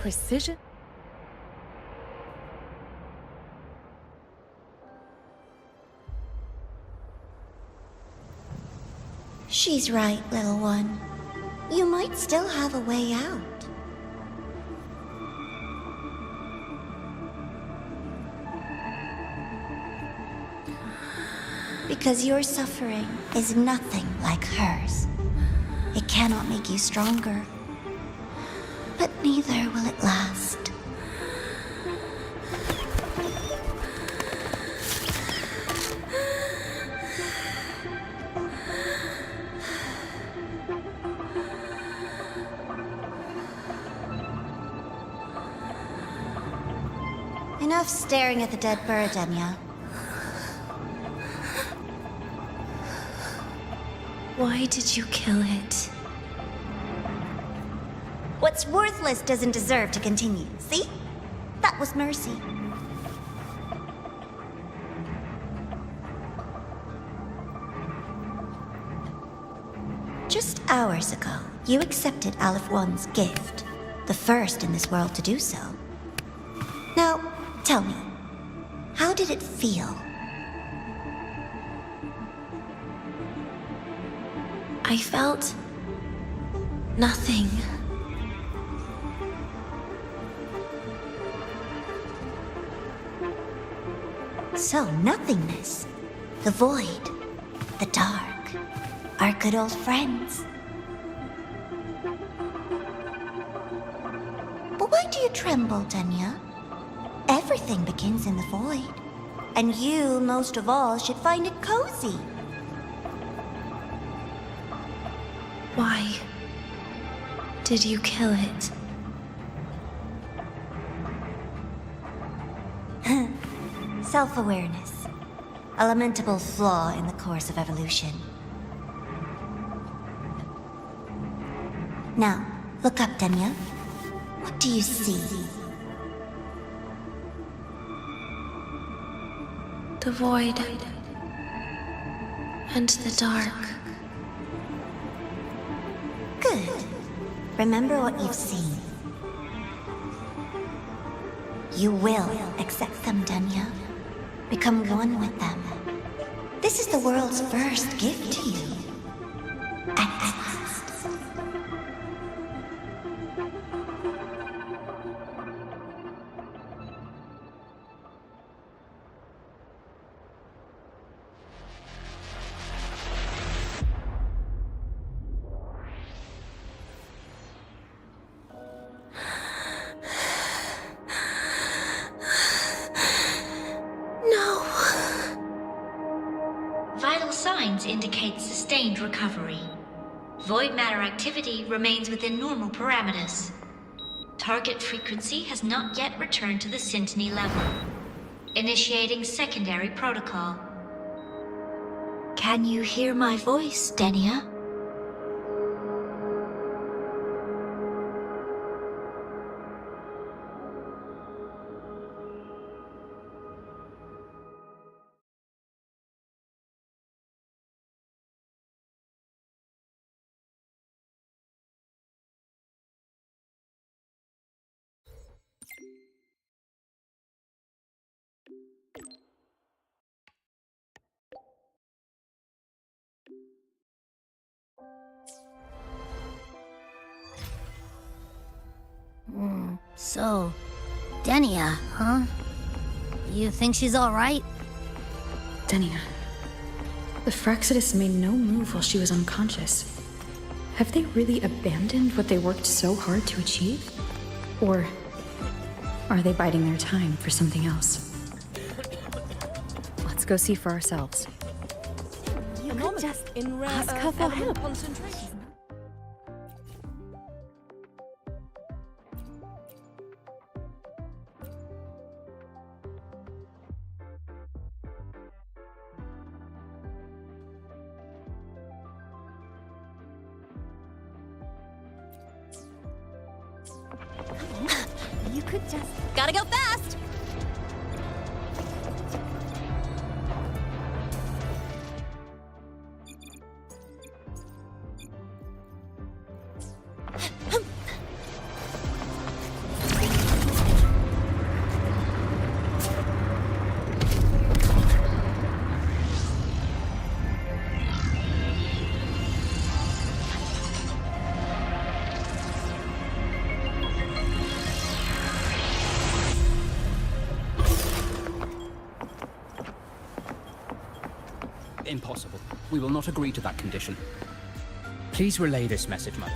precision. She's right, little one. You might still have a way out. Because your suffering is nothing like hers. It cannot make you stronger, but neither will it last. Enough staring at the dead bird, Enya. Why did you kill it? What's worthless doesn't deserve to continue, see? That was mercy. Just hours ago, you accepted Aleph One's gift, the first in this world to do so. Now, tell me, how did it feel? I felt nothing. So, nothingness, the void, the dark, our good old friends. But why do you tremble, Denya? Everything begins in the void, and you, most of all, should find it cozy. Why did you kill it? Self-awareness. A lamentable flaw in the course of evolution. Now, look up, Denya. What do you see? The void and the dark. Good. Remember what you've seen. You will accept them, Denya. Become one with them. This is the world's first gift to you. At last. Indicate sustained recovery. Void matter activity remains within normal parameters. Target frequency has not yet returned to the syntony level. Initiating secondary protocol. Can you hear my voice, Denya? So, Denya, huh? You think she's alright? Denya. The Fraxidus made no move while she was unconscious. Have they really abandoned what they worked so hard to achieve? Or are they biding their time for something else? Let's go see for ourselves. You could just ask her for help. You could just... Gotta go fast! Impossible. We will not agree to that condition. Please relay this message, Mother.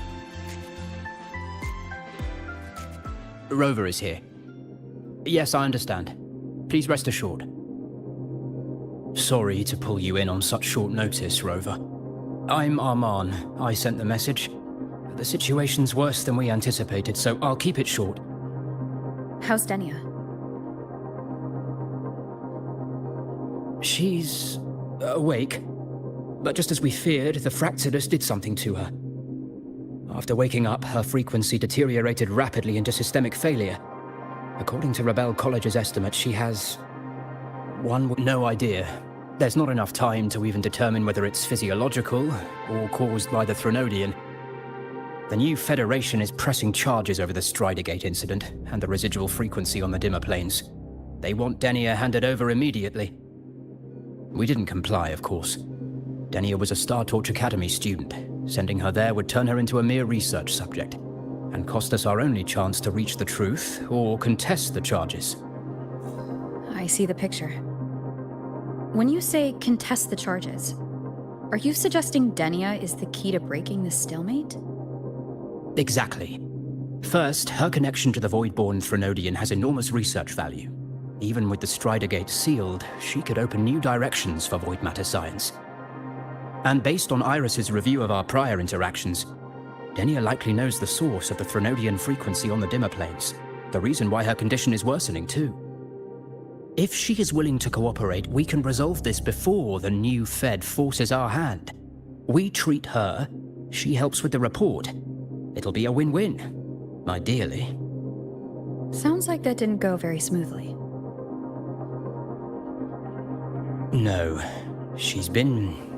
Rover is here. Yes, I understand. Please rest assured. Sorry to pull you in on such short notice, Rover. I'm Arman. I sent the message. The situation's worse than we anticipated, so I'll keep it short. How's Denia? She's awake. But just as we feared, the Fractsidus did something to her. After waking up, her frequency deteriorated rapidly into systemic failure. According to Rebel College's estimate, she has... no idea. There's not enough time to even determine whether it's physiological or caused by the Threnodian. The new Federation is pressing charges over the Stridergate incident and the residual frequency on the dimmer planes. They want Denia handed over immediately. We didn't comply, of course. Denia was a Star Torch Academy student. Sending her there would turn her into a mere research subject, and cost us our only chance to reach the truth or contest the charges. I see the picture. When you say contest the charges, are you suggesting Denia is the key to breaking the stalemate? Exactly. First, her connection to the Voidborn Threnodian has enormous research value. Even with the Stridergate sealed, she could open new directions for void matter science. And based on Iris's review of our prior interactions, Denia likely knows the source of the Threnodian frequency on the dimmer planes, the reason why her condition is worsening too. If she is willing to cooperate, we can resolve this before the new Fed forces our hand. We treat her, she helps with the report. It'll be a win-win, ideally. Sounds like that didn't go very smoothly. No, she's been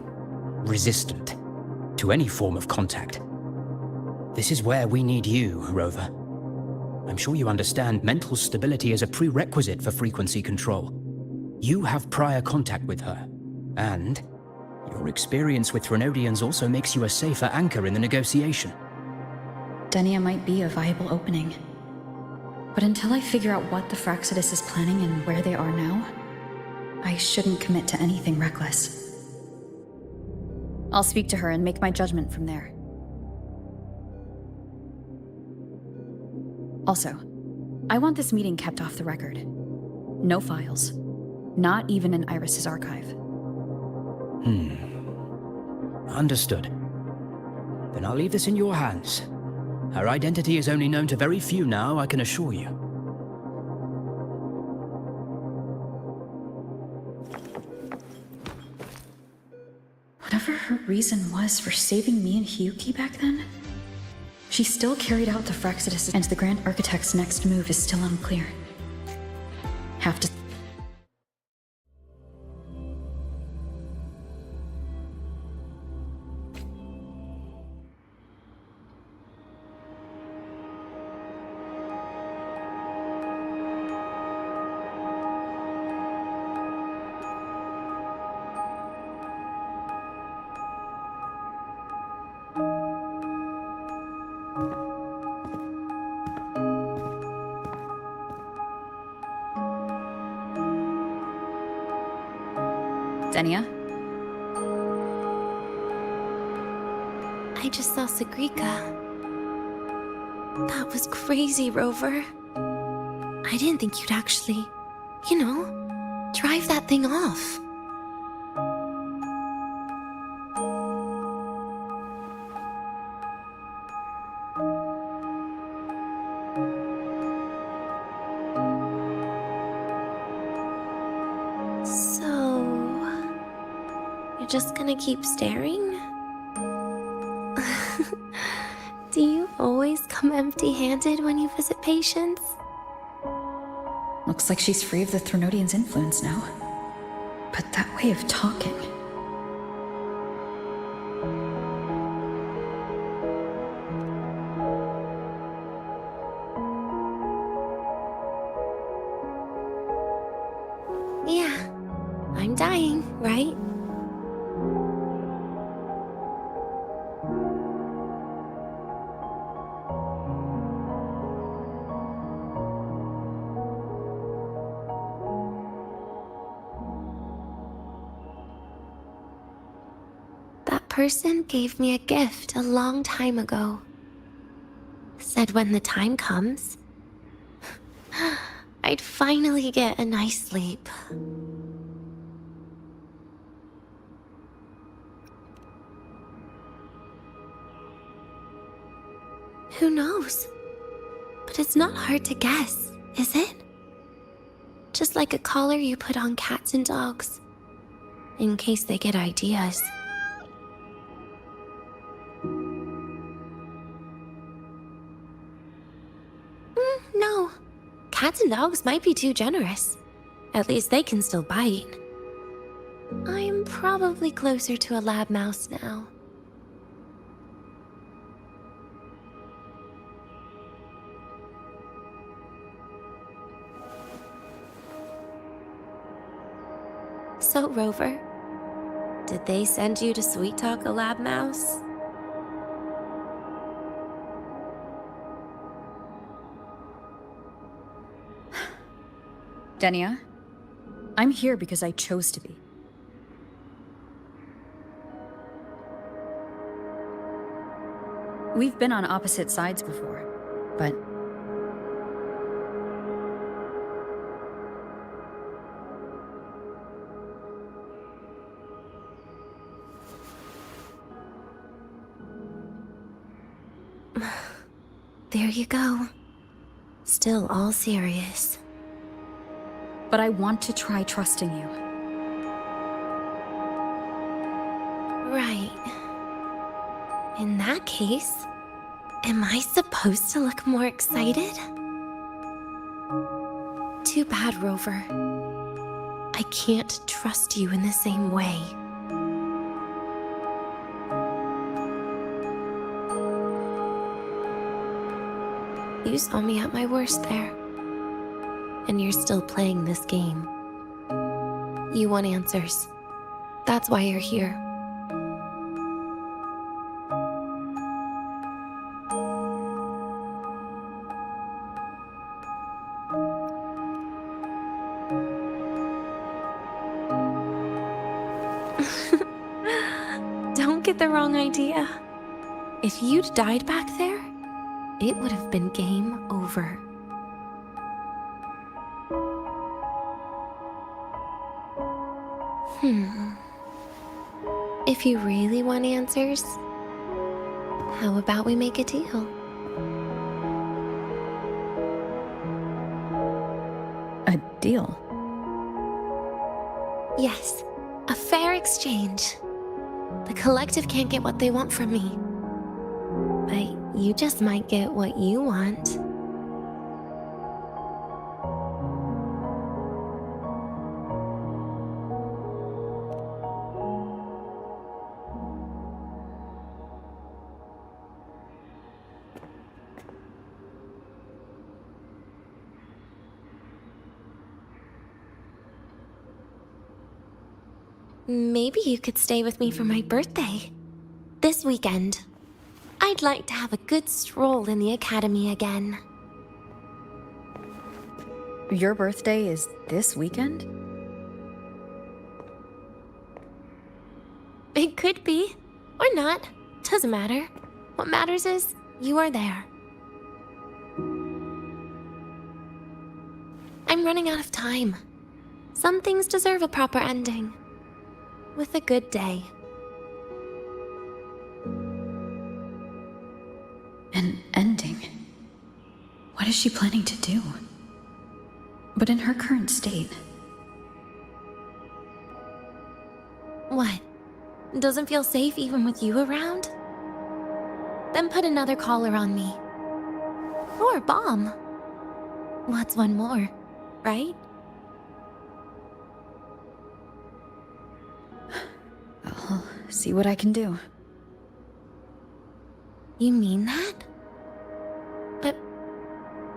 resistant to any form of contact. This is where we need you, Rover. I'm sure you understand mental stability is a prerequisite for frequency control. You have prior contact with her, and your experience with Threnodians also makes you a safer anchor in the negotiation. Denia might be a viable opening. But until I figure out what the Fractsidus is planning and where they are now, I shouldn't commit to anything reckless. I'll speak to her and make my judgment from there. Also, I want this meeting kept off the record. No files. Not even in Iris's archive. Understood. Then I'll leave this in your hands. Her identity is only known to very few now, I can assure you. Whatever her reason was for saving me and Hyuki back then, she still carried out the Fractsidus, and the Grand Architect's next move is still unclear. Have to... Denia? I just saw Sagrika. That was crazy, Rover. I didn't think you'd actually, drive that thing off. Just gonna keep staring? Do you always come empty-handed when you visit patients? Looks like she's free of the Threnodian's influence now. But that way of talking... Yeah, I'm dying, right? person gave me a gift a long time ago. Said when the time comes, I'd finally get a nice sleep. Who knows? But it's not hard to guess, is it? Just like a collar you put on cats and dogs, in case they get ideas. No. Cats and dogs might be too generous. At least they can still bite. I'm probably closer to a lab mouse now. So, Rover, did they send you to sweet talk a lab mouse? Denia, I'm here because I chose to be. We've been on opposite sides before, but... There you go. Still all serious. But I want to try trusting you. Right. In that case, am I supposed to look more excited? Too bad, Rover. I can't trust you in the same way. You saw me at my worst there. And you're still playing this game. You want answers. That's why you're here. Don't get the wrong idea. If you'd died back there, it would have been game over. If you really want answers, how about we make a deal? A deal? Yes, a fair exchange. The collective can't get what they want from me. But you just might get what you want. Maybe you could stay with me for my birthday. This weekend. I'd like to have a good stroll in the academy again. Your birthday is this weekend? It could be. Or not. Doesn't matter. What matters is, you are there. I'm running out of time. Some things deserve a proper ending. With a good day. An ending? What is she planning to do? But in her current state... What? Doesn't feel safe even with you around? Then put another collar on me. Or a bomb. What's one more, right? I'll see what I can do. You mean that? But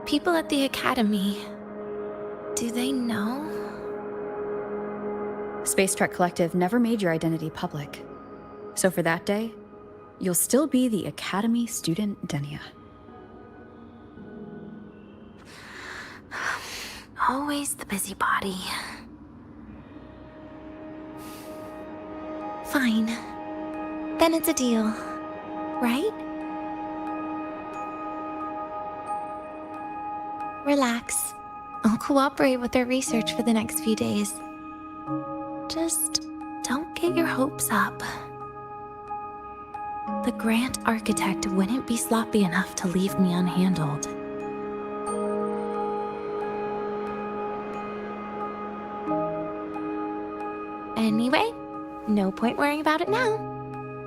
people at the academy, do they know? Space Trek Collective never made your identity public. So for that day, you'll still be the Academy student Denia. Always the busybody. Fine. Then it's a deal, right? Relax. I'll cooperate with their research for the next few days. Just don't get your hopes up. The Grant architect wouldn't be sloppy enough to leave me unhandled. Anyway, no point worrying about it now.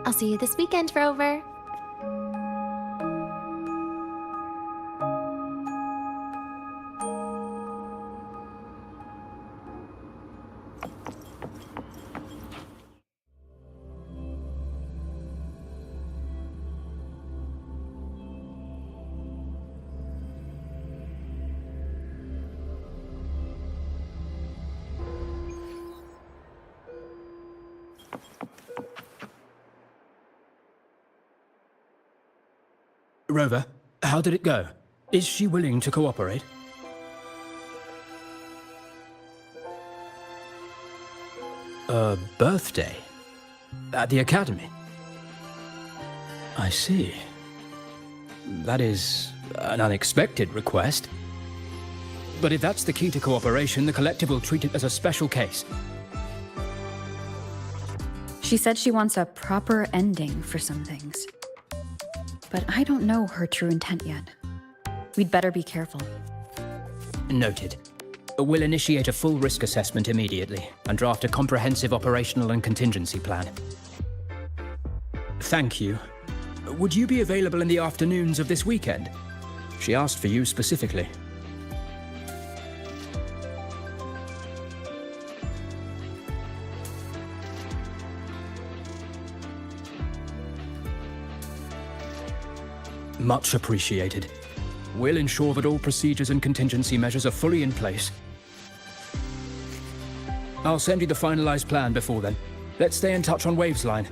I'll see you this weekend, Rover. Rover, how did it go? Is she willing to cooperate? A birthday? At the academy? I see. That is an unexpected request. But if that's the key to cooperation, the collective will treat it as a special case. She said she wants a proper ending for some things. But I don't know her true intent yet. We'd better be careful. Noted. We'll initiate a full risk assessment immediately and draft a comprehensive operational and contingency plan. Thank you. Would you be available in the afternoons of this weekend? She asked for you specifically. Much appreciated. We'll ensure that all procedures and contingency measures are fully in place. I'll send you the finalized plan before then. Let's stay in touch on Waves line.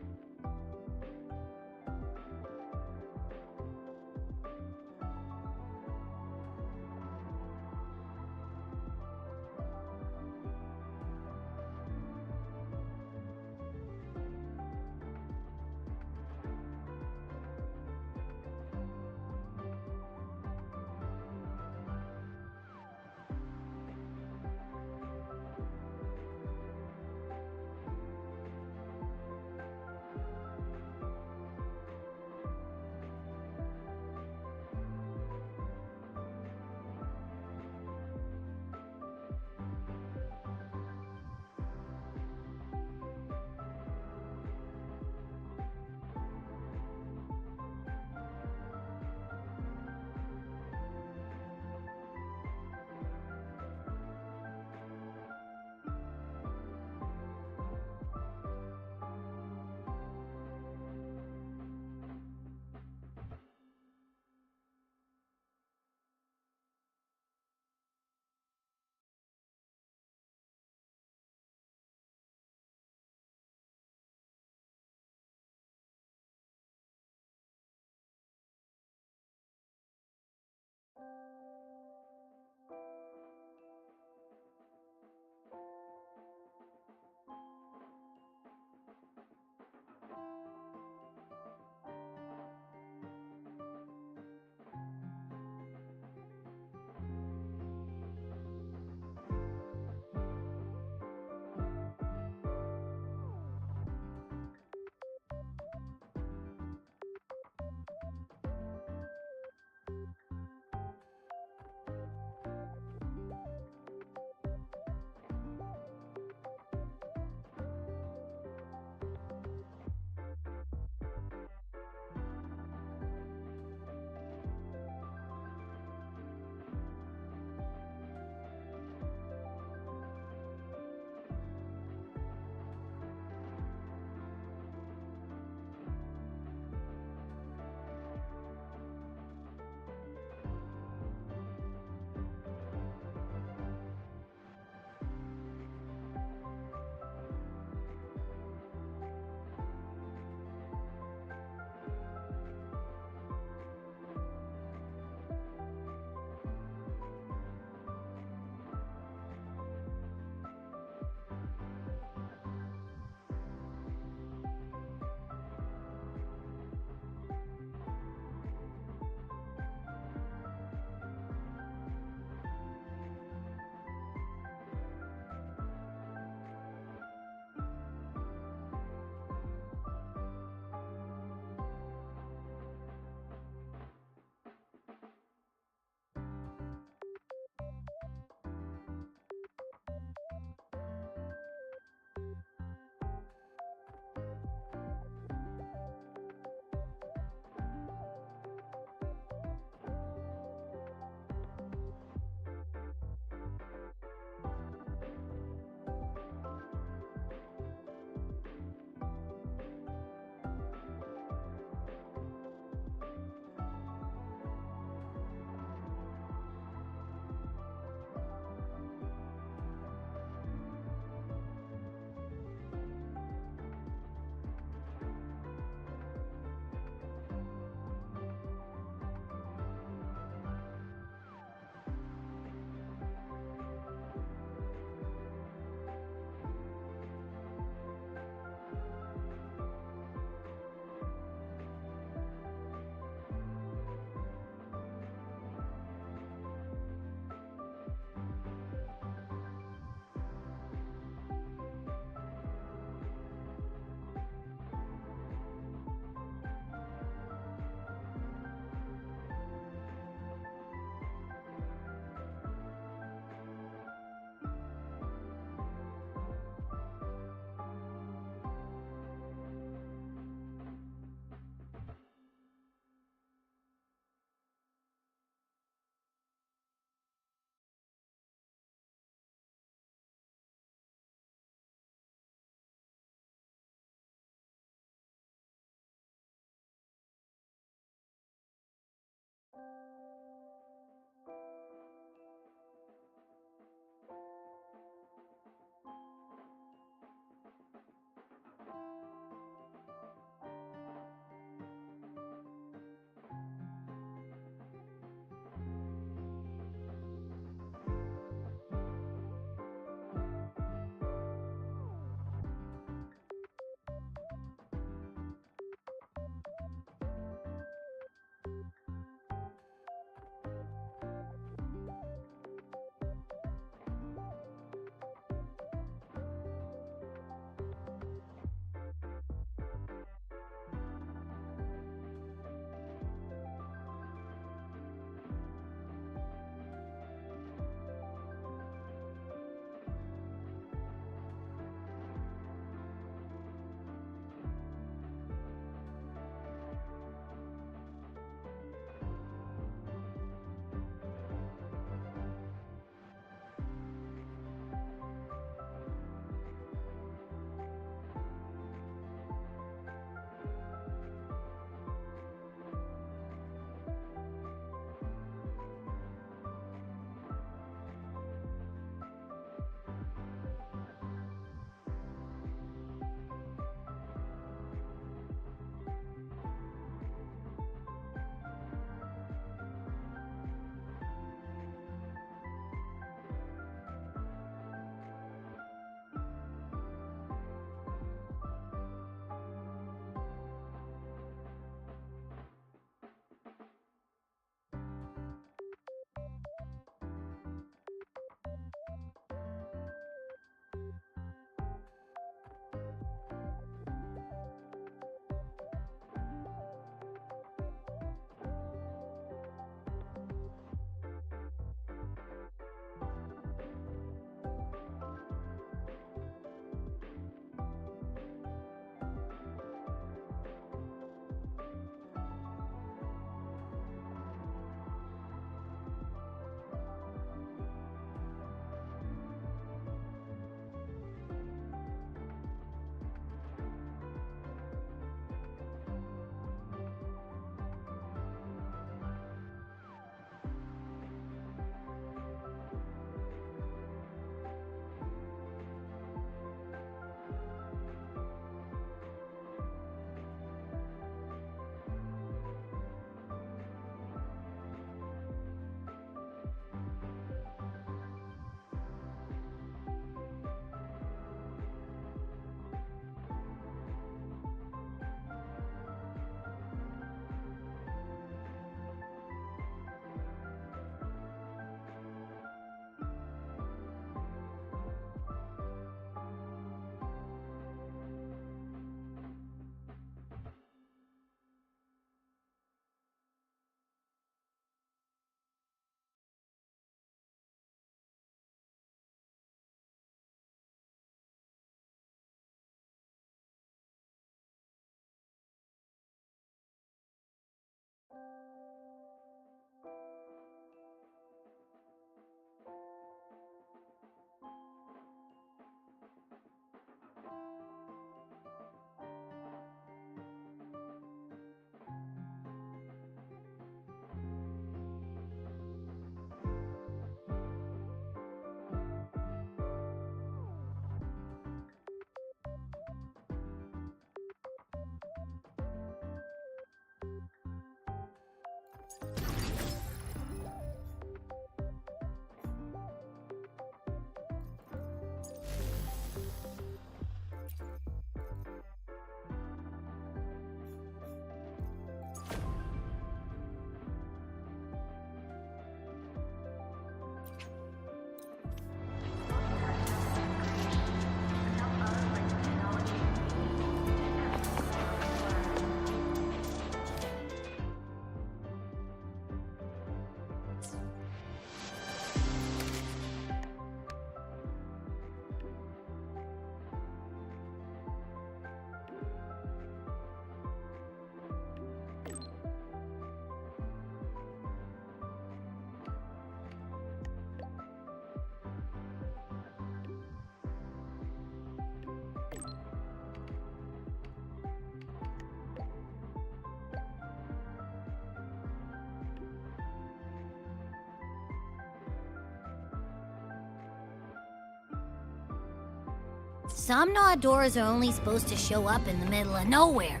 Some doors are only supposed to show up in the middle of nowhere.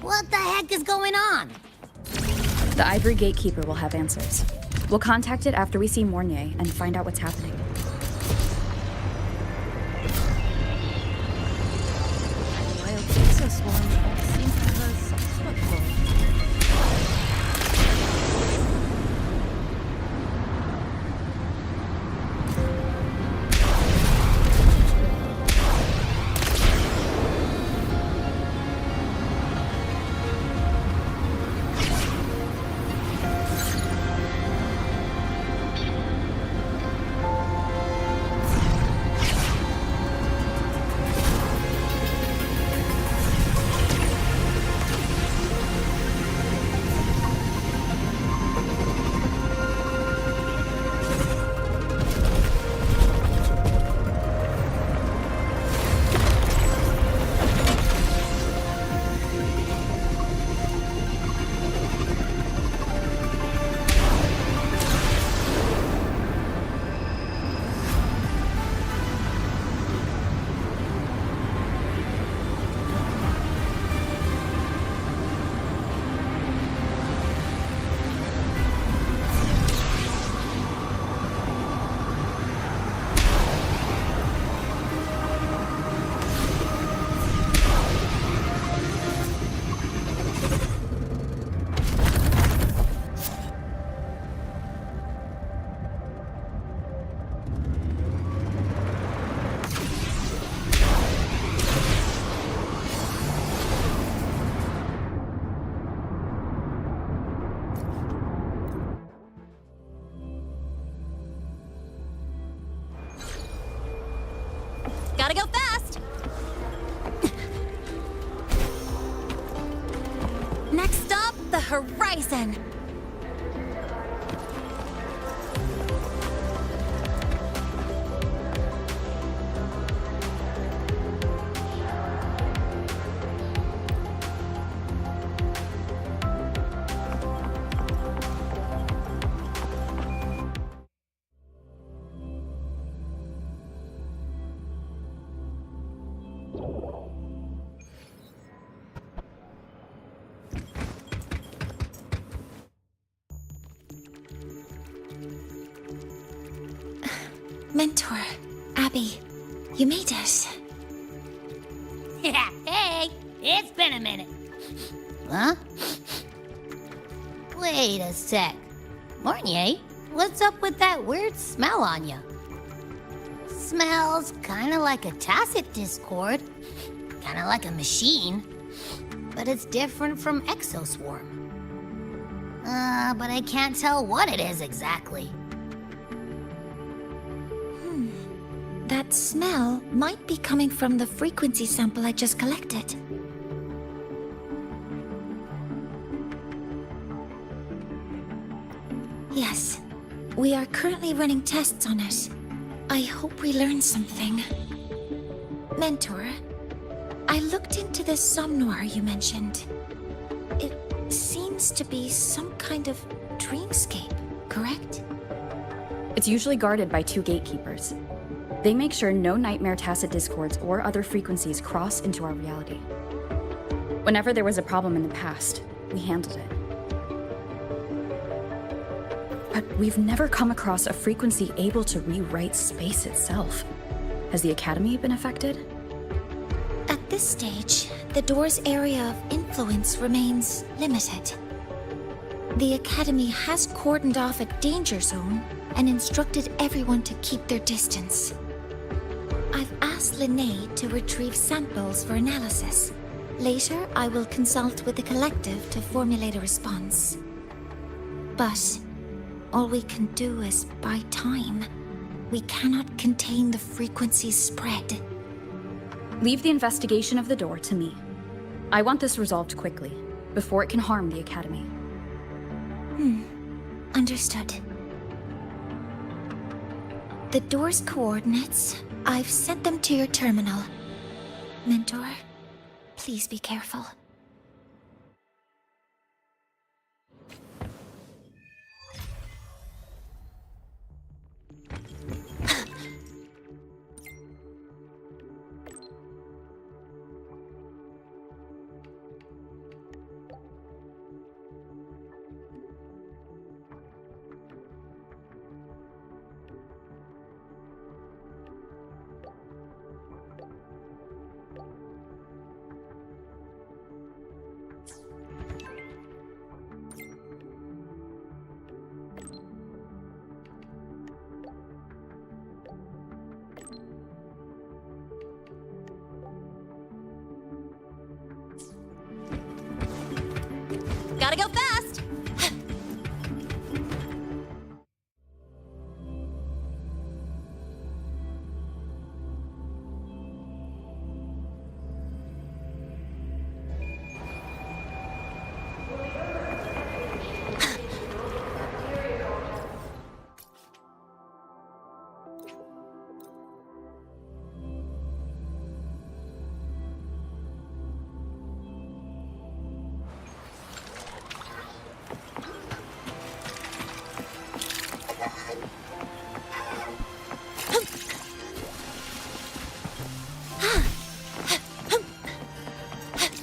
What the heck is going on? The Ivory Gatekeeper will have answers. We'll contact it after we see Mornier and find out what's happening. Gotta go fast! Next stop, the horizon! Mentor, Abby, you made it. Yeah, hey, it's been a minute. Huh? Wait a sec. Mornier, what's up with that weird smell on you? Smells kinda like a tacit discord. Kinda like a machine. But it's different from Exoswarm. But I can't tell what it is exactly. That smell might be coming from the frequency sample I just collected. Yes, we are currently running tests on it. I hope we learn something. Mentor, I looked into the somnoir you mentioned. It seems to be some kind of dreamscape, correct? It's usually guarded by 2 gatekeepers. They make sure no nightmare tacit discords or other frequencies cross into our reality. Whenever there was a problem in the past, we handled it. But we've never come across a frequency able to rewrite space itself. Has the Academy been affected? At this stage, the door's area of influence remains limited. The Academy has cordoned off a danger zone and instructed everyone to keep their distance. I've asked Linnae to retrieve samples for analysis. Later, I will consult with the collective to formulate a response. But all we can do is buy time. We cannot contain the frequency's spread. Leave the investigation of the door to me. I want this resolved quickly, before it can harm the Academy. Understood. The door's coordinates, I've sent them to your terminal. Mentor, please be careful. Gotta go fast!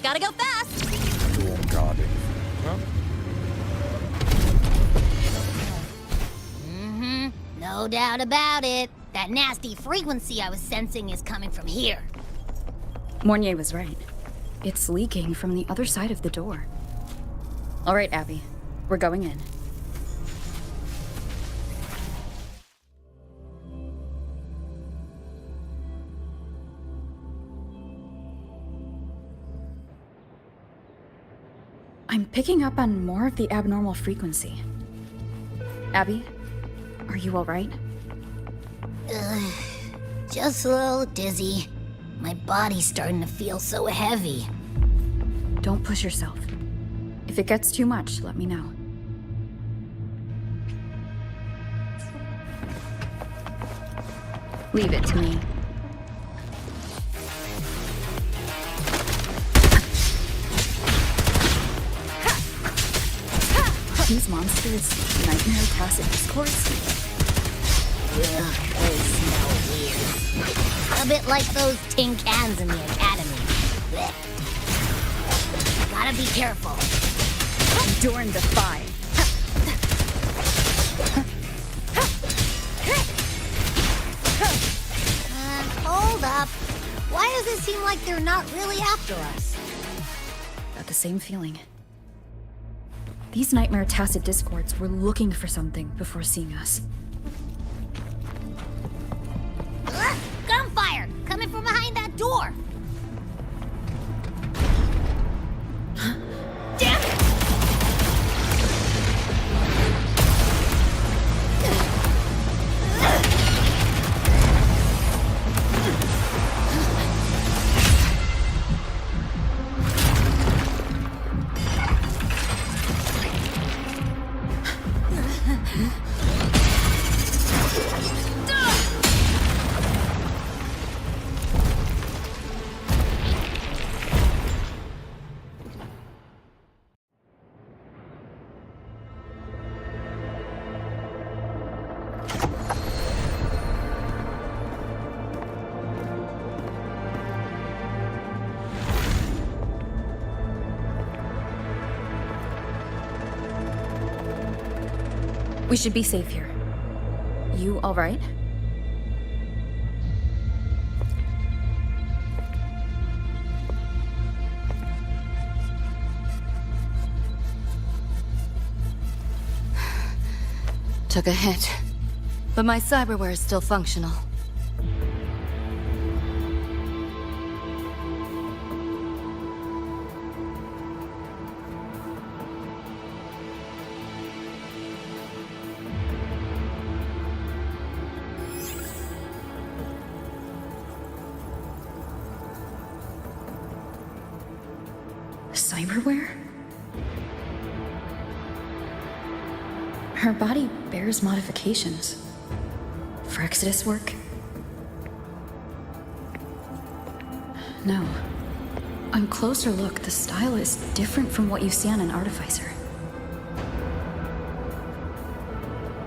Gotta go fast! No doubt about it. That nasty frequency I was sensing is coming from here. Mornier was right. It's leaking from the other side of the door. All right, Abby. We're going in. I'm picking up on more of the abnormal frequency. Abby, are you all right? Just a little dizzy. My body's starting to feel so heavy. Don't push yourself. If it gets too much, let me know. Leave it to me. These monsters, nightmare tacit discourse. Ugh, they smell weird. A bit like those tin cans in the academy. Blech. Gotta be careful. Endure and defy. Hold up. Why does it seem like they're not really after us? Got the same feeling. These nightmare tacit discords were looking for something before seeing us. Ugh, gunfire! Coming from behind that door! Damn it! We should be safe here. You all right? Took a hit, but my cyberware is still functional. Cyberware? Her body bears modifications. For Exodus work? No. On closer look, the style is different from what you see on an artificer.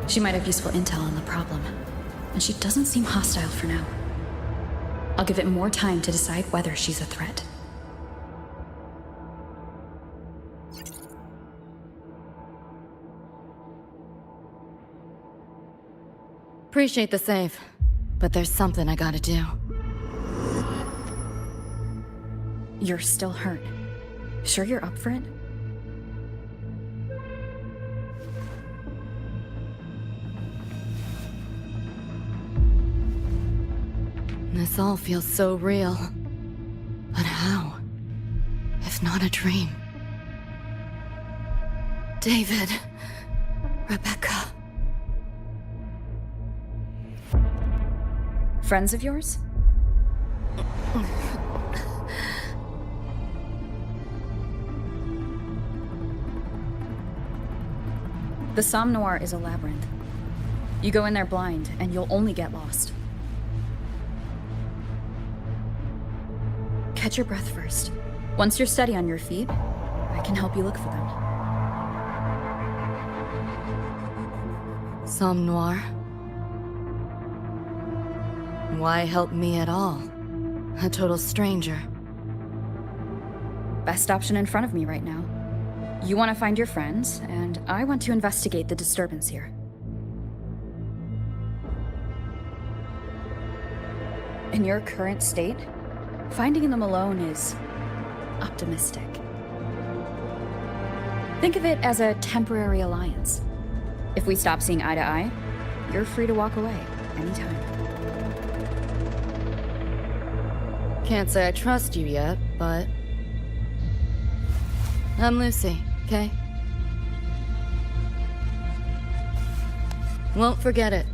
She might have useful intel on the problem, and she doesn't seem hostile for now. I'll give it more time to decide whether she's a threat. Appreciate the save, but there's something I gotta do. You're still hurt. Sure you're up for it? This all feels so real. But how? If not a dream? David. Rebecca. Friends of yours? The Somme Noir is a labyrinth. You go in there blind, and you'll only get lost. Catch your breath first. Once you're steady on your feet, I can help you look for them. Somme Noir. Why help me at all? A total stranger. Best option in front of me right now. You want to find your friends, and I want to investigate the disturbance here. In your current state, finding them alone is optimistic. Think of it as a temporary alliance. If we stop seeing eye to eye, you're free to walk away anytime. Can't say I trust you yet, but... I'm Lucy, okay? Won't forget it.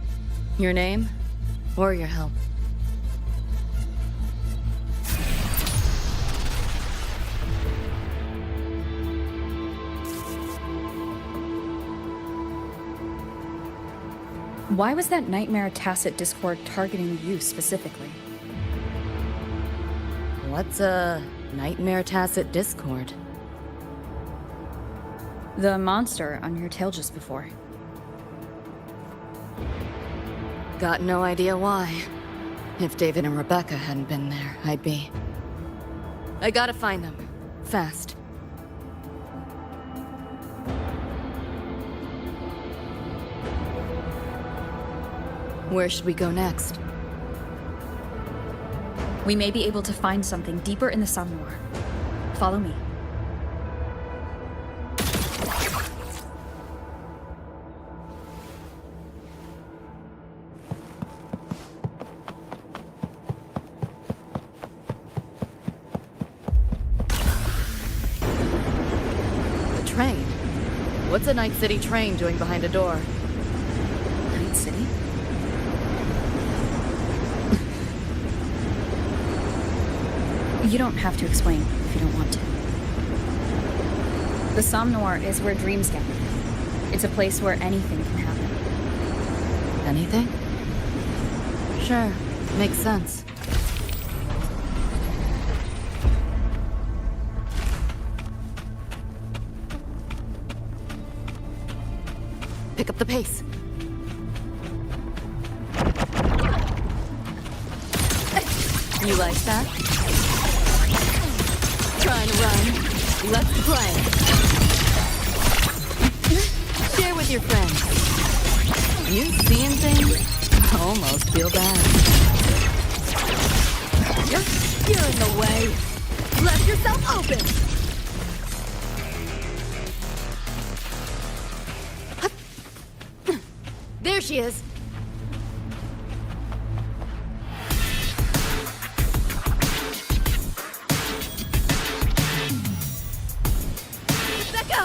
Your name, or your help. Why was that nightmare tacit discord targeting you specifically? What's a nightmare tacit discord? The monster on your tail just before. Got no idea why. If David and Rebecca hadn't been there, I'd be... I gotta find them. Fast. Where should we go next? We may be able to find something deeper in the Somme Noir. Follow me. The train? What's a Night-City train doing behind a door? Night-City? You don't have to explain if you don't want to. The Somme Noir is where dreams gather. It's a place where anything can happen. Anything? Sure, makes sense. Pick up the pace. You like that? Trying to run. Let's play. Share with your friends. You seeing things? I almost feel bad. You're in the way. Left yourself open. There she is. Becca!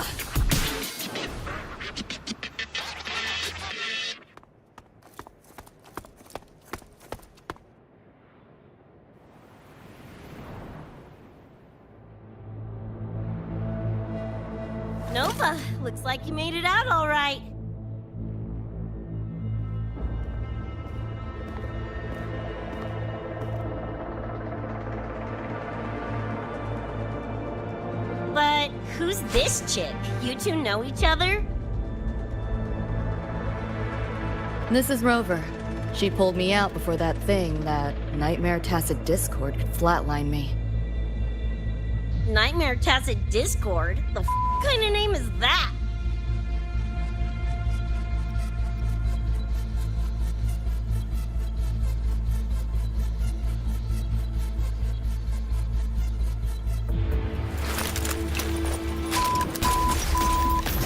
Nova, looks like you made it out all right. But who's this chick? You two know each other? This is Rover. She pulled me out before that thing, that nightmare tacit discord, could flatline me. Nightmare Tacit Discord? The kind of name is that?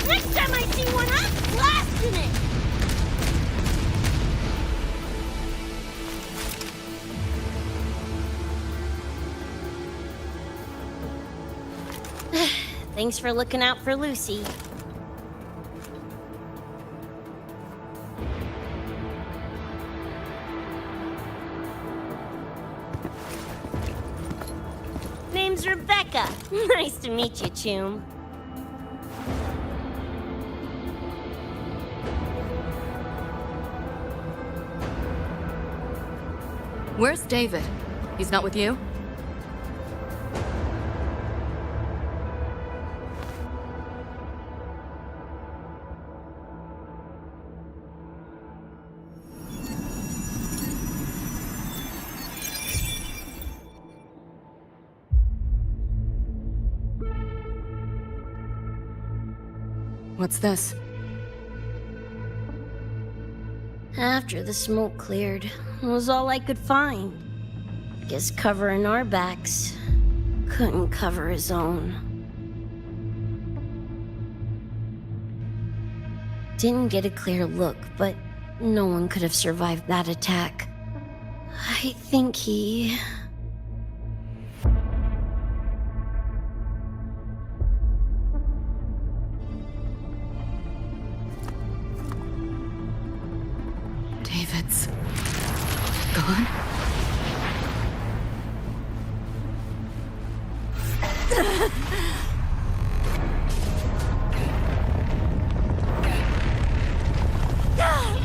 Next time I see one, I'm blasting it! Thanks for looking out for Lucy. name's Rebecca. Nice to meet you, Choom. Where's David? He's not with you? What's this? After the smoke cleared, it was all I could find. Guess covering our backs couldn't cover his own. Didn't get a clear look, but no one could have survived that attack. I think he... David's gone?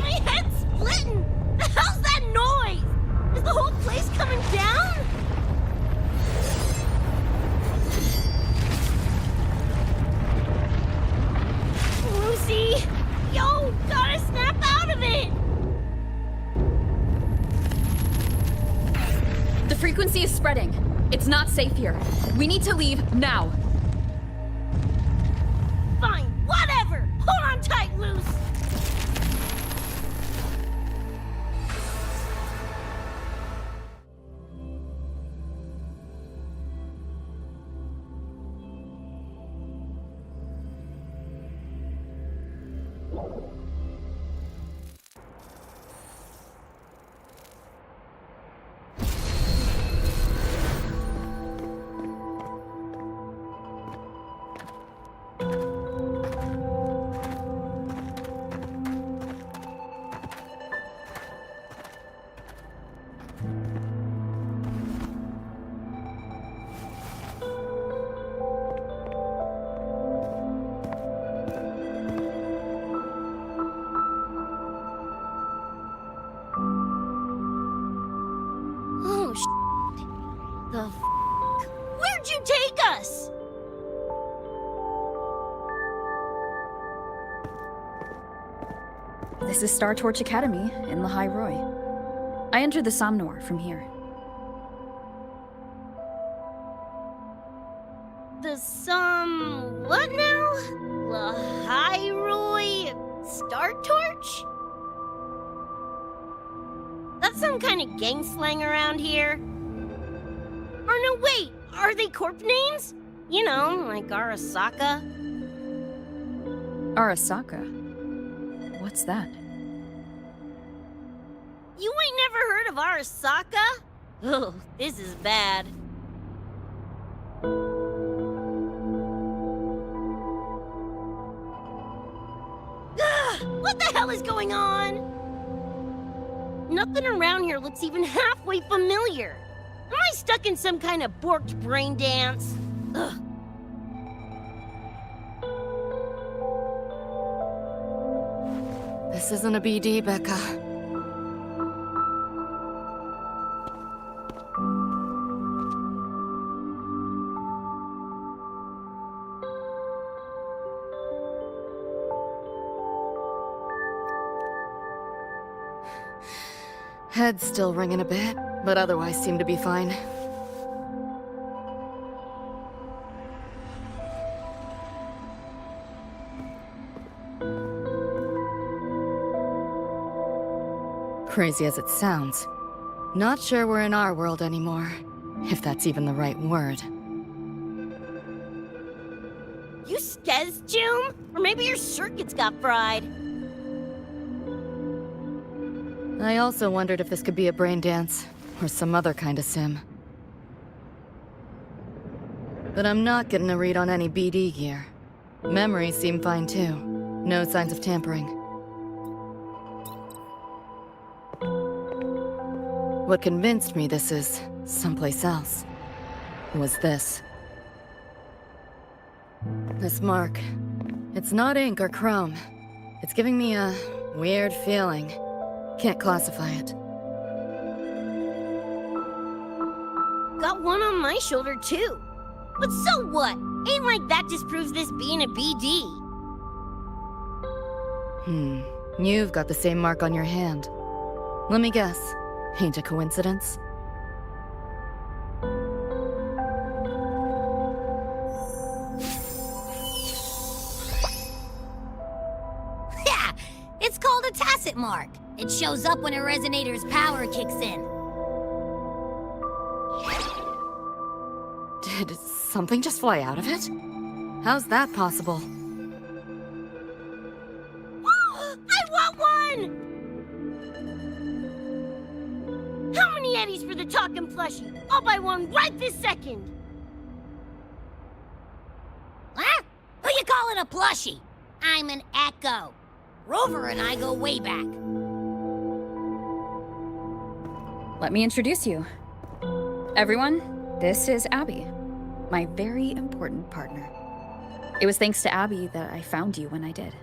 My head's splitting! The hell's that noise? Is the whole place coming down? Lucy! Yo, gotta snap out of it! The frequency is spreading. It's not safe here. We need to leave now. Fine, whatever! Hold on tight, Luce! Oh, The f***? Where'd you take us? This is Star Torch Academy in La Roy. I entered the Somnoir from here. What now? Lahiroy Star Torch? That's some kind of gang slang around here. Or no, wait, are they corp names? You know, like Arasaka. Arasaka? What's that? You ain't never heard of Arasaka? Oh, this is bad. What the hell is going on? Nothing around here looks even halfway familiar. Am I stuck in some kind of borked brain dance? Ugh. This isn't a BD, Becca. Head's still ringing a bit, but otherwise seem to be fine. Crazy as it sounds, not sure we're in our world anymore, if that's even the right word. You skez, June? Or maybe your circuits got fried. I also wondered if this could be a brain dance, or some other kind of sim. But I'm not getting a read on any BD gear. Memories seem fine too. No signs of tampering. What convinced me this is someplace else was this. This mark. It's not ink or chrome. It's giving me a weird feeling. Can't classify it. Got one on my shoulder, too. But so what? Ain't like that disproves this being a BD. You've got the same mark on your hand. Let me guess. Ain't a coincidence? Yeah, it's called a tacit mark. It shows up when a resonator's power kicks in. Did something just fly out of it? How's that possible? I want one! How many eddies for the talking plushie? I'll buy one right this second! Huh? Who you calling a plushie? I'm an Echo. Rover and I go way back. Let me introduce you. Everyone, this is Abby, my very important partner. It was thanks to Abby that I found you when I did.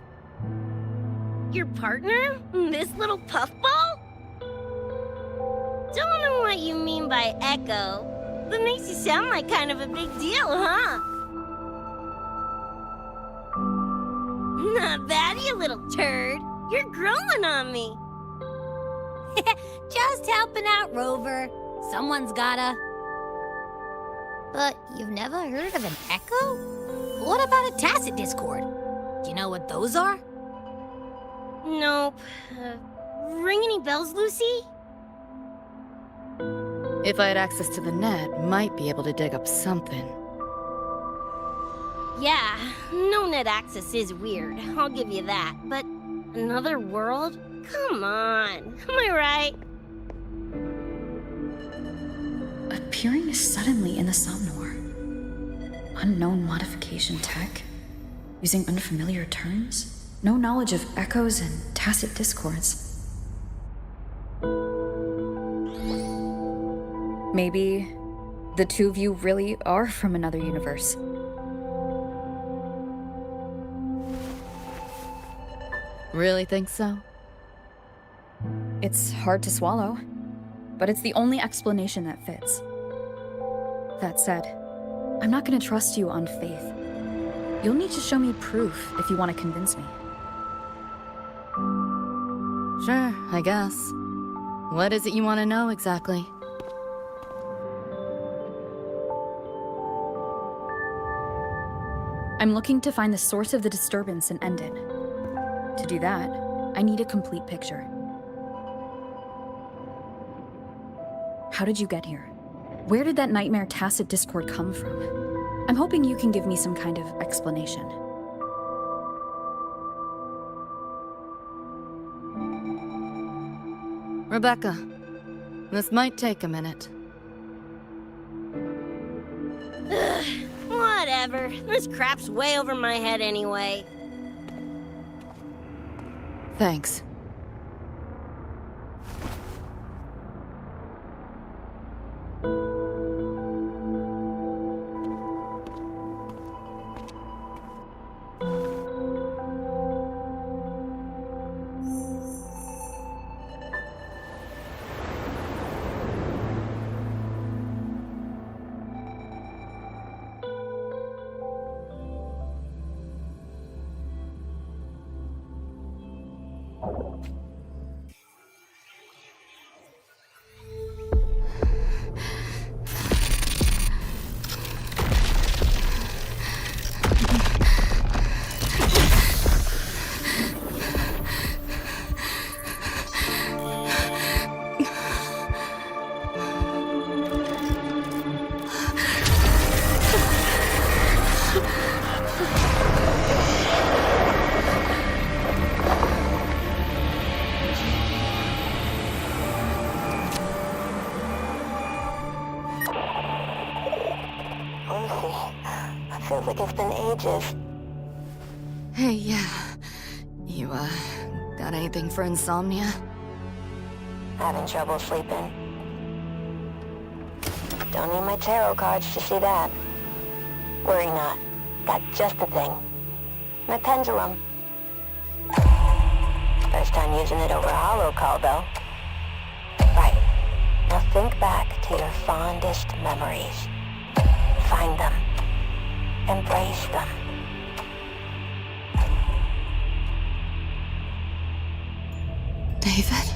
Your partner? This little puffball? Don't know what you mean by Echo. That makes you sound like kind of a big deal, huh? Not bad, you little turd. You're growing on me. Just helping out Rover. Someone's gotta. But you've never heard of an Echo? What about a tacit discord? Do you know what those are? Nope. Ring any bells, Lucy? If I had access to the net, might be able to dig up something. Yeah, no net access is weird, I'll give you that. But another world? Come on, am I right? Appearing suddenly in the Somnor. Unknown modification tech. Using unfamiliar terms. No knowledge of echoes and tacit discords. Maybe the two of you really are from another universe. Really think so? It's hard to swallow, but it's the only explanation that fits. That said, I'm not gonna trust you on faith. You'll need to show me proof if you want to convince me. Sure, I guess. What is it you want to know exactly? I'm looking to find the source of the disturbance and end it. To do that, I need a complete picture. How did you get here? Where did that nightmare tacit discord come from? I'm hoping you can give me some kind of explanation. Rebecca, this might take a minute. Ugh, whatever. This crap's way over my head anyway. Thanks. Feels like it's been ages. Hey, yeah. You, got anything for insomnia? Having trouble sleeping. Don't need my tarot cards to see that. Worry not. got just the thing. My pendulum. First time using it over holocall, though. Right. Now think back to your fondest memories. Find them. Embrace them. David?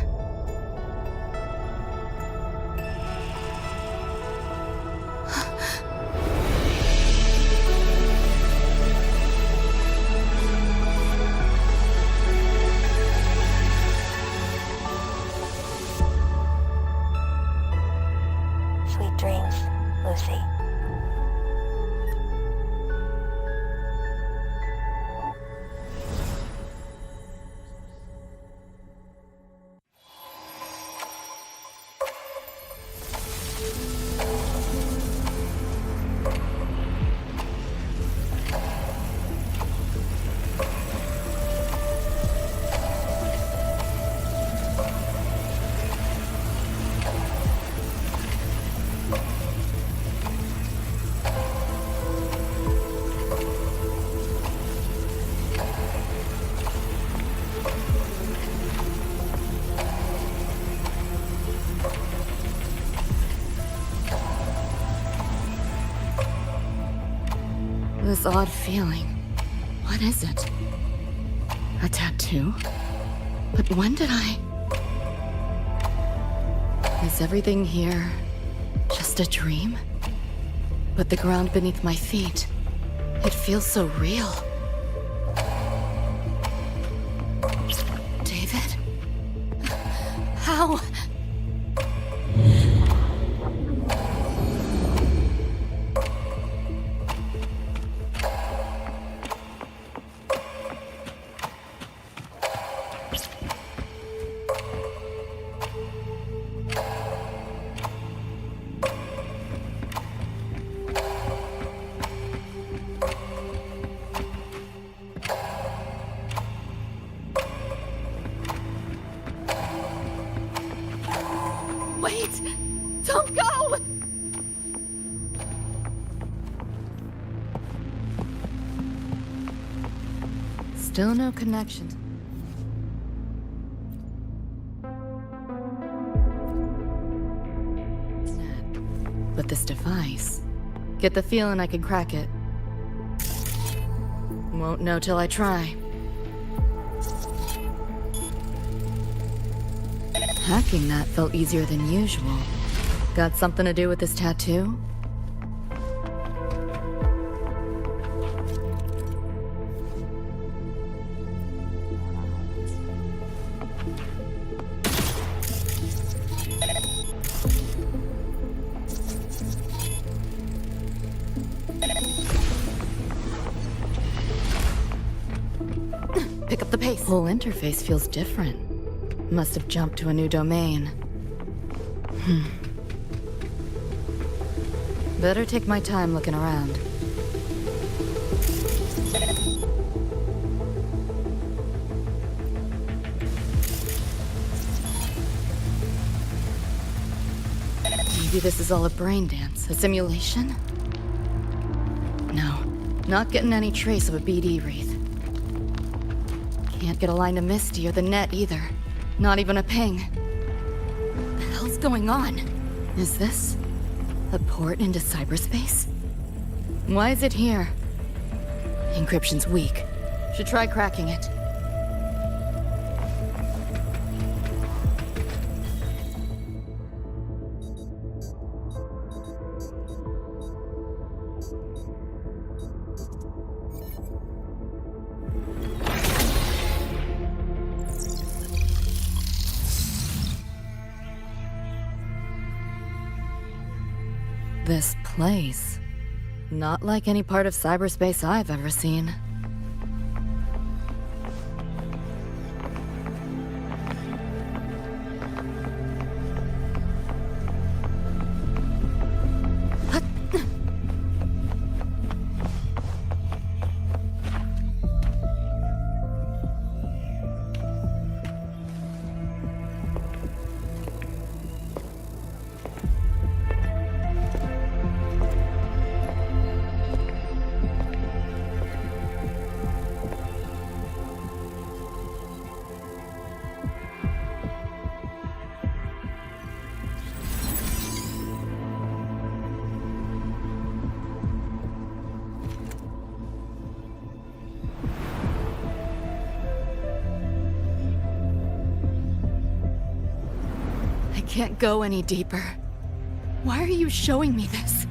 Sweet dreams, Lucy. This odd feeling. What is it? A tattoo? But when did I... Is everything here just a dream? But the ground beneath my feet, it feels so real. David? How? Wait! Don't go! Still no connection. But this device... Get the feeling I could crack it. Won't know till I try. Hacking that felt easier than usual. Got something to do with this tattoo? Pick up the pace. Whole interface feels different. Must have jumped to a new domain. Better take my time looking around. Maybe this is all a brain dance, a simulation? No, not getting any trace of a BD wreath. Can't get a line to Misty or the net either. Not even a ping. What the hell's going on? Is this a port into cyberspace? Why is it here? Encryption's weak. Should try cracking it. This place. Not like any part of cyberspace I've ever seen. What? I can't go any deeper. Why are you showing me this?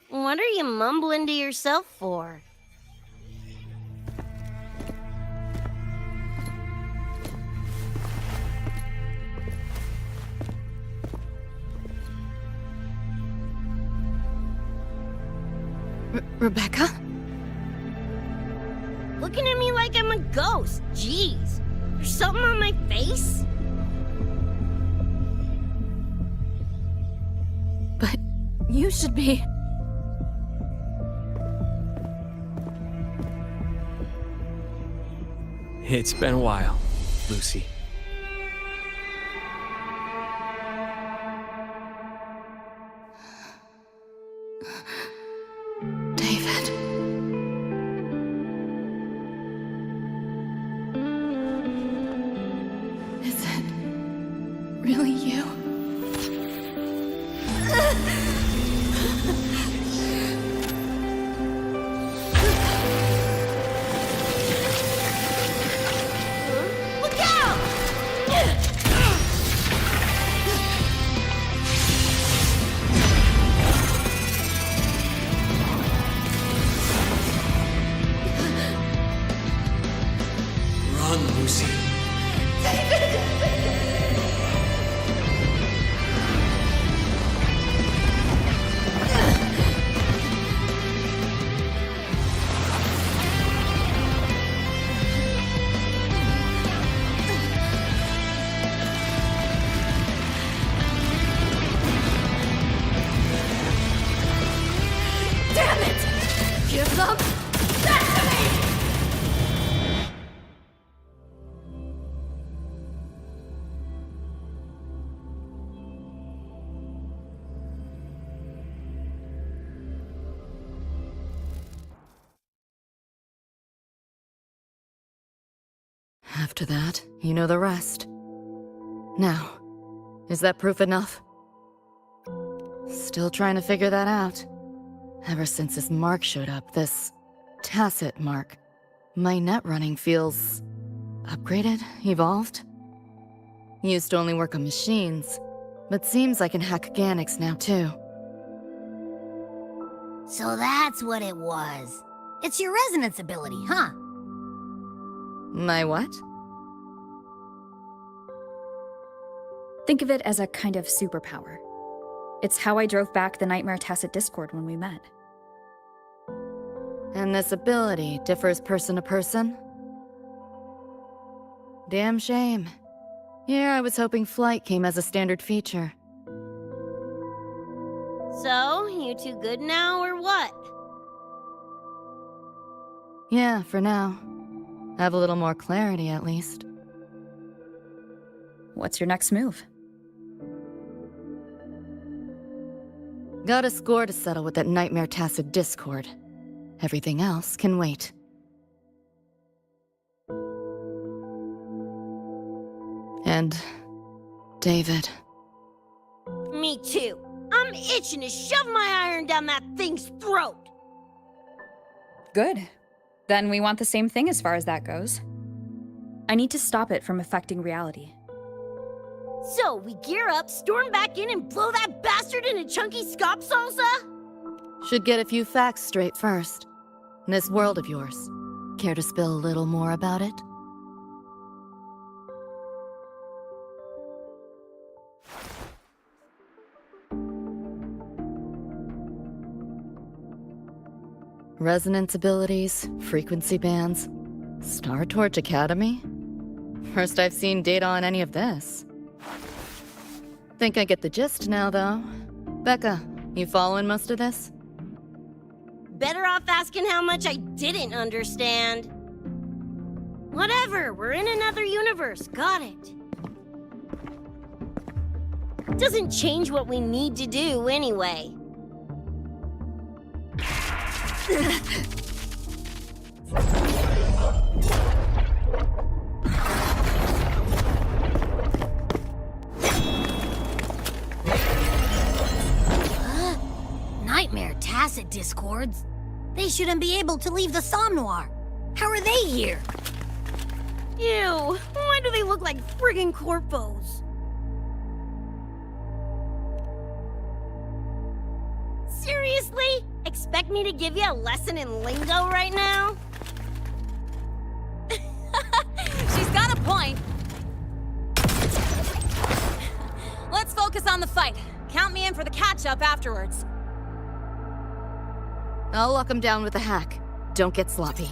What are you mumbling to yourself for? Rebecca? Looking at me like I'm a ghost. Jeez. There's something on my face? But you should be... It's been a while, Lucy. David. Is it really you? Look out! Run, Lucy. Damn it! Give them that to me! After that, you know the rest. Now, is that proof enough? Still trying to figure that out. Ever since this mark showed up, this tacit mark, my net running feels upgraded, evolved. Used to only work on machines, but seems I can hack organics now too. So that's what it was. It's your resonance ability, huh? My what? Think of it as a kind of superpower. It's how I drove back the Nightmare Tacit Discord when we met. And this ability differs person to person? Damn shame. Here I was hoping flight came as a standard feature. So, you two good now, or what? Yeah, for now. Have a little more clarity, at least. What's your next move? Got a score to settle with that Nightmare Tacit Discord. Everything else can wait. And... David. Me too. I'm itching to shove my iron down that thing's throat. Good. Then we want the same thing as far as that goes. I need to stop it from affecting reality. So, we gear up, storm back in, and blow that bastard into chunky scop salsa? Should get a few facts straight first. This world of yours. Care to spill a little more about it? Resonance abilities, frequency bands, Star Torch Academy? First I've seen data on any of this. Think I get the gist now, though. Becca, you following most of this? Better off asking how much I didn't understand. Whatever, we're in another universe, got it. Doesn't change what we need to do, anyway. Nightmare Tacit. tacit discords. They shouldn't be able to leave the Somnoir. How are they here? Ew, why do they look like friggin' corpos? Seriously? Expect me to give you a lesson in lingo right now? She's got a point. Let's focus on the fight. Count me in for the catch-up afterwards. I'll lock him down with a hack. Don't get sloppy.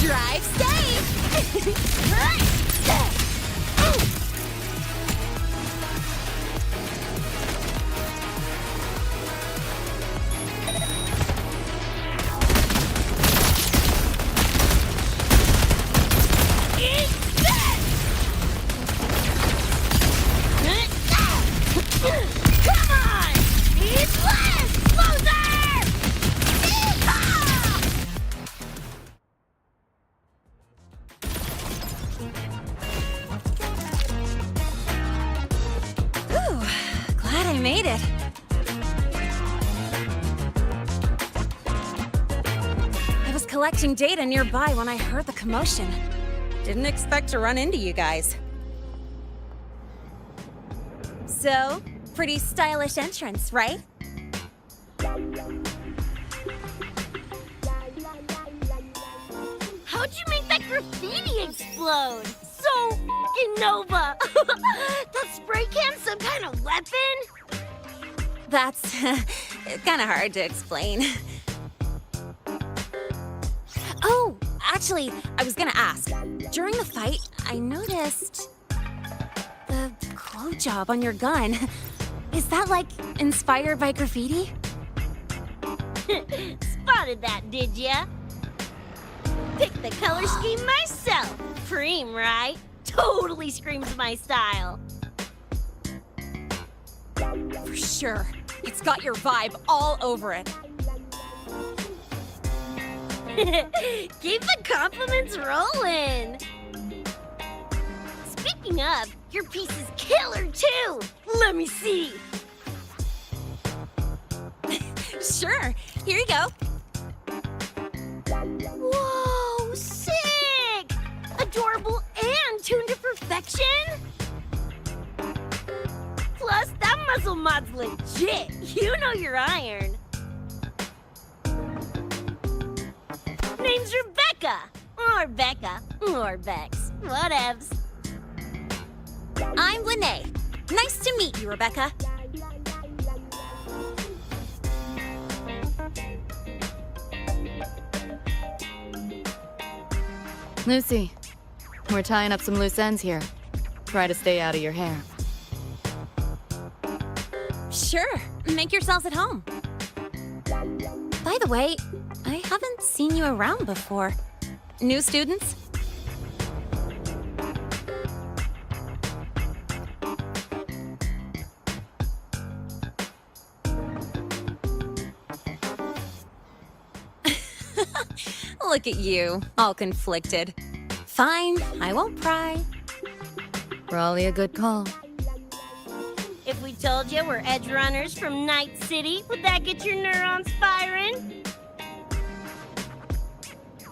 Drive safe! Come on! It's less! Loser! Ooh, glad I made it. I was collecting data nearby when I heard the commotion. Didn't expect to run into you guys. So, pretty stylish entrance, right? How'd you make that graffiti explode? So f***ing Nova! That spray can some kind of weapon? That's kind of hard to explain. Oh, actually, I was gonna ask. During the fight, I noticed the glow job on your gun. Is that, like, inspired by graffiti? Spotted that, did ya? Picked the color scheme myself. Cream, right? Totally screams my style. For sure. It's got your vibe all over it. Keep the compliments rolling. Speaking of, your piece is killer too. Let me see. Sure. Here you go. Whoa, sick! Adorable and tuned to perfection? Plus, that muscle mod's legit. You know your iron. Name's Rebecca. Or Becca. Or Bex. Whatevs. I'm Lene. Nice to meet you, Rebecca. Lucy, we're tying up some loose ends here. Try to stay out of your hair. Sure. Make yourselves at home. By the way, I haven't seen you around before. New students? Look at you, all conflicted. Fine, I won't pry. Probably a good call. If we told you we're Edgerunners from Найт-Сити, would that get your neurons firing?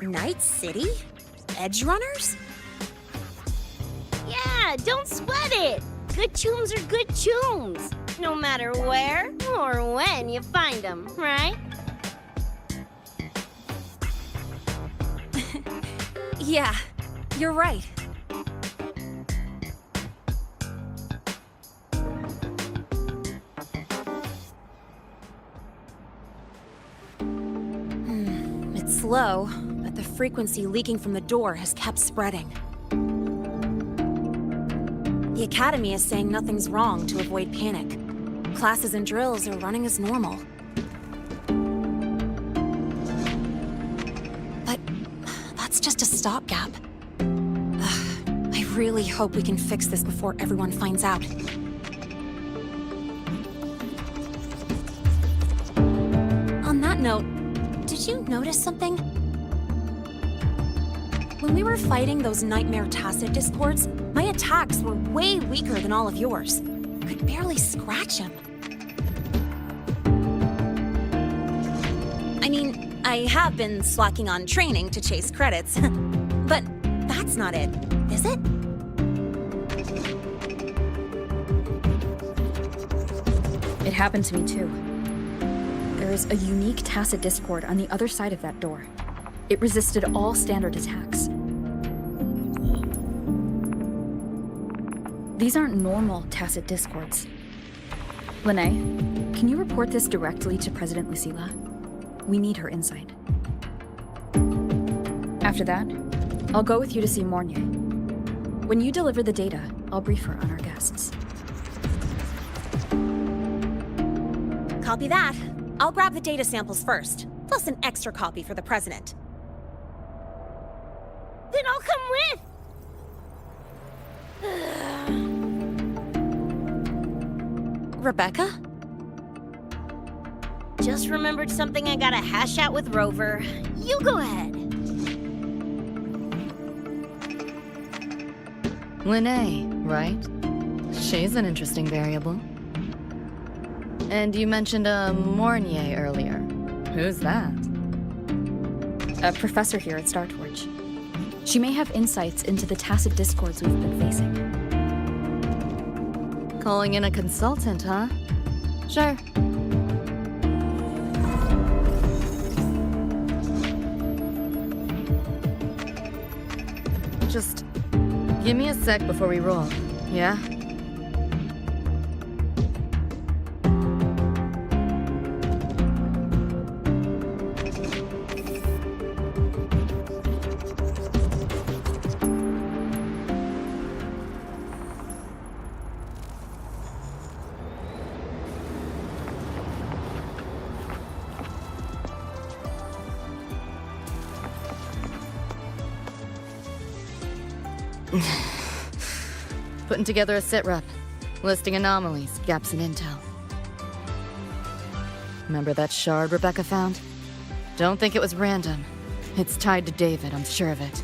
Найt-Siti? Edgerunners? Yeah, don't sweat it. Good tunes are good tunes. No matter where or when you find them, right? Yeah, you're right. It's slow, but the frequency leaking from the door has kept spreading. The Academy is saying nothing's wrong to avoid panic. Classes and drills are running as normal. But that's just a stopgap. I really hope we can fix this before everyone finds out. On that note, did you notice something? When we were fighting those nightmare tacit discords, my attacks were way weaker than all of yours. Could barely scratch him. I mean, I have been slacking on training to chase credits, but that's not it, is it? It happened to me too. There is a unique tacit discord on the other side of that door. It resisted all standard attacks. These aren't normal tacit discords. Lene, can you report this directly to President Lucila? We need her insight. After that, I'll go with you to see Mornier. When you deliver the data, I'll brief her on our guests. Copy that. I'll grab the data samples first, plus an extra copy for the president. Then I'll come with! Rebecca? Just remembered something I gotta hash out with Rover. You go ahead. Linnea, right? She's an interesting variable. And you mentioned a Mornier earlier. Who's that? A professor here at StarTorch. She may have insights into the tacit discords we've been facing. Calling in a consultant, huh? Sure. Just give me a sec before we roll, yeah? Putting together a sit-rep, listing anomalies, gaps in intel. Remember that shard Rebecca found? Don't think it was random. It's tied to David, I'm sure of it.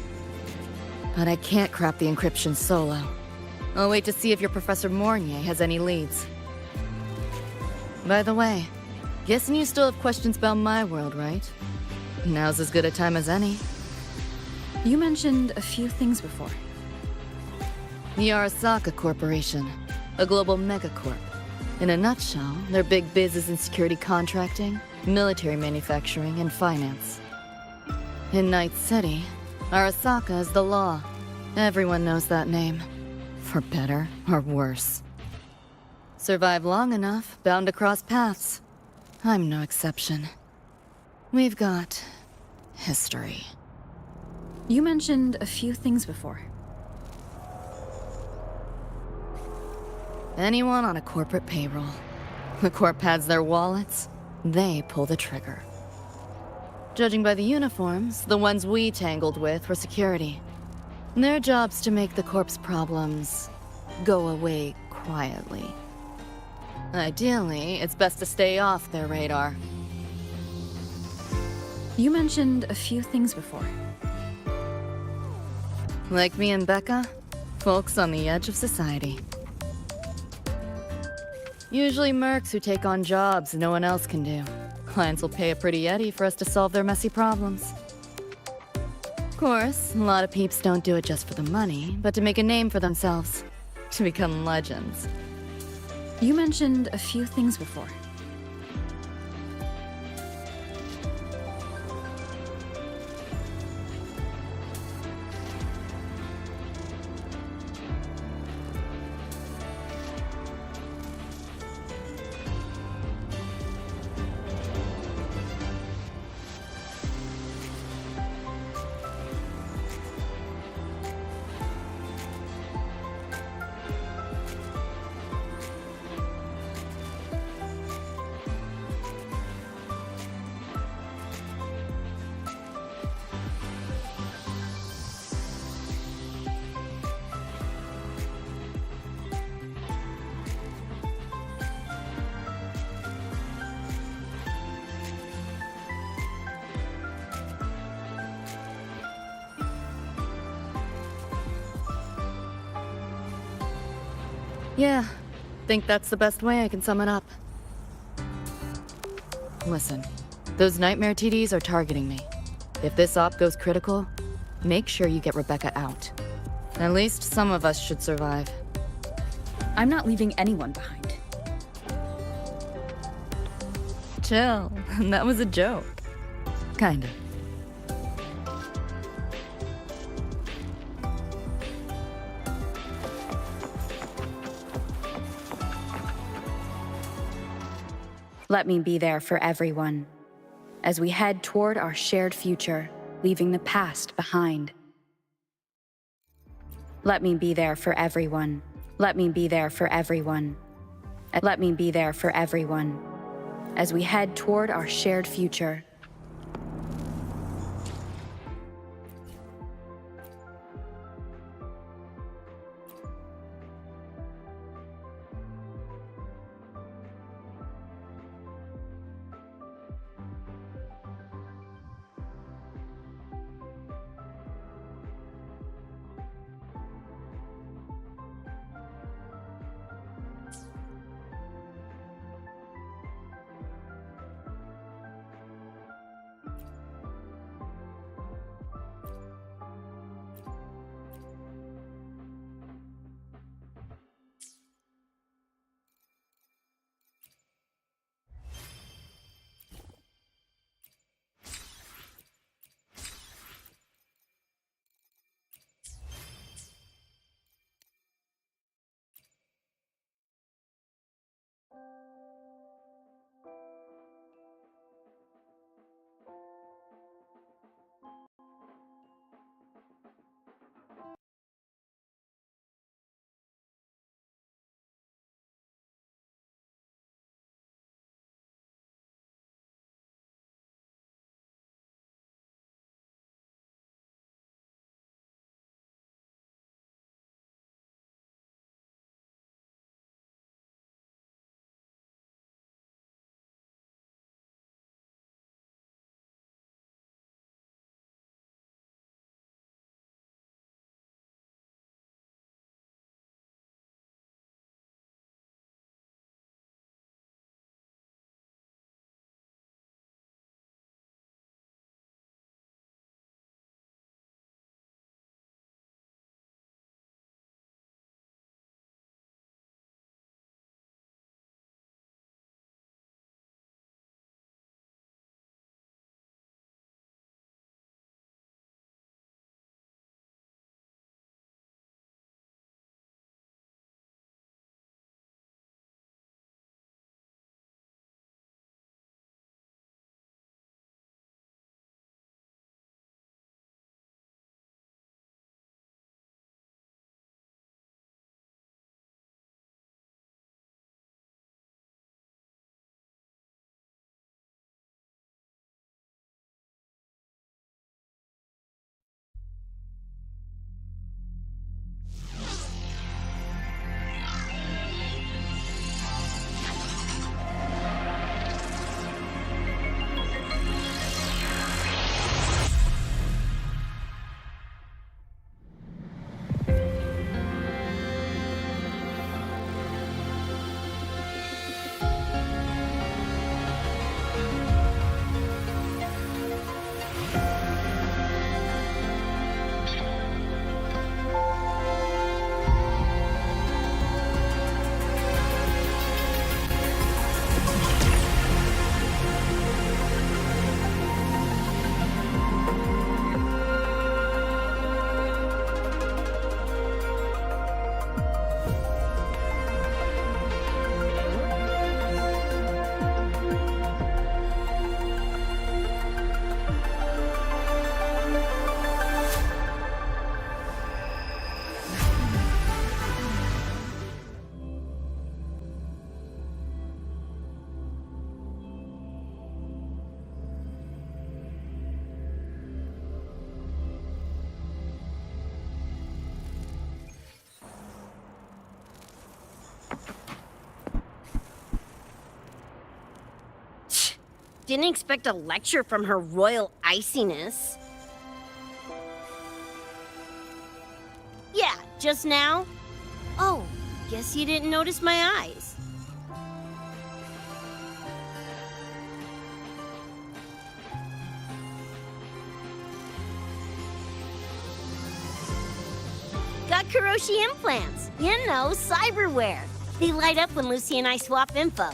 But I can't crack the encryption solo. I'll wait to see if your Professor Mornier has any leads. By the way, guessing you still have questions about my world, right? Now's as good a time as any. You mentioned a few things before. The Arasaka Corporation, a global megacorp. In a nutshell, their big biz is in security contracting, military manufacturing, and finance. In Найт-Сити, Arasaka is the law. Everyone knows that name. For better or worse. Survive long enough, bound to cross paths. I'm no exception. We've got history. You mentioned a few things before. Anyone on a corporate payroll. The corp pads their wallets, they pull the trigger. Judging by the uniforms, the ones we tangled with were security. Their job's to make the corp's problems go away quietly. Ideally, it's best to stay off their radar. You mentioned a few things before. Like me and Becca, folks on the edge of society. Usually mercs who take on jobs no one else can do. Clients will pay a pretty yeti for us to solve their messy problems. Of course, a lot of peeps don't do it just for the money, but to make a name for themselves. To become legends. You mentioned a few things before. Yeah, think that's the best way I can sum it up. Listen, those nightmare TDs are targeting me. If this op goes critical, make sure you get Rebecca out. At least some of us should survive. I'm not leaving anyone behind. Chill, that was a joke. Kinda. Let me be there for everyone as we head toward our shared future leaving the past behind. Let me be there for everyone. Let me be there for everyone. Let me be there for everyone as we head toward our shared future. Didn't expect a lecture from her royal iciness. Yeah, just now? Oh, guess you didn't notice my eyes. Got Kuroshi implants. You know, cyberware. They light up when Lucy and I swap info.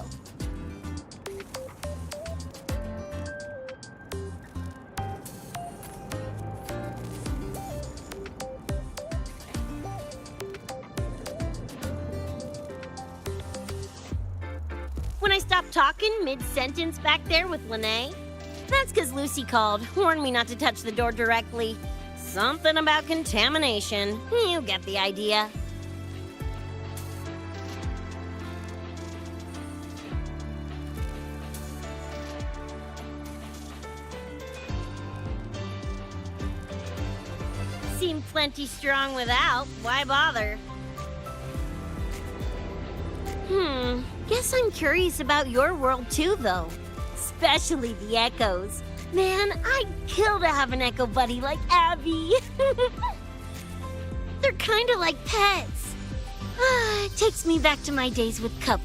When I stopped talking mid-sentence back there with Lene, That's because Lucy called, warned me not to touch the door directly. Something about contamination. You get the idea. Seemed plenty strong without. Why bother? Guess I'm curious about your world too, though. Especially the echoes. Man, I'd kill to have an echo buddy like Abby. They're kinda like pets. It takes me back to my days with Cup.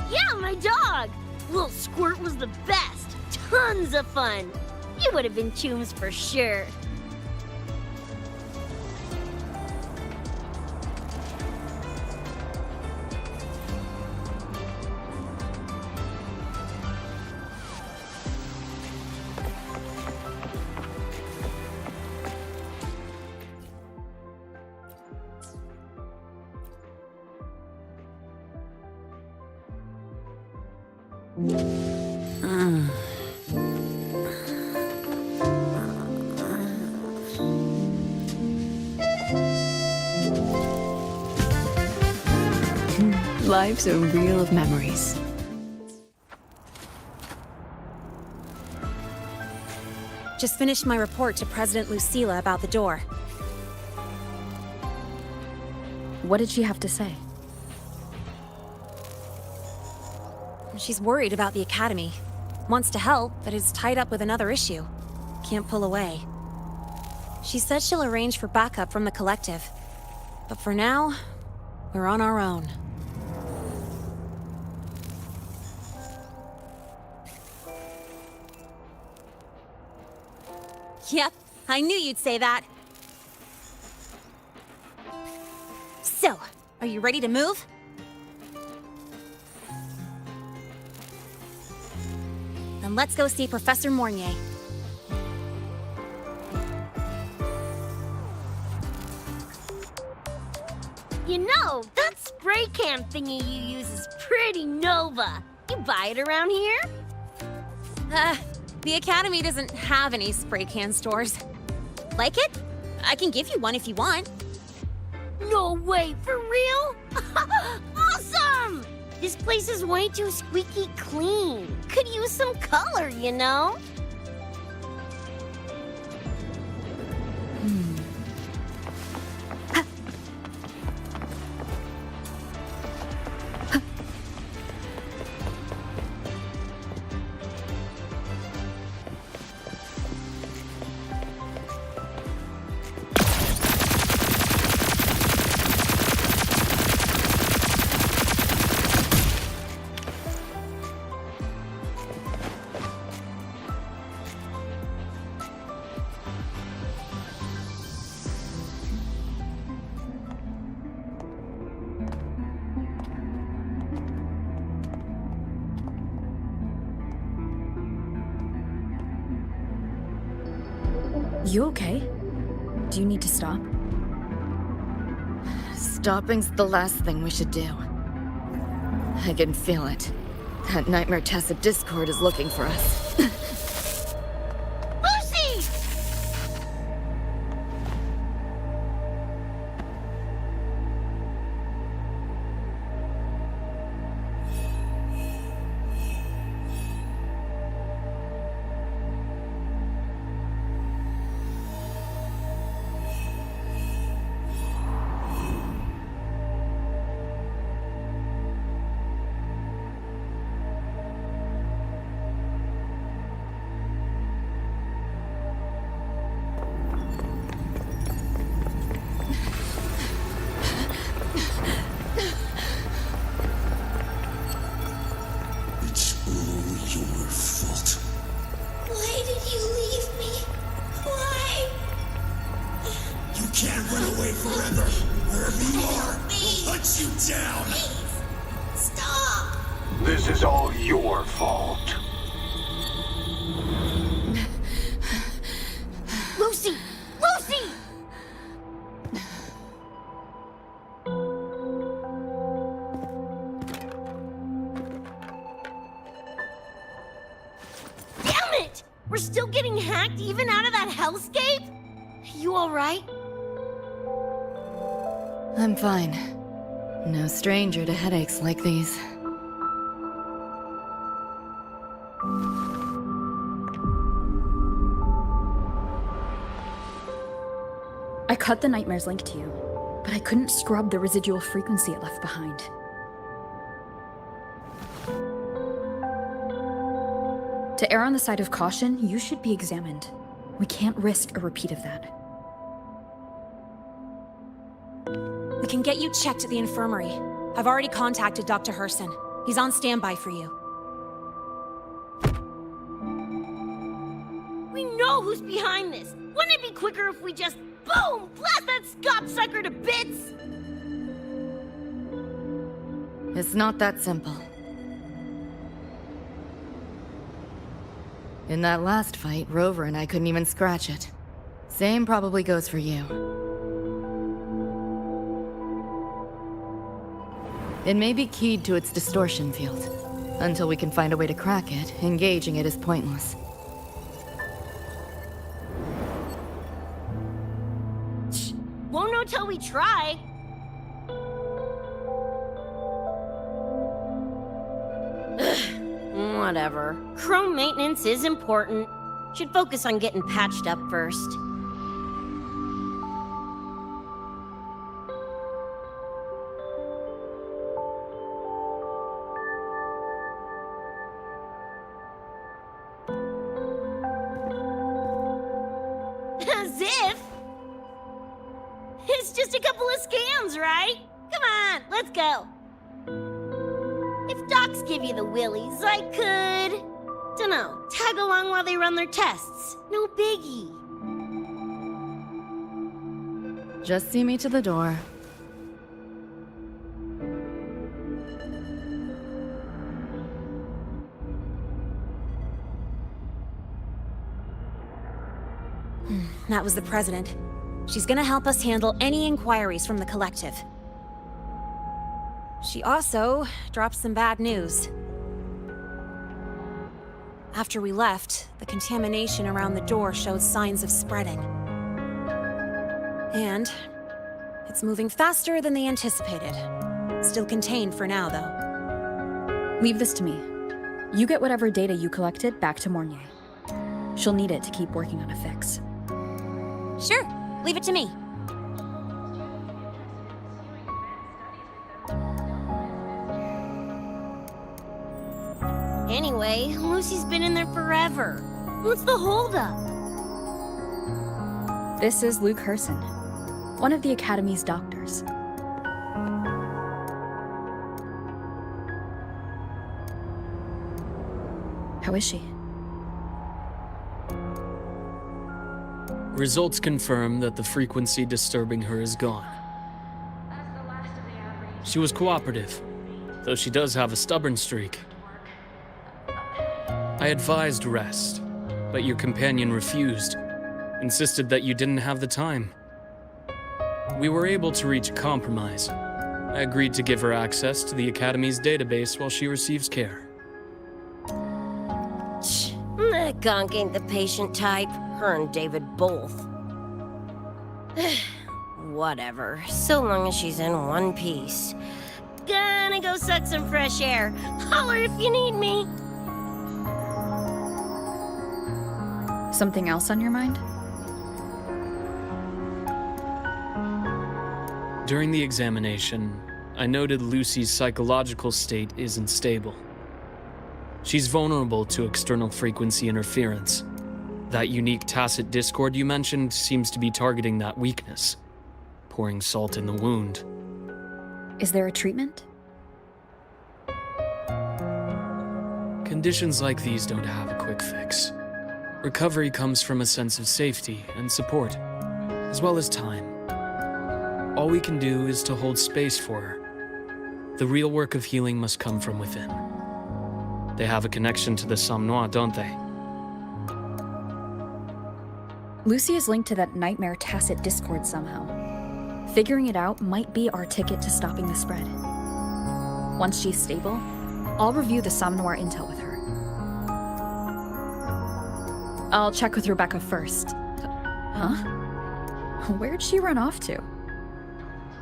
Yeah, my dog! Little Squirt was the best. Tons of fun. You would have been chums for sure. Life's a reel of memories. Just finished my report to President Lucilla about the door. What did she have to say? She's worried about the Academy. Wants to help, but is tied up with another issue. Can't pull away. She said she'll arrange for backup from the collective. But for now, we're on our own. Yep, I knew you'd say that. So, are you ready to move? Then let's go see Professor Mornier. You know, that spray can thingy you use is pretty Nova. You buy it around here? The Academy doesn't have any spray can stores. Like it? I can give you one if you want. No way, for real? Awesome! This place is way too squeaky clean. Could use some color, you know? You okay? Do you need to stop? Stopping's the last thing we should do. I can feel it. That nightmare Tacit Discord is looking for us. Lucy! can't run away forever. Wherever you are, we'll hunt you down. Stop! This is all your fault. Lucy! Lucy! Damn it! We're still getting hacked even out of that hellscape? You alright? I'm fine. No stranger to headaches like these. I cut the nightmare's link to you, but I couldn't scrub the residual frequency it left behind. To err on the side of caution, you should be examined. We can't risk a repeat of that. We can get you checked at the infirmary. I've already contacted Dr. Herson. He's on standby for you. We know who's behind this! Wouldn't it be quicker if we just, boom, blast that gobsucker to bits? It's not that simple. In that last fight, Rover and I couldn't even scratch it. Same probably goes for you. It may be keyed to its distortion field. Until we can find a way to crack it, engaging it is pointless. Won't know till we try. Whatever. Chrome maintenance is important. Should focus on getting patched up first. As if! It's just a couple of scams, right? Come on, let's go. If docs give you the willies, I could... dunno, tag along while they run their tests. No biggie. Just see me to the door. That was the president. She's gonna help us handle any inquiries from the collective. She also dropped some bad news. After we left, the contamination around the door showed signs of spreading. And it's moving faster than they anticipated. Still contained for now, though. Leave this to me. You get whatever data you collected back to Mornier. She'll need it to keep working on a fix. Sure, leave it to me. Anyway, Lucy's been in there forever. What's the holdup? This is Luke Herson, one of the Academy's doctors. How is she? Results confirm that the frequency disturbing her is gone. She was cooperative, though she does have a stubborn streak. I advised rest, but your companion refused, insisted that you didn't have the time. We were able to reach a compromise. I agreed to give her access to the Academy's database while she receives care. That gonk ain't the patient type. Her and David both. Whatever, so long as she's in one piece. Gonna go suck some fresh air. Holler if you need me. Something else on your mind? During the examination, I noted Lucy's psychological state isn't stable. She's vulnerable to external frequency interference. That unique tacit discord you mentioned seems to be targeting that weakness, pouring salt in the wound. Is there a treatment? Conditions like these don't have a quick fix. Recovery comes from a sense of safety and support, as well as time. All we can do is to hold space for her. The real work of healing must come from within. They have a connection to the Somnois, don't they? Lucy is linked to that nightmare tacit discord somehow. Figuring it out might be our ticket to stopping the spread. Once she's stable, I'll review the Somnoir intel with her. I'll check with Rebecca first. Huh? Where'd she run off to?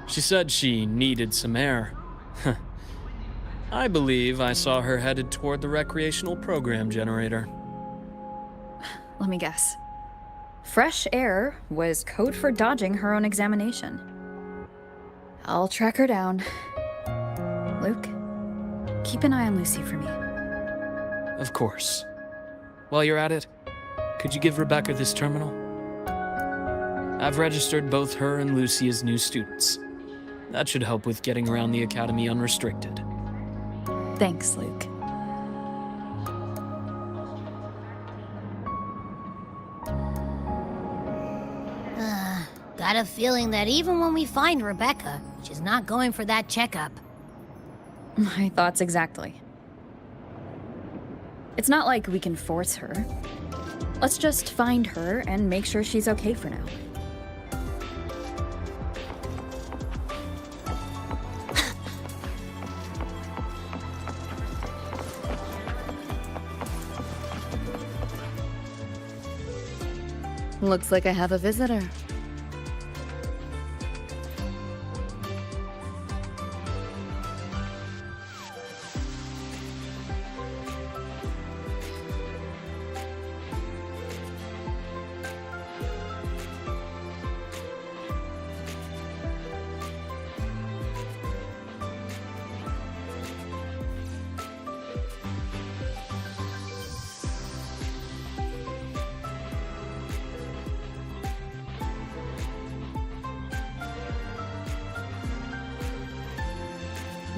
She said she needed some air. I believe I saw her headed toward the recreational program generator. Let me guess. Fresh air was code for dodging her own examination. I'll track her down. Luke, keep an eye on Lucy for me. Of course. While you're at it, could you give Rebecca this terminal? I've registered both her and Lucy as new students. That should help with getting around the academy unrestricted. Thanks, Luke. Got a feeling that even when we find Rebecca, she's not going for that checkup. My thoughts exactly. It's not like we can force her. Let's just find her and make sure she's okay for now. Looks like I have a visitor.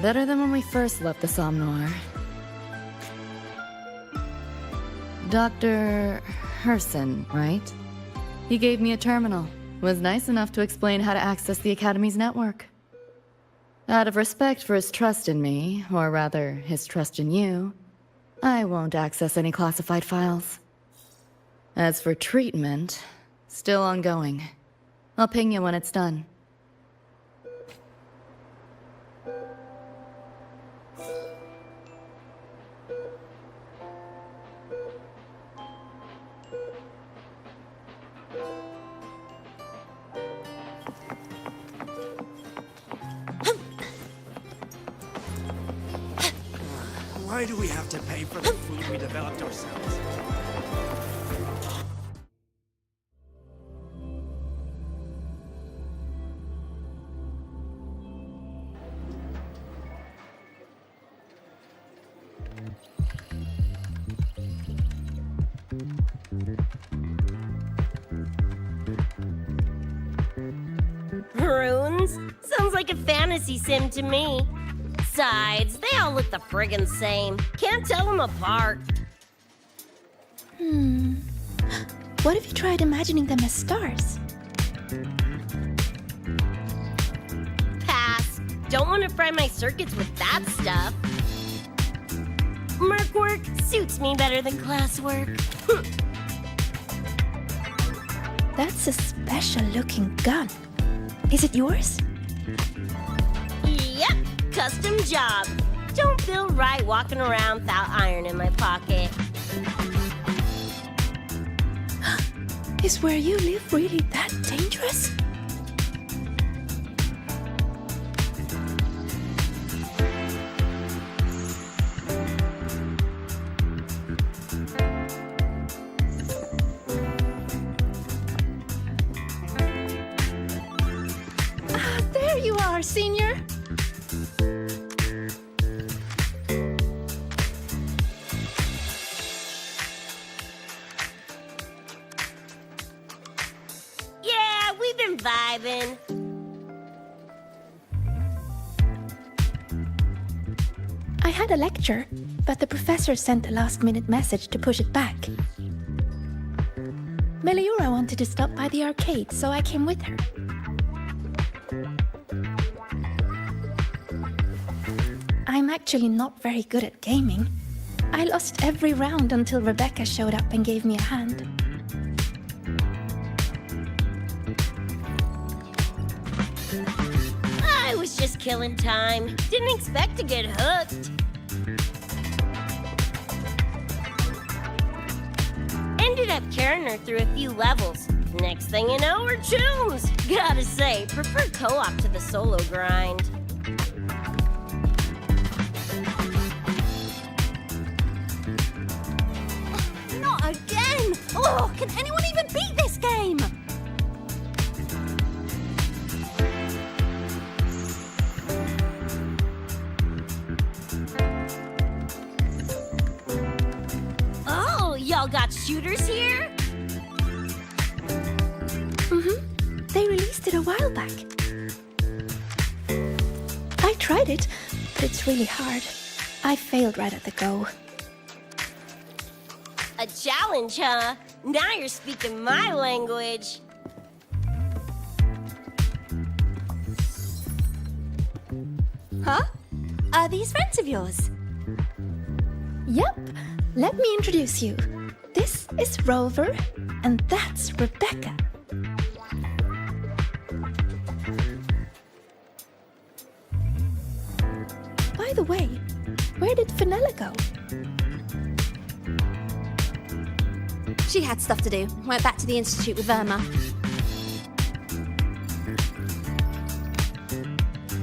Better than when we first left the Somnoir. Dr. Herson, right? He gave me a terminal. Was nice enough to explain how to access the Academy's network. Out of respect for his trust in me, or rather, his trust in you, I won't access any classified files. As for treatment, still ongoing. I'll ping you when it's done. Why do we have to pay for the food we developed ourselves? Runes? Sounds like a fantasy sim to me. Besides, they all look the friggin' same. Can't tell them apart. What if you tried imagining them as stars? Pass. Don't want to fry my circuits with that stuff. Merc work suits me better than classwork. That's a special-looking gun. Is it yours? Yep, custom job. Don't feel right walking around without iron in my pocket. Is where you live really that dangerous? There you are, Senior! Yeah, we've been vibing. I had a lecture, but the professor sent a last-minute message to push it back. Meliora wanted to stop by the arcade, so I came with her. I'm actually not very good at gaming. I lost every round until Rebecca showed up and gave me a hand. I was just killing time. Didn't expect to get hooked. Ended up carrying her through a few levels. Next thing you know, we're chums. Gotta say, prefer co-op to the solo grind. Not again! Oh, can anyone even beat this game? Oh, y'all got shooters here? They released it a while back. I tried it, but it's really hard. I failed right at the go. A challenge, huh? Now you're speaking my language. Huh? Are these friends of yours? Yep, let me introduce you. This is Rover, and that's Rebecca. By the way, where did Fenella go? She had stuff to do. Went back to the Institute with Verma.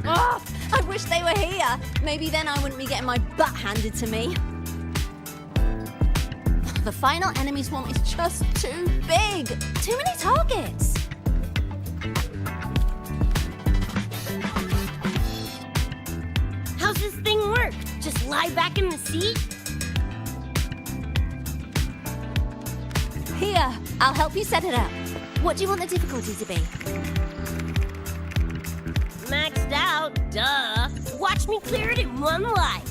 Oh, I wish they were here. Maybe then I wouldn't be getting my butt handed to me. The final enemy swarm is just too big. Too many targets. How's this thing work? Just lie back in the seat? Here, I'll help you set it up. What do you want the difficulty to be? Maxed out, duh. Watch me clear it in one life.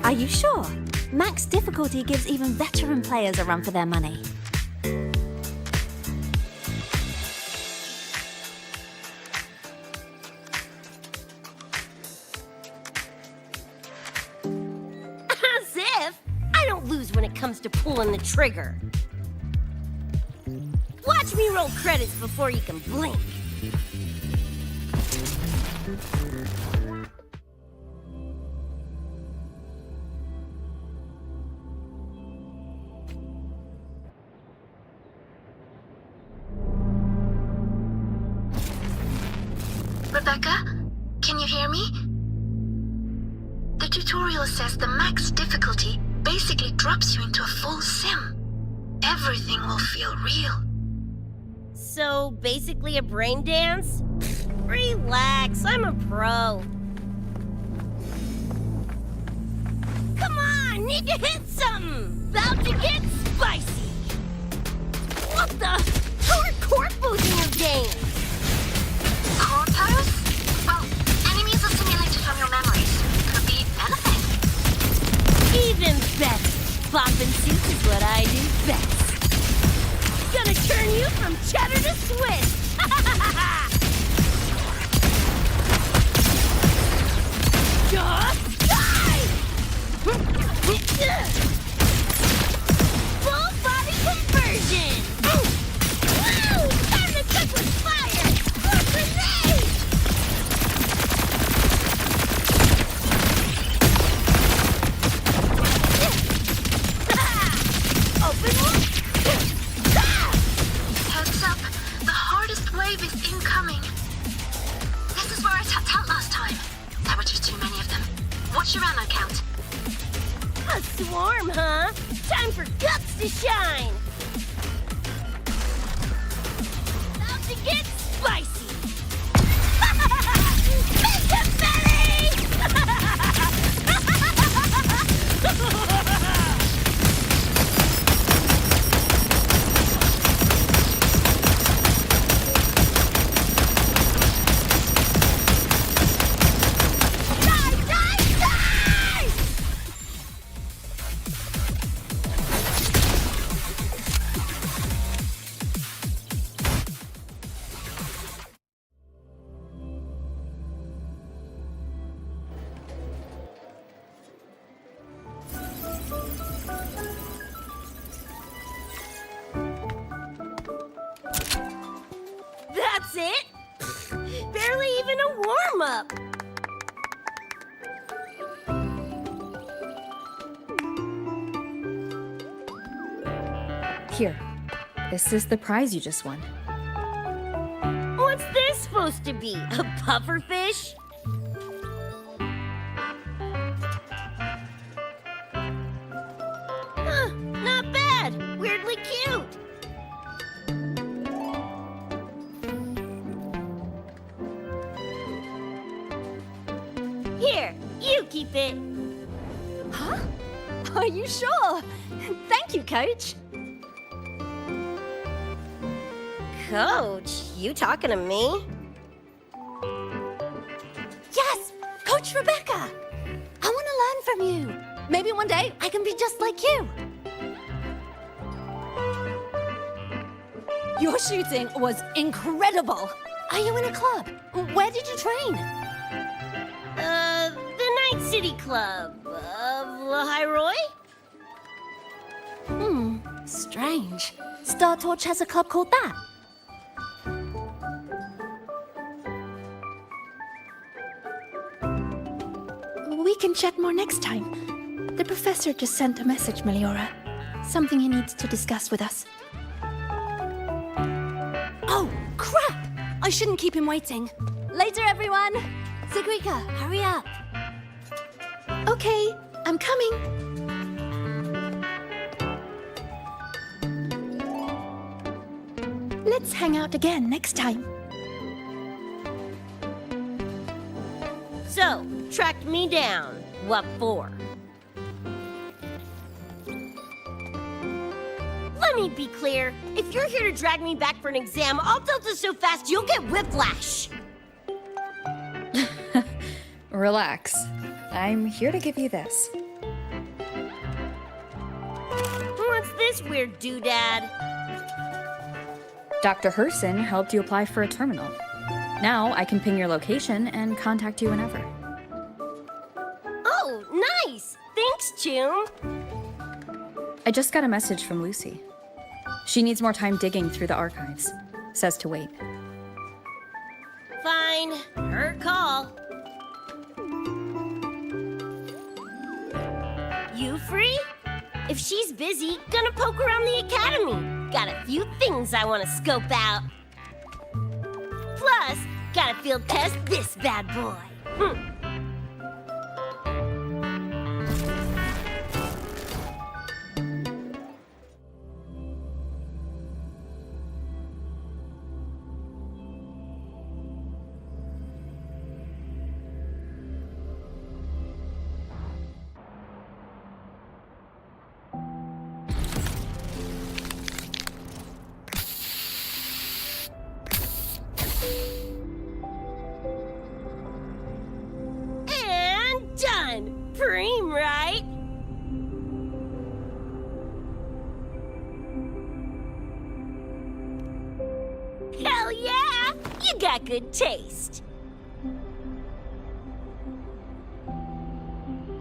Are you sure? Max difficulty gives even veteran players a run for their money. As if! I don't lose when it comes to pulling the trigger. Watch me roll credits before you can blink. Rebecca, can you hear me? The tutorial says the max difficulty basically drops you into a full sim. Everything will feel real. So, basically a brain dance? Relax, I'm a pro. Come on, need to hit something! About to get spicy! What the? How are court boots in your game? Corpos? Well, enemies are simulated from your memories. Could be anything. Even better. Bopping suits is what I do best. Gonna turn you from cheddar to Swiss. Just die! Full body conversion! Woo! Time to cook with fire! For grenade! Open one! Heads up, the hardest wave is incoming. This is where I tapped out last time. There were just too many of them. What's your ammo count? A swarm, huh? Time for guts to shine! About to get spicy! Make it belly! Die, die, die! That's it! Barely even a warm-up! Here. This is the prize you just won. What's this supposed to be? A pufferfish? Huh, not bad. Weirdly cute. Here, you keep it. Huh? Are you sure? Thank you, Coach. Coach, you talking to me? Yes! Coach Rebecca! I want to learn from you. Maybe one day I can be just like you. Your shooting was incredible. Are you in a club? Where did you train? The Найт-Сити Club of Lahiroy? Strange. Star Torch has a club called that. We can chat more next time. The professor just sent a message, Meliora. Something he needs to discuss with us. Oh, crap! I shouldn't keep him waiting. Later, everyone! Sigrika, hurry up! Okay, I'm coming. Let's hang out again next time. So, tracked me down. What for? Let me be clear. If you're here to drag me back for an exam, I'll delta so fast you'll get whiplash. Relax. I'm here to give you this. What's this weird doodad? Dr. Herson helped you apply for a terminal. Now I can ping your location and contact you whenever. Oh, nice! Thanks, Chum. I just got a message from Lucy. She needs more time digging through the archives. Says to wait. Fine. Her call. You free? If she's busy, gonna poke around the academy. Got a few things I want to scope out. Plus, gotta field test this bad boy. And done! Preem, right? Hell yeah! You got good taste.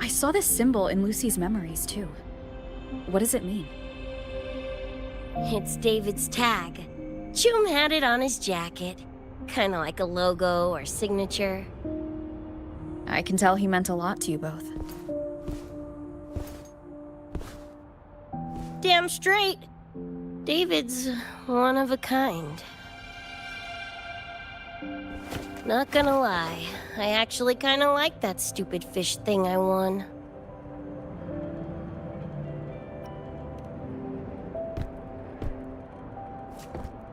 I saw this symbol in Lucy's memories, too. What does it mean? It's David's tag. Chum had it on his jacket. Kinda like a logo or signature. I can tell he meant a lot to you both. Damn straight. David's one of a kind. Not gonna lie, I actually kinda like that stupid fish thing I won.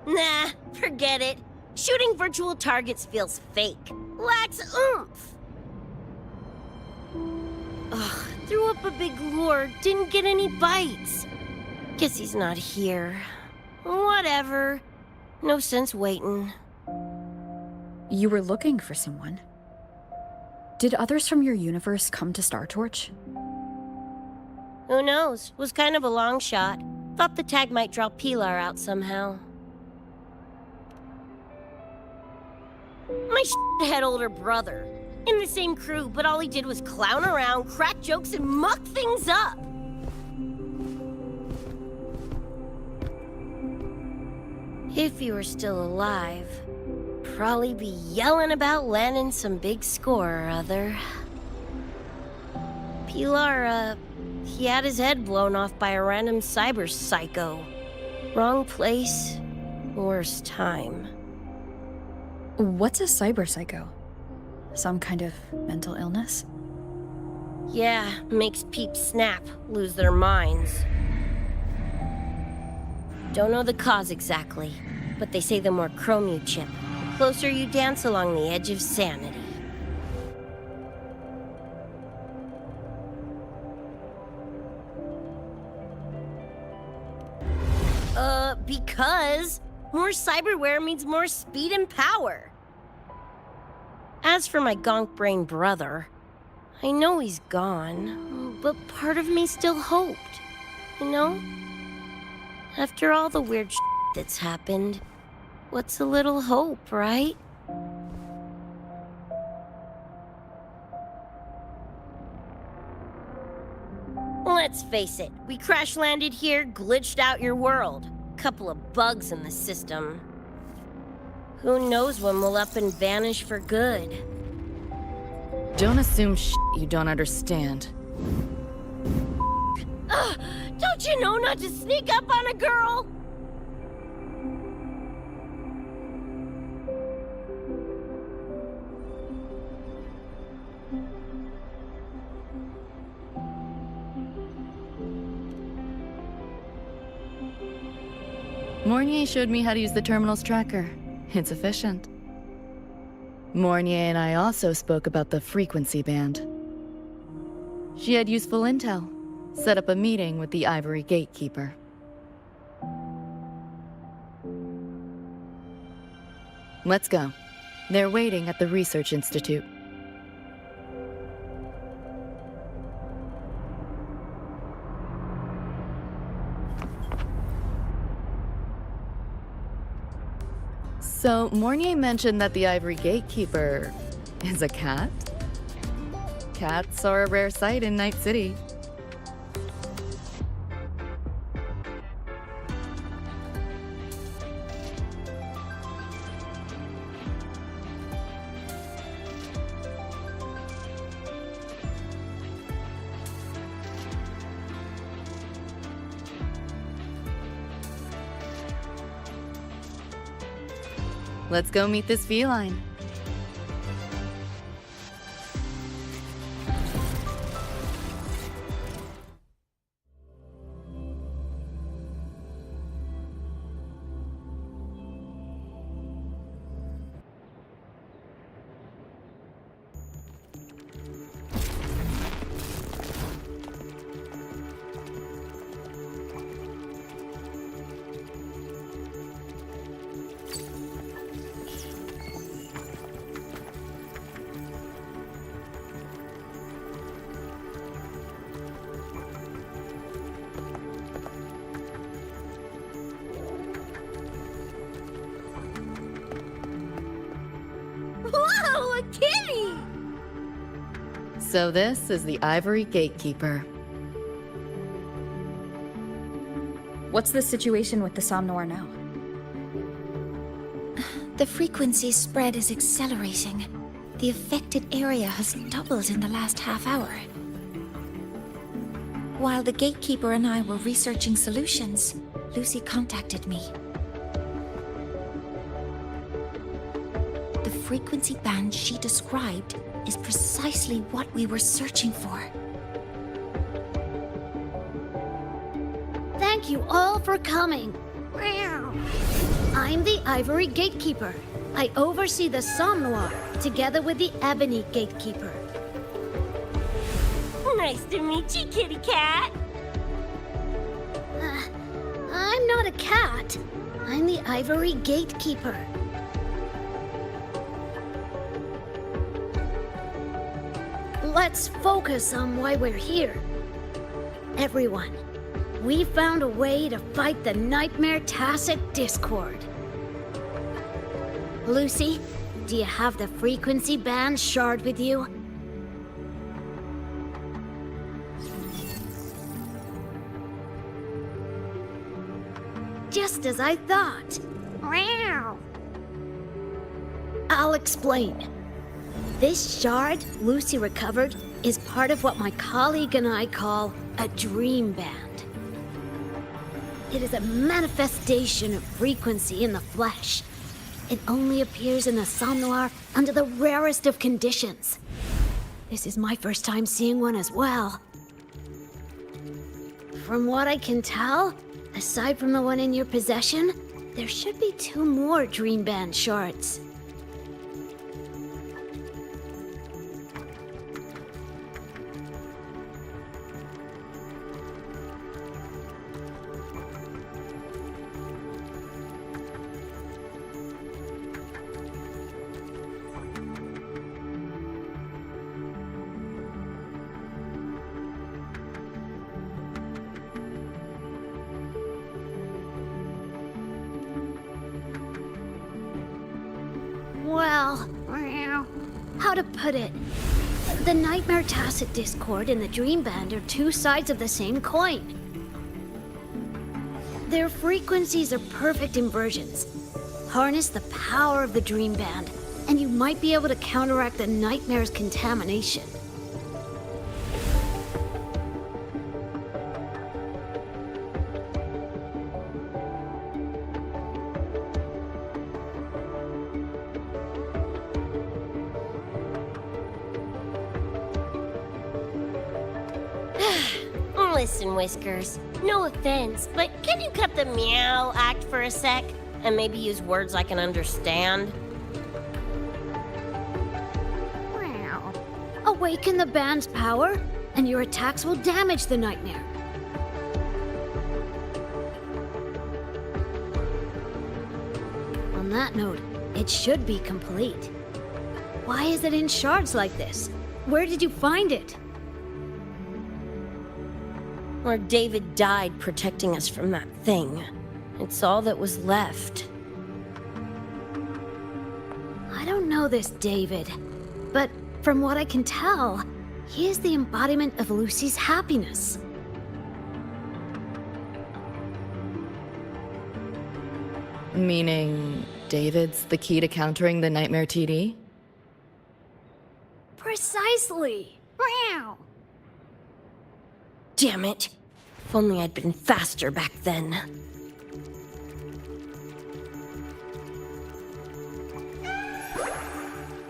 Nah, forget it. Shooting virtual targets feels fake. Lacks oomph. Ugh, threw up a big lure, didn't get any bites. Guess he's not here. Whatever. No sense waiting. You were looking for someone. Did others from your universe come to Star Torch? Who knows? Was kind of a long shot. Thought the tag might draw Pilar out somehow. My shithead older brother. In the same crew, but all he did was clown around, crack jokes, and muck things up. If he were still alive. probably be yelling about landing some big score or other. Pilar, he had his head blown off by a random cyber psycho. Wrong place, worst time. What's a cyber psycho? Some kind of mental illness? Yeah, makes peeps snap, lose their minds. Don't know the cause exactly, but they say the more chrome you chip, the closer you dance along the edge of sanity. Because more cyberware means more speed and power. As for my gonk brain brother, I know he's gone, but part of me still hoped, you know? After all the weird shit that's happened, what's a little hope, right? Let's face it, we crash-landed here, glitched out your world. Couple of bugs in the system. Who knows when we'll up and vanish for good? Don't assume you don't understand. Don't you know not to sneak up on a girl? Mornier showed me how to use the terminal's tracker. It's efficient. Mornier and I also spoke about the frequency band. She had useful intel. Set up a meeting with the Ivory Gatekeeper. Let's go. They're waiting at the Research Institute. So, Mornier mentioned that the Ivory Gatekeeper is a cat? Cats are a rare sight in Night-City. Let's go meet this feline. Whoa, a kitty! So this is the Ivory Gatekeeper. What's the situation with the Somnoir now? The frequency spread is accelerating. The affected area has doubled in the last half hour. While the Gatekeeper and I were researching solutions, Lucy contacted me. The frequency band she described is precisely what we were searching for. Thank you all for coming. I'm the Ivory Gatekeeper. I oversee the Somnoir, together with the Ebony Gatekeeper. Nice to meet you, kitty cat. I'm not a cat. I'm the Ivory Gatekeeper. Let's focus on why we're here. Everyone, we found a way to fight the nightmare tacit discord. Lucy, do you have the frequency band shard with you? Just as I thought. I'll explain. This shard Lucy recovered is part of what my colleague and I call a dream band. It is a manifestation of frequency in the flesh. It only appears in the somnoir under the rarest of conditions. This is my first time seeing one as well. From what I can tell, aside from the one in your possession, there should be 2 more dream band shards. Well, how to put it? The Nightmare Tacit Discord and the Dream Band are 2 sides of the same coin. Their frequencies are perfect inversions. Harness the power of the Dream Band, and you might be able to counteract the Nightmare's contamination. Listen, Whiskers, no offense, but can you cut the meow act for a sec? And maybe use words I can understand? Awaken the band's power, and your attacks will damage the Nightmare. On that note, it should be complete. Why is it in shards like this? Where did you find it? Or David died protecting us from that thing. It's all that was left. I don't know this David, but from what I can tell, he is the embodiment of Lucy's happiness. Meaning, David's the key to countering the Nightmare TD? Precisely! Damn it. If only I'd been faster back then.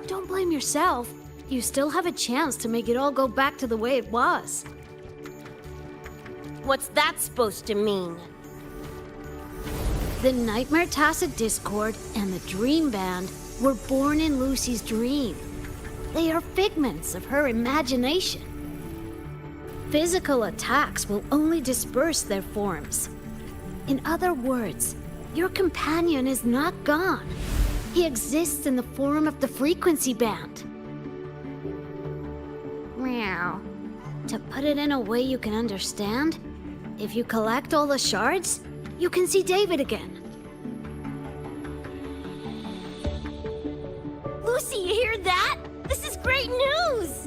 Don't blame yourself. You still have a chance to make it all go back to the way it was. What's that supposed to mean? The Nightmare Tacit Discord and the Dream Band were born in Lucy's dream. They are figments of her imagination. Physical attacks will only disperse their forms. In other words, your companion is not gone. He exists in the form of the frequency band. Meow. To put it in a way you can understand, if you collect all the shards, you can see David again. Lucy, you hear that? This is great news!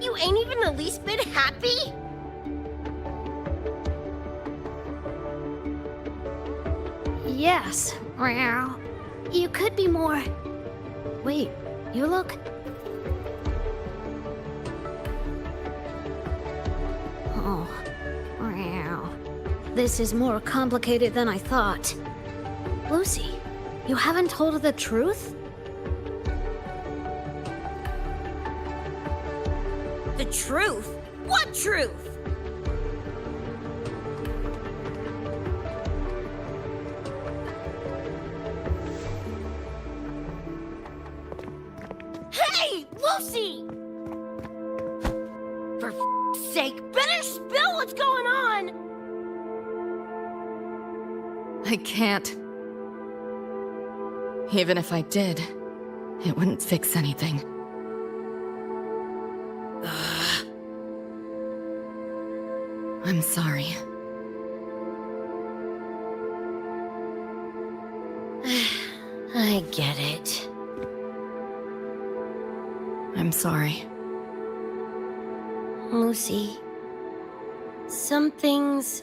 You ain't even the least bit happy? Yes. Meow. You could be more... Wait, you look... Oh. Meow. This is more complicated than I thought. Lucy, you haven't told her the truth? The truth? What truth? Hey, Lucy! For f***'s sake, better spill what's going on! I can't. Even if I did, it wouldn't fix anything. I'm sorry. I get it. I'm sorry. Lucy, Some things,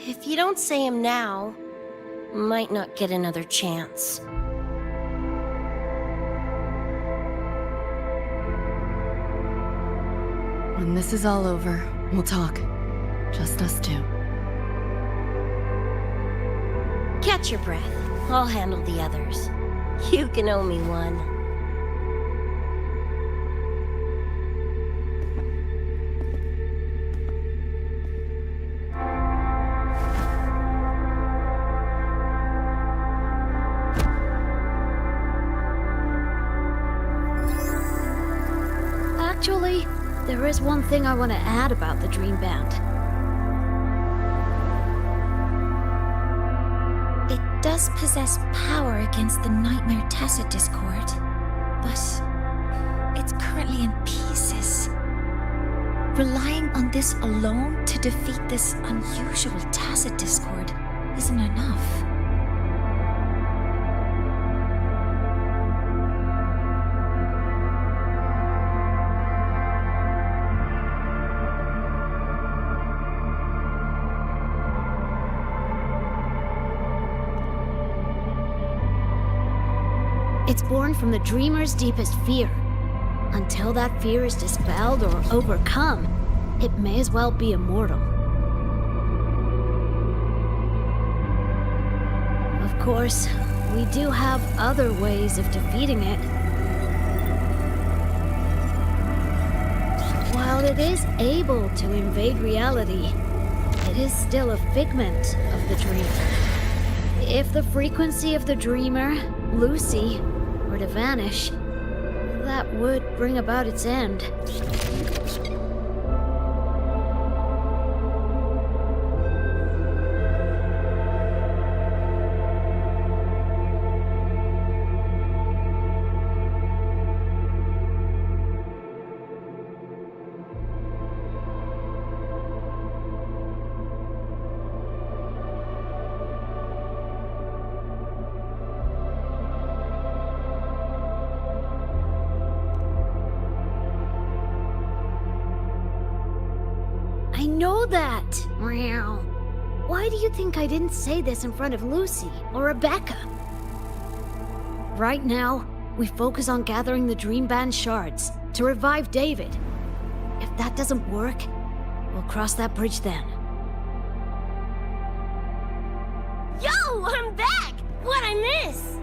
if you don't say them now, might not get another chance. When this is all over, we'll talk. Just us two. Catch your breath. I'll handle the others. You can owe me one. Actually, there is one thing I want to add about the Dream Band. It does possess power against the Nightmare Tacit Discord, but it's currently in pieces. Relying on this alone to defeat this unusual Tacit Discord isn't enough. It's born from the dreamer's deepest fear. Until that fear is dispelled or overcome, it may as well be immortal. Of course, we do have other ways of defeating it. While it is able to invade reality, it is still a figment of the dreamer. If the frequency of the dreamer, Lucy, were to vanish, that would bring about its end. I know that! Meow. Why do you think I didn't say this in front of Lucy or Rebecca? Right now, we focus on gathering the Dream Band shards to revive David. If that doesn't work, we'll cross that bridge then. Yo, I'm back! What'd I miss?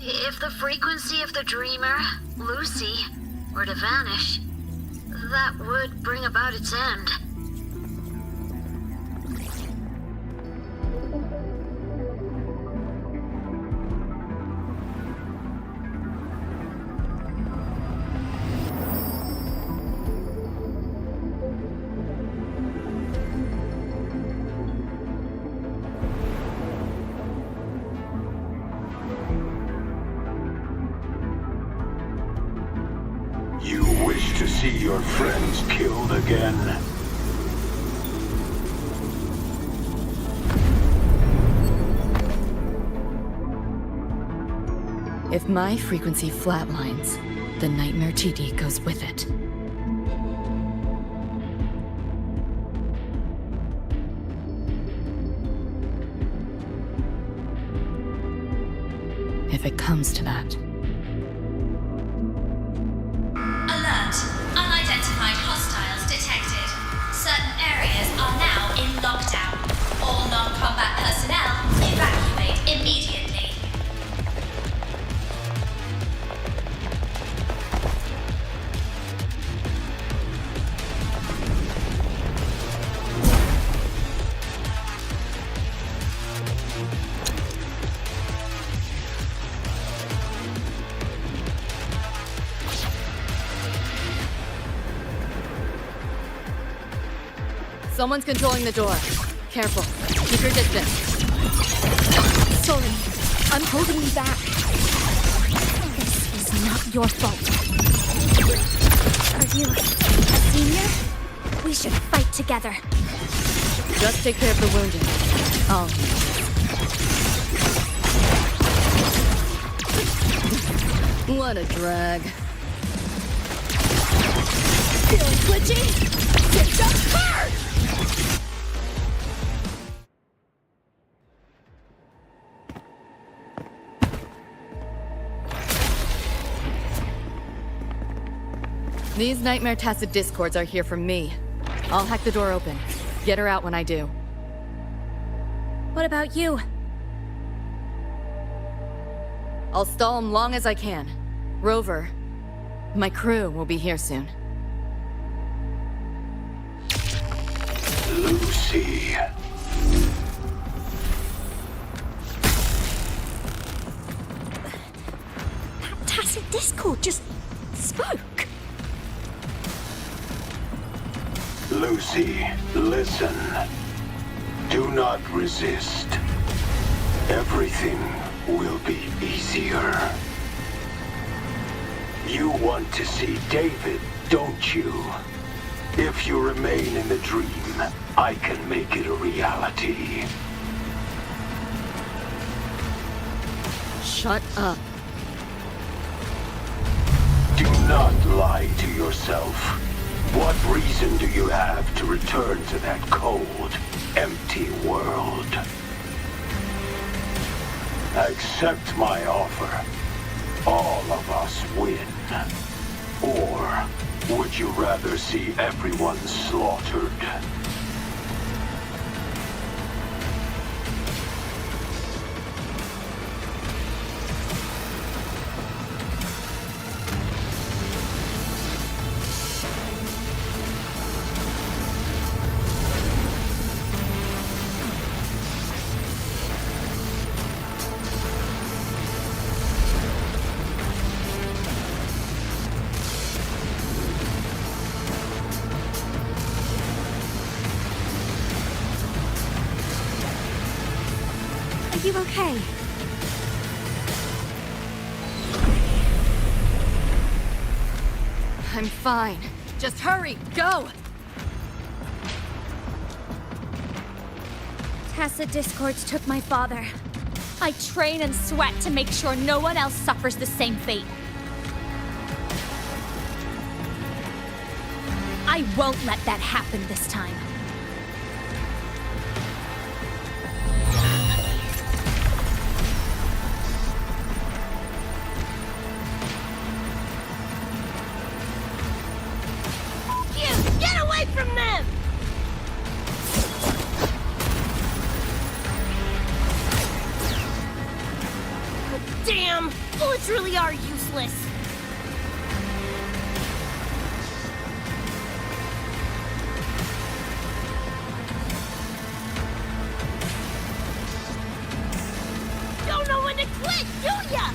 If the frequency of the dreamer, Lucy, were to vanish, that would bring about its end. You wish to see your friends killed again? If my frequency flatlines, the Nightmare TD goes with it. If it comes to that. Alert! Unidentified hostiles detected. Certain areas are now in lockdown. All non-combat personnel evacuate immediately. Someone's controlling the door. Careful. Keep your distance. Sorry, I'm holding you back. This is not your fault. Are you a senior? We should fight together. Just take care of the wounded. Oh. What a drag. Feeling glitchy? Get just hard! These Nightmare Tacit Discords are here from me. I'll hack the door open. Get her out when I do. What about you? I'll stall them long as I can. Rover, my crew will be here soon. Lucy. That Tacit Discord just spoke. Lucy, listen. Do not resist. Everything will be easier. You want to see David, don't you? If you remain in the dream, I can make it a reality. Shut up. Do not lie to yourself. What reason do you have to return to that cold, empty world? Accept my offer. All of us win. Or would you rather see everyone slaughtered? Are you okay? I'm fine. Just hurry, go! Tacit Discords took my father. I train and sweat to make sure no one else suffers the same fate. I won't let that happen this time. Get away from them! Damn! Bullets really are useless. Don't know when to quit, do ya?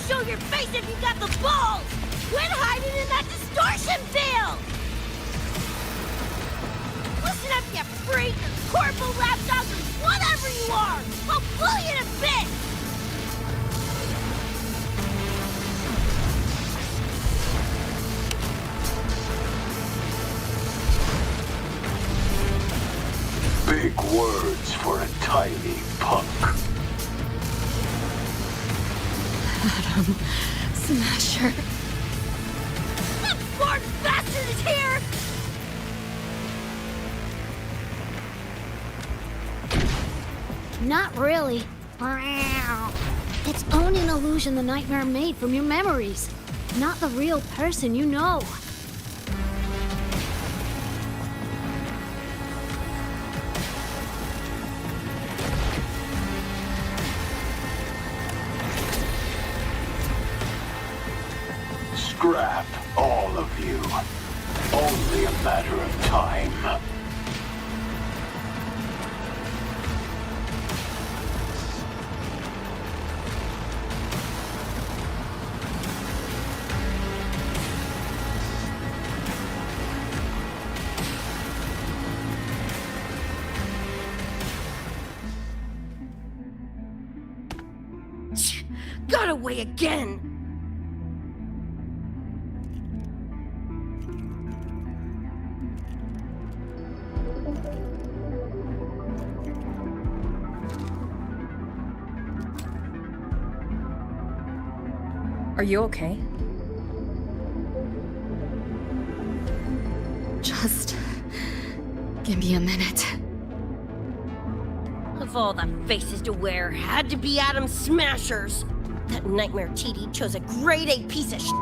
Show your face if you got the balls! Quit hiding in that distortion field! Listen up, you freak! Corporal, lapdog, or whatever you are! I'll pull you to bits! Big words for a tiny punk. Adam Smasher. That born bastard is here! Not really. It's only an illusion the nightmare made from your memories, not the real person you know. Scrap, all of you. Only a matter of time. Got away again! Are you okay? Just give me a minute. Of all the faces to wear, had to be Adam Smashers. That nightmare TD chose a grade A piece of shit.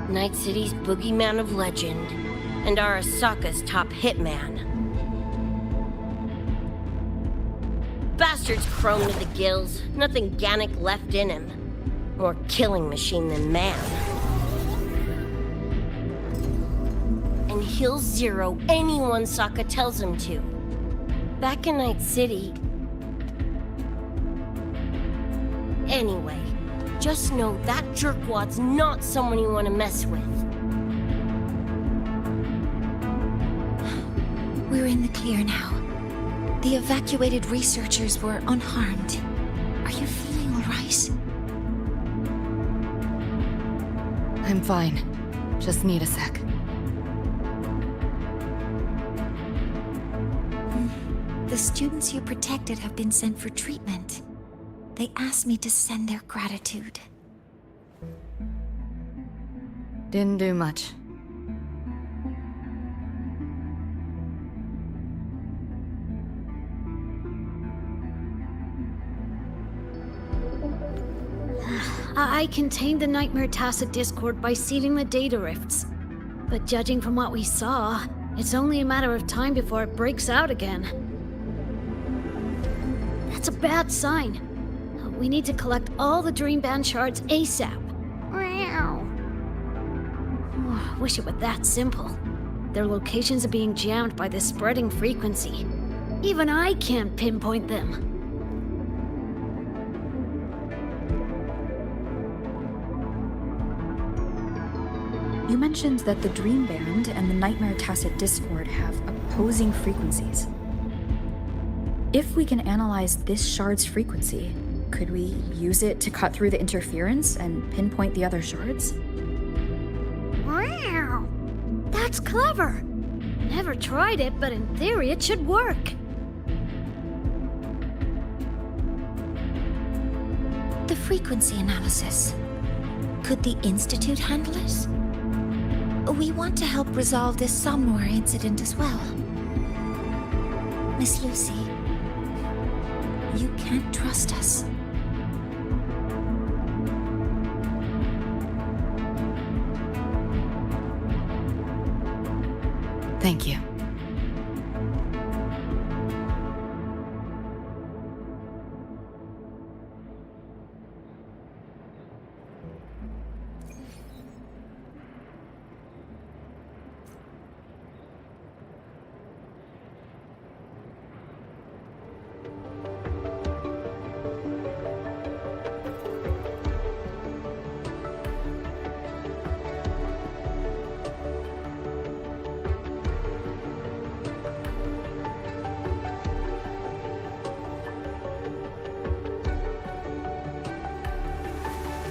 Night-City's boogeyman of legend, and Arasaka's top hitman. Bastard's chrome to the gills, nothing Gannic left in him. More killing machine than man. And he'll zero anyone Sokka tells him to. Back in Night-City... Anyway, just know that jerkwad's not someone you want to mess with. We're in the clear now. The evacuated researchers were unharmed. Are you feeling all right? I'm fine. Just need a sec. The students you protected have been sent for treatment. They asked me to send their gratitude. Didn't do much. I contained the Nightmare Tacit Discord by sealing the data rifts. But judging from what we saw, it's only a matter of time before it breaks out again. That's a bad sign. We need to collect all the Dream Band shards ASAP. Wish it were that simple. Their locations are being jammed by this spreading frequency. Even I can't pinpoint them. You mentioned that the Dream Band and the Nightmare Tacit Discord have opposing frequencies. If we can analyze this shard's frequency, could we use it to cut through the interference and pinpoint the other shards? Wow! That's clever! Never tried it, but in theory it should work. The frequency analysis. Could the Institute handle it? We want to help resolve this somewhere incident as well. Miss Lucy, you can't trust us. Thank you.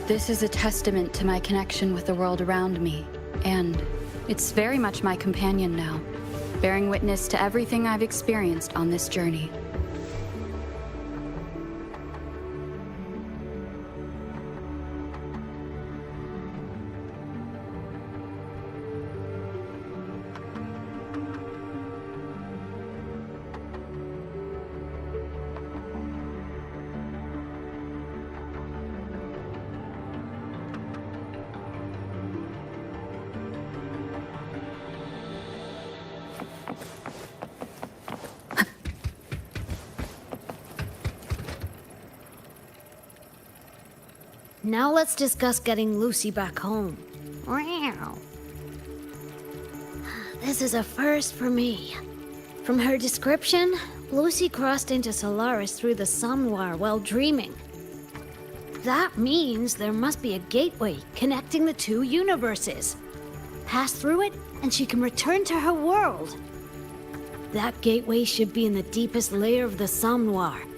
This is a testament to my connection with the world around me, and it's very much my companion now, bearing witness to everything I've experienced on this journey. Now let's discuss getting Lucy back home. Wow. This is a first for me. From her description, Lucy crossed into Solaris through the Somnoir while dreaming. That means there must be a gateway connecting the two universes. Pass through it, and she can return to her world. That gateway should be in the deepest layer of the Somnoir.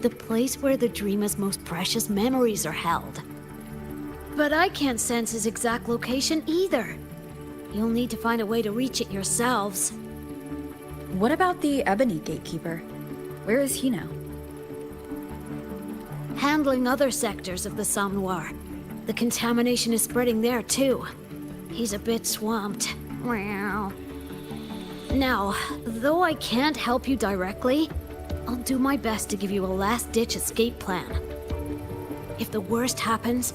The place where the dreamer's most precious memories are held. But I can't sense his exact location either. You'll need to find a way to reach it yourselves. What about the Ebony Gatekeeper? Where is he now? Handling other sectors of the Somme Noir. The contamination is spreading there, too. He's a bit swamped. Meow. Now, though I can't help you directly, I'll do my best to give you a last-ditch escape plan. If the worst happens,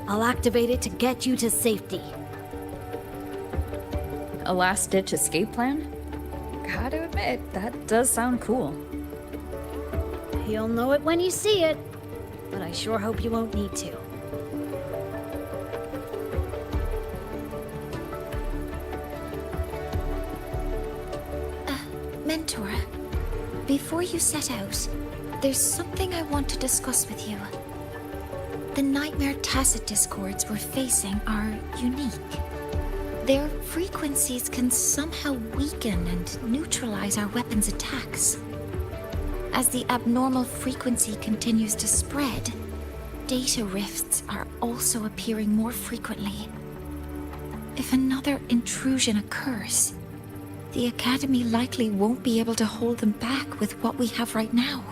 I'll activate it to get you to safety. A last-ditch escape plan? Gotta admit, that does sound cool. You'll know it when you see it, but I sure hope you won't need to. Mentor, before you set out, there's something I want to discuss with you. The nightmare tacit discords we're facing are unique. Their frequencies can somehow weaken and neutralize our weapons' attacks. As the abnormal frequency continues to spread, data rifts are also appearing more frequently. If another intrusion occurs, the Academy likely won't be able to hold them back with what we have right now.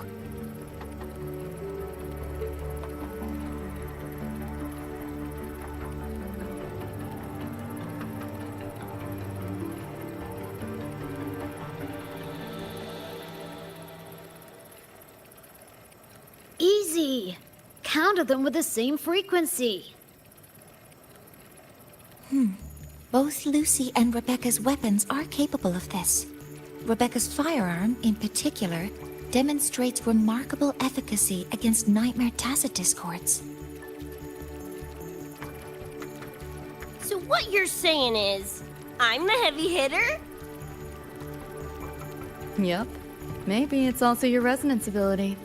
Easy! Counter them with the same frequency. Both Lucy and Rebecca's weapons are capable of this. Rebecca's firearm, in particular, demonstrates remarkable efficacy against nightmare tacit discords. So what you're saying is, I'm the heavy hitter? Yep. Maybe it's also your resonance ability.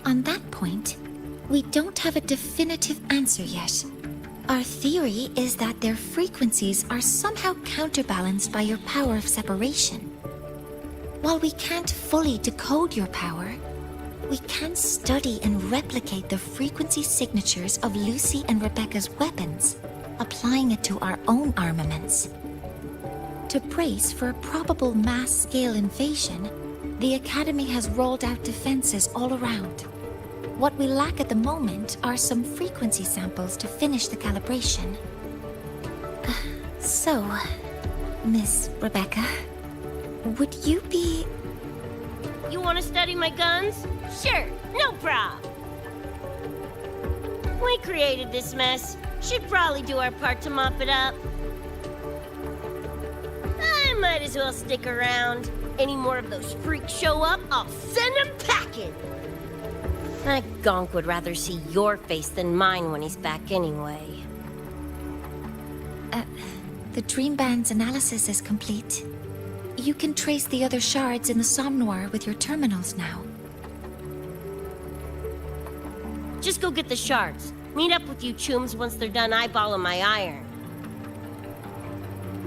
On that point, we don't have a definitive answer yet. Our theory is that their frequencies are somehow counterbalanced by your power of separation. While we can't fully decode your power, we can study and replicate the frequency signatures of Lucy and Rebecca's weapons, applying it to our own armaments. To brace for a probable mass-scale invasion, the Academy has rolled out defenses all around. What we lack at the moment are some frequency samples to finish the calibration. So, Miss Rebecca, would you be... You want to study my guns? Sure, no prob. We created this mess. Should probably do our part to mop it up. I might as well stick around. Any more of those freaks show up, I'll send them packing. That gonk would rather see your face than mine when he's back anyway. The Dream Band's analysis is complete. You can trace the other shards in the Somme Noir with your terminals now. Just go get the shards. Meet up with you chooms once they're done eyeballing my iron.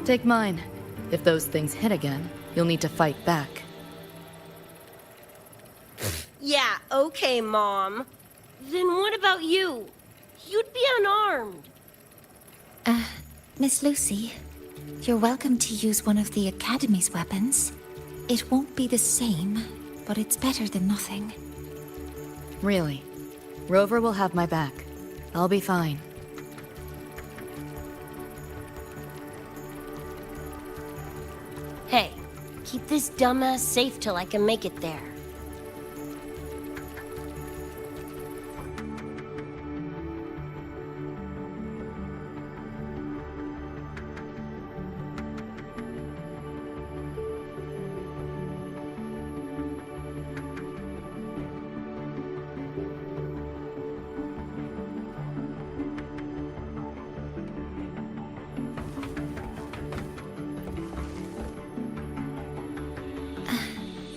Take mine. If those things hit again, you'll need to fight back. Yeah, okay, Mom. Then what about you? You'd be unarmed. Miss Lucy, you're welcome to use one of the Academy's weapons. It won't be the same, but it's better than nothing. Really? Rover will have my back. I'll be fine. Hey, keep this dumbass safe till I can make it there.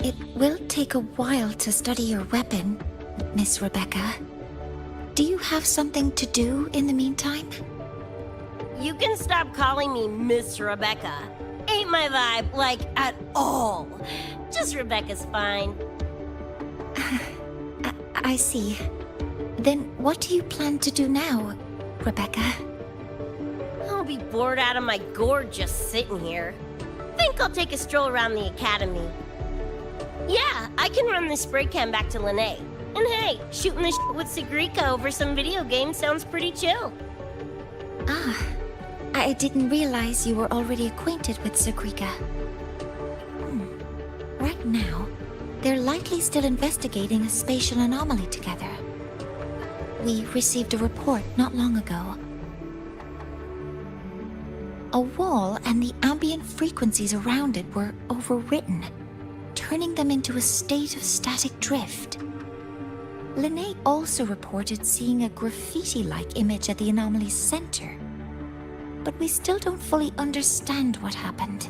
It will take a while to study your weapon, Miss Rebecca. Do you have something to do in the meantime? you can stop calling me Miss Rebecca. Ain't my vibe, like, at all. Just Rebecca's fine. I see. Then what do you plan to do now, Rebecca? I'll be bored out of my gourd just sitting here. Think I'll take a stroll around the academy. Yeah, I can run this spray can back to Lene. And hey, shooting the shit with Sagrika over some video game sounds pretty chill. Ah, I didn't realize you were already acquainted with Sagrika. Right now, they're likely still investigating a spatial anomaly together. We received a report not long ago. A wall and the ambient frequencies around it were overwritten, turning them into a state of static drift. Lene also reported seeing a graffiti-like image at the anomaly's center. But we still don't fully understand what happened.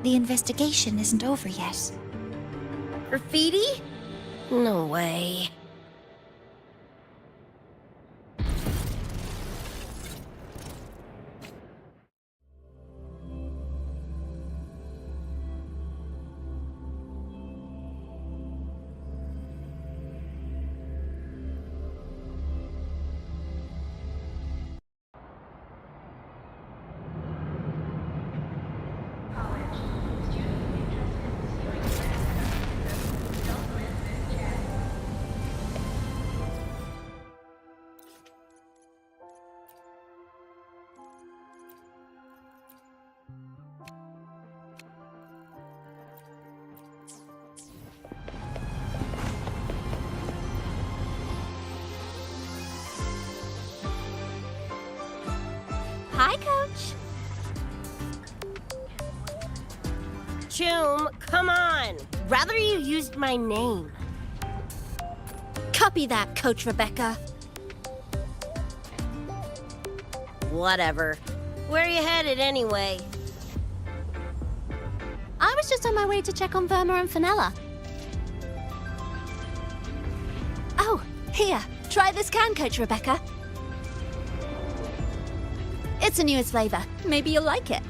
The investigation isn't over yet. Graffiti? No way. Hi, Coach. Choom, come on. Rather you used my name. Copy that, Coach Rebecca. Whatever. Where are you headed anyway? I was just on my way to check on Verma and Fenella. Oh, here. Try this can, Coach Rebecca. It's a newest flavor. Maybe you'll like it.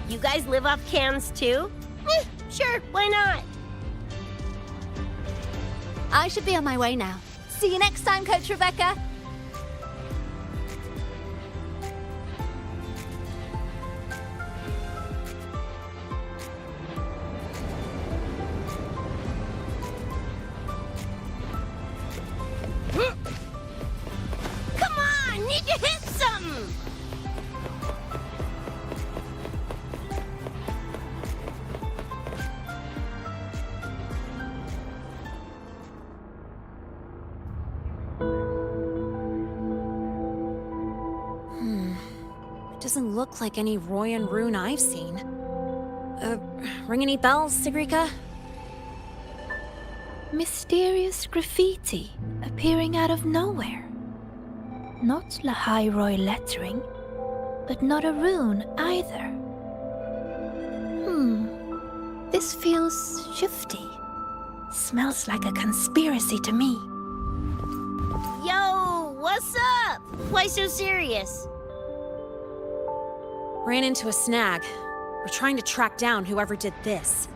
You guys live off cans too? Sure, why not? I should be on my way now. See you next time, Coach Rebecca. Come on, need to hit something! Doesn't look like any Royan rune I've seen. Ring any bells, Sagrika? Mysterious graffiti appearing out of nowhere. Not Lahai lettering, but not a rune either. This feels shifty. Smells like a conspiracy to me. Yo, what's up? Why so serious? Ran into a snag. We're trying to track down whoever did this.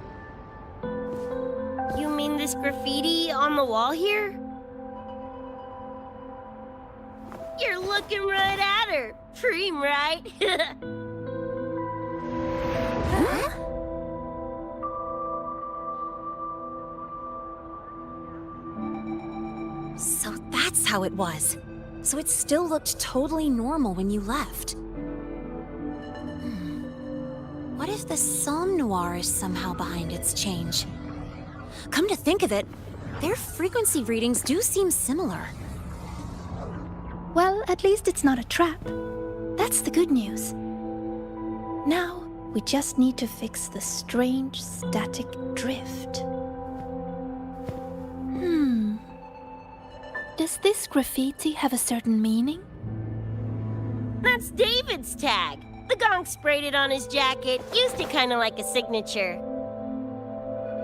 You mean this graffiti on the wall here? You're looking right at her. Preem, right? Huh? So that's how it was. So it still looked totally normal when you left. What if the Somme Noir is somehow behind its change? Come to think of it, their frequency readings do seem similar. Well, at least it's not a trap. That's the good news. Now, we just need to fix the strange static drift. Does this graffiti have a certain meaning? That's David's tag. The gonk sprayed it on his jacket, used it kind of like a signature.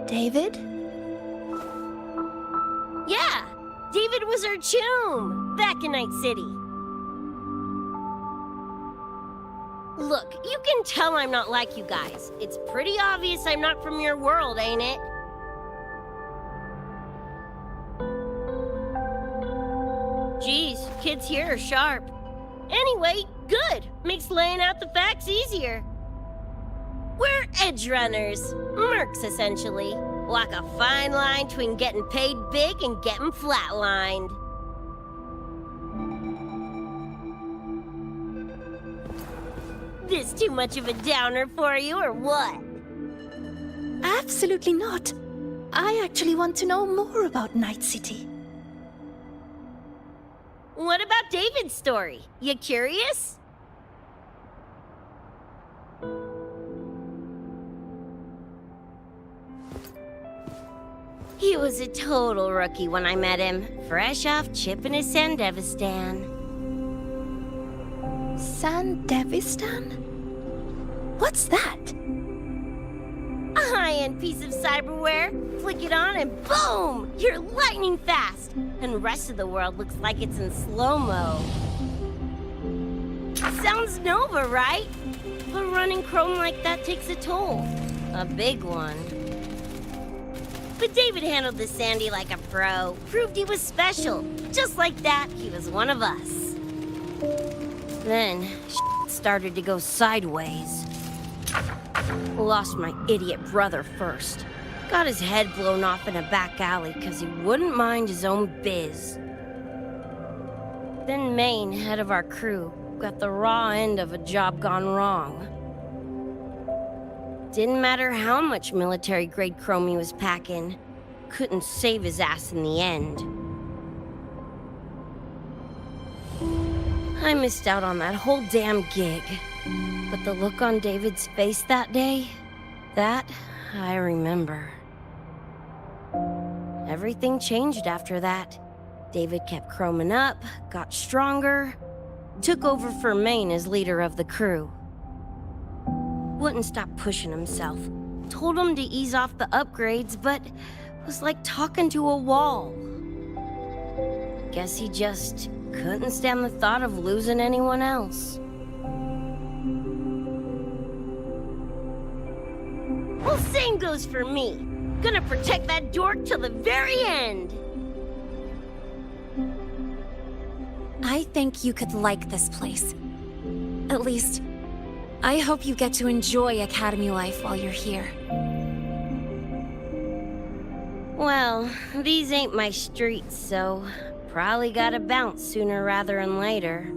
David? Yeah, David was our choom back in Night-City. can tell I'm not like you guys. It's pretty obvious I'm not from your world, ain't it? Geez, kids here are sharp. Anyway, good. Makes laying out the facts easier. We're Edgerunners. Mercs, essentially. Walk a fine line between getting paid big and getting flatlined. This too much of a downer for you, or what? Absolutely not. I actually want to know more about Найт-Сити. What about David's story? You curious? He was a total rookie when I met him, fresh off chipping his Sandevistan. Sandevistan? What's that? A high-end piece of cyberware. Flick it on and boom! You're lightning fast! And the rest of the world looks like it's in slow-mo. Sounds Nova, right? But running Chrome like that takes a toll. A big one. But David handled the Sandy like a pro. Proved he was special. Just like that, he was one of us. Then, started to go sideways. Lost my idiot brother first. Got his head blown off in a back alley because he wouldn't mind his own biz. Then Maine, head of our crew, got the raw end of a job gone wrong. Didn't matter how much military-grade chrome he was packing. Couldn't save his ass in the end. I missed out on that whole damn gig. But the look on David's face that day, that I remember. Everything changed after that. David kept chroming up, got stronger, took over for Maine as leader of the crew. Wouldn't stop pushing himself. Told him to ease off the upgrades, but was like talking to a wall. Guess he just couldn't stand the thought of losing anyone else. Well, same goes for me. Gonna protect that dork till the very end. I think you could like this place. At least, I hope you get to enjoy Academy life while you're here. Well, these ain't my streets, so probably gotta bounce sooner rather than later.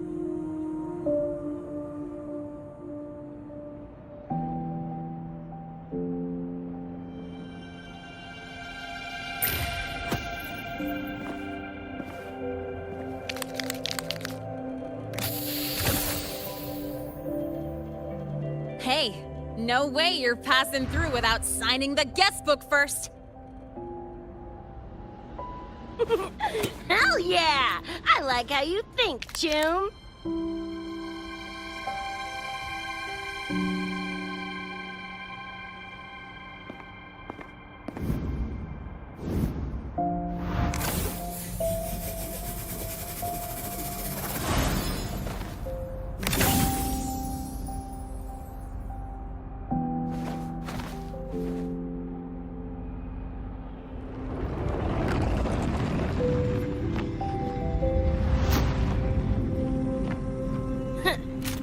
Hey, no way you're passing through without signing the guest book first. Hell yeah! I like how you think, Chum.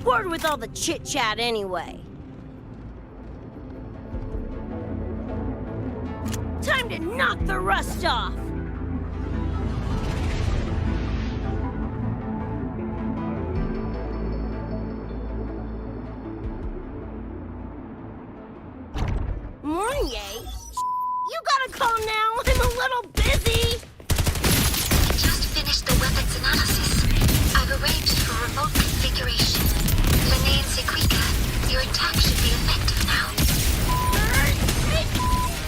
Bored with all the chit-chat anyway. Time to knock the rust off! Mornier? You gotta calm now, I'm a little busy! Just finished the weapons analysis. I've arranged for remote configuration. Lene and Sequika, your attack should be effective now.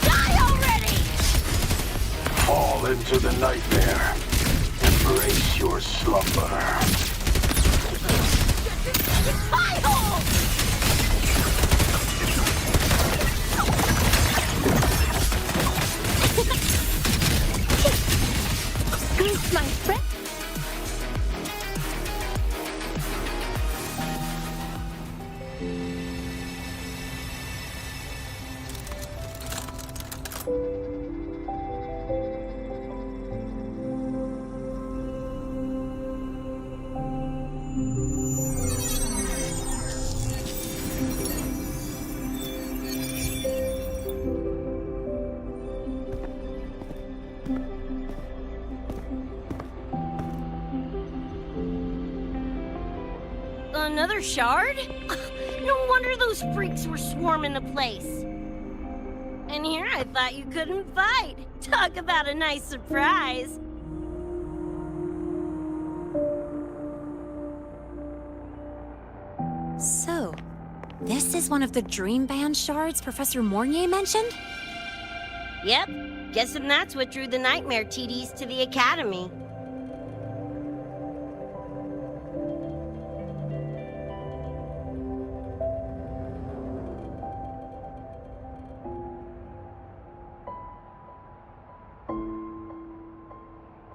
Die already! Fall into the nightmare. Embrace your slumber. Spy hole! My friend. Another shard? No wonder those freaks were swarming the place. And here I thought you couldn't fight. Talk about a nice surprise. So, this is one of the Dream Band shards Professor Mornier mentioned? Yep. Guessing that's what drew the Nightmare TDs to the Academy.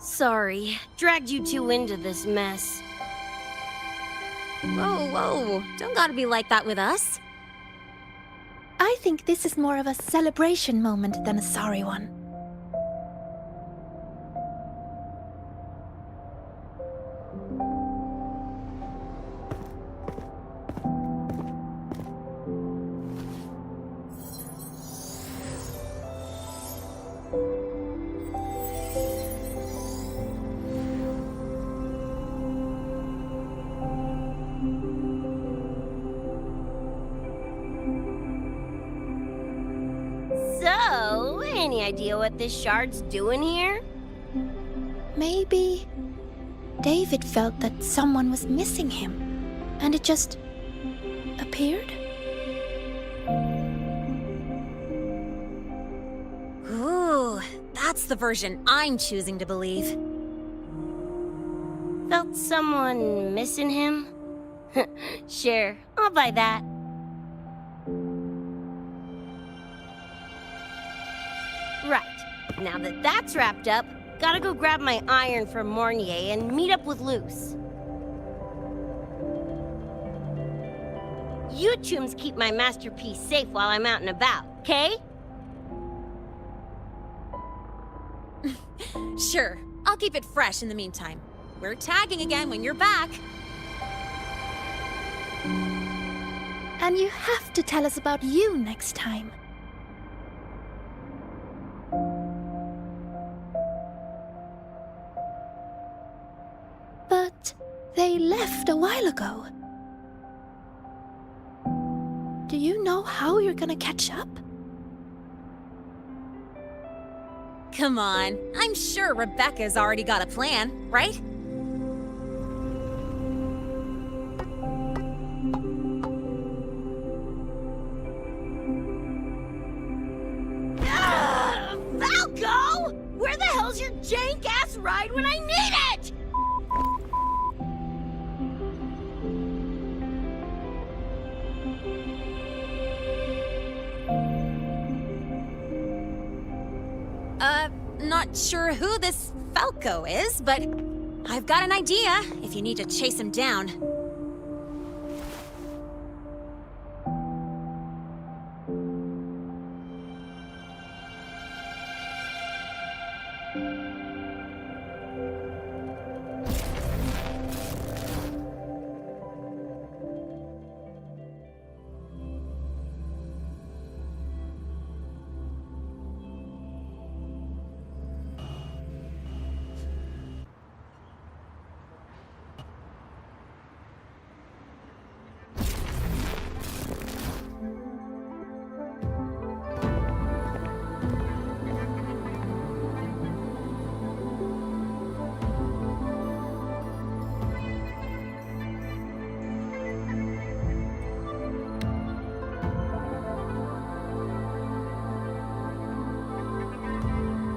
Sorry, dragged you two into this mess. Whoa, whoa, don't gotta be like that with us. I think this is more of a celebration moment than a sorry one. So, any idea what this shard's doing here? Maybe David felt that someone was missing him, and it just appeared? Ooh, that's the version I'm choosing to believe. Felt someone missing him? Sure, I'll buy that. Right, now that that's wrapped up, gotta go grab my iron from Mornier and meet up with Luce. You chums keep my masterpiece safe while I'm out and about, okay? Sure, I'll keep it fresh in the meantime. We're tagging again when you're back. And you have to tell us about you next time. But they left a while ago. Do you know how you're gonna catch up? Come on, I'm sure Rebecca's already got a plan, right? Falco! Where the hell's your jank-ass ride when I need it? Not sure who this Falco is, but I've got an idea if you need to chase him down.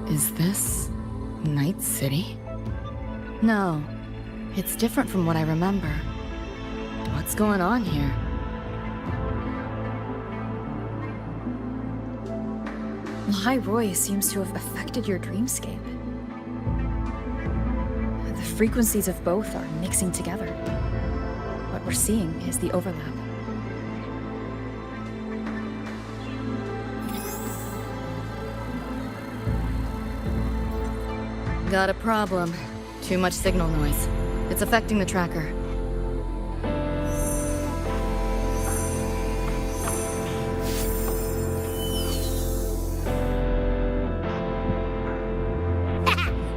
Is this Night-Siti? No, it's different from what I remember. What's going on here? High Roy seems to have affected your dreamscape. The frequencies of both are mixing together. What we're seeing is the overlap. Got a problem. Too much signal noise. It's affecting the tracker.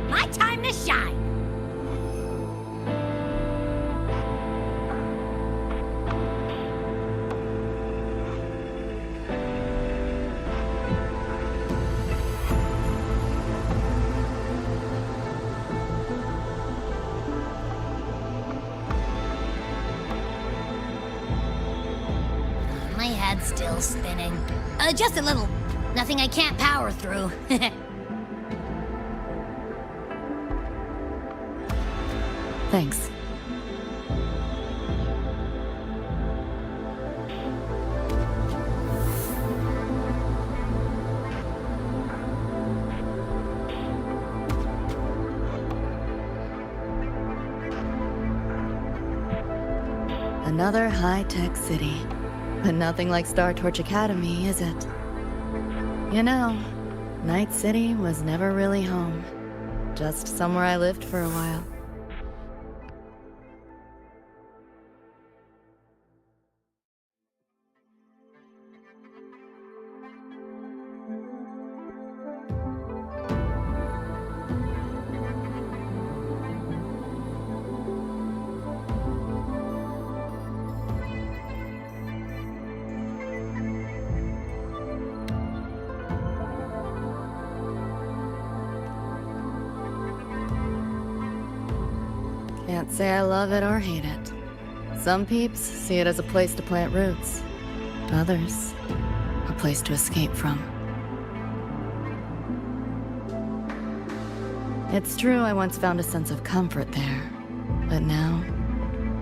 My time to shine! My head's still spinning. Just a little. Nothing I can't power through. Thanks. Another high-tech city. But nothing like Star Torch Academy, is it? You know, Найт-Сити was never really home. Just somewhere I lived for a while. Can't say I love it or hate it. Some peeps see it as a place to plant roots. Others, a place to escape from. It's true I once found a sense of comfort there, but now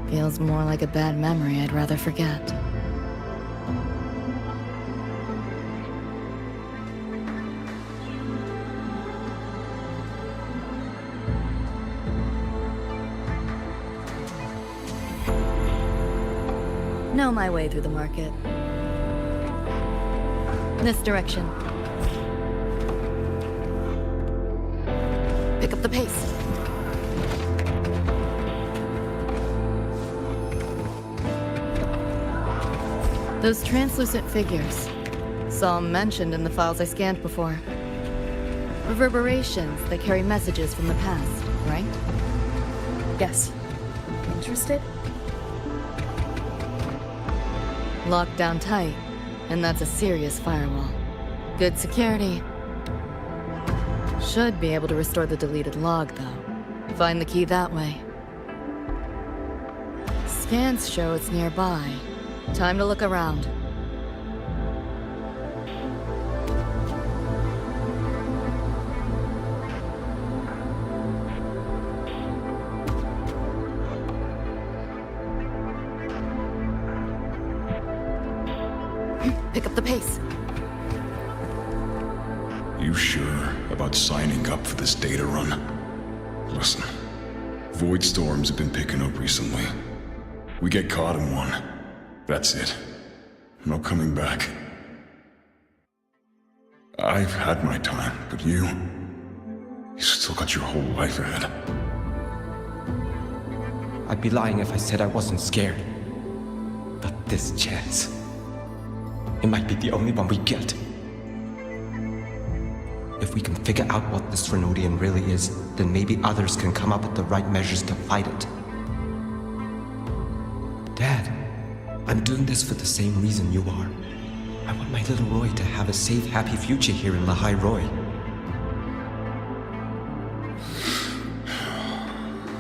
feels more like a bad memory I'd rather forget. Know my way through the market. This direction. Pick up the pace. Those translucent figures. Saw them mentioned in the files I scanned before. Reverberations that carry messages from the past, right? Yes. Interested? Locked down tight, and that's a serious firewall. Good security. Should be able to restore the deleted log, though. Find the key that way. Scans show it's nearby. Time to look around. Pick up the pace. You sure about signing up for this data run? Listen, void storms have been picking up recently. We get caught in one. That's it. No coming back. I've had my time, but you still got your whole life ahead. I'd be lying if I said I wasn't scared. But this chance, it might be the only one we get. If we can figure out what this Renodian really is, then maybe others can come up with the right measures to fight it. Dad, I'm doing this for the same reason you are. I want my little Roy to have a safe, happy future here in Lahai Roy.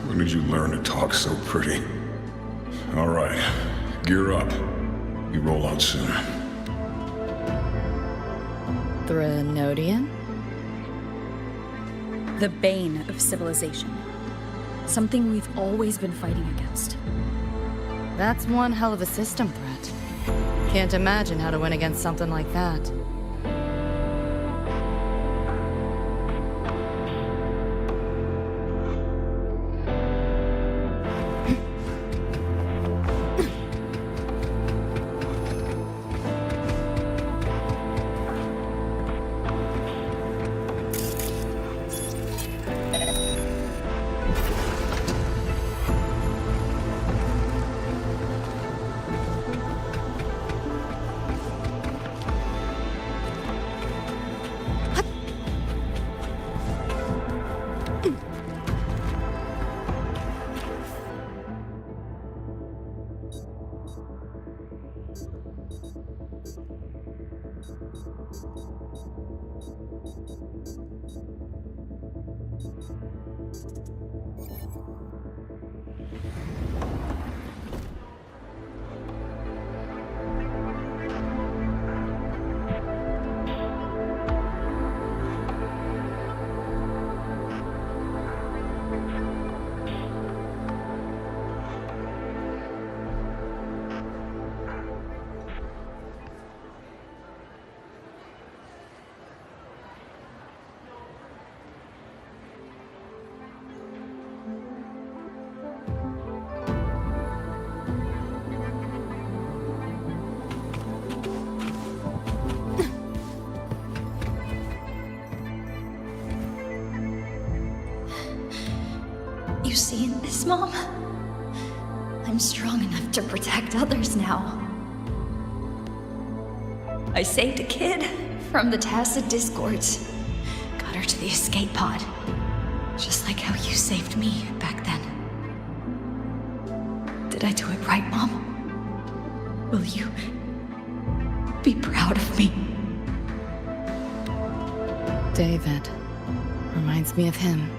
When did you learn to talk so pretty? All right, gear up. We roll out soon. Renodian? The bane of civilization. Something we've always been fighting against. That's one hell of a system threat. Can't imagine how to win against something like that. you see in this, Mom? I'm strong enough to protect others now. I saved a kid from the tacit discords. Got her to the escape pod. Just like how you saved me back then. Did I do it right, Mom? Will you be proud of me? David. Reminds me of him.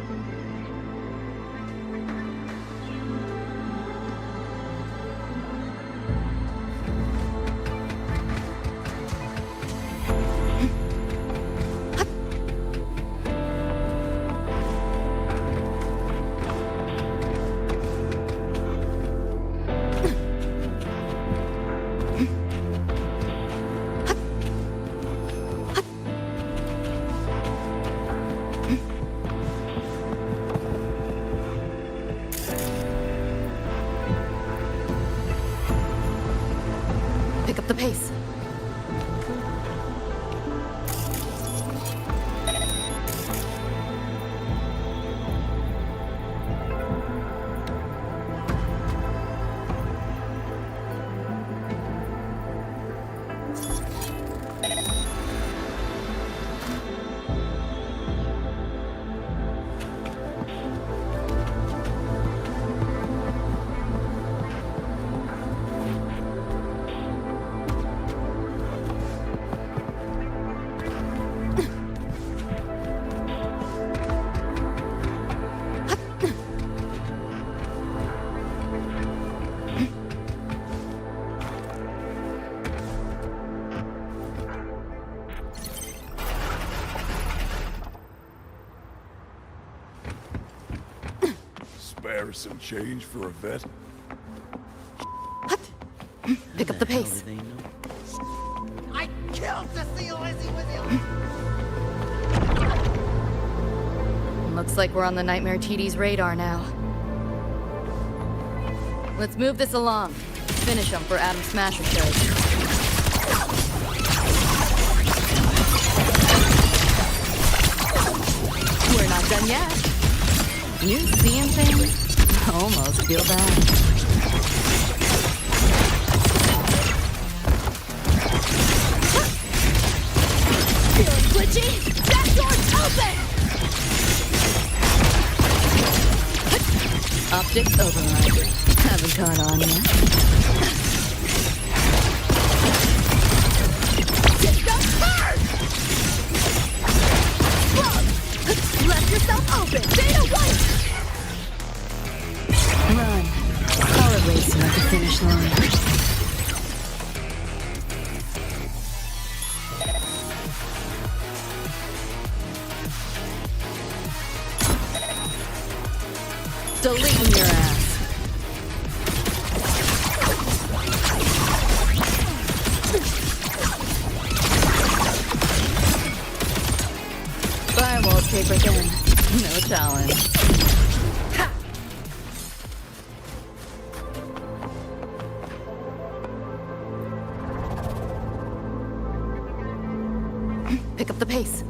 Pick up the pace. Spare some change for a vet? Pick up the pace. I killed to see Lizzie with you! Looks like we're on the Nightmare TD's radar now. Let's move this along. Finish them for Adam Smasher shows. We're not done yet. You seeing things? Almost feel bad. Feeling glitchy? That door's open! Optics override. Haven't caught on yet. Get them hard! Plug! Left yourself open! Data white! Run. Color racing at the finish line. Deleting your ass. Firewall taper thin. No challenge. Ha! Pick up the pace.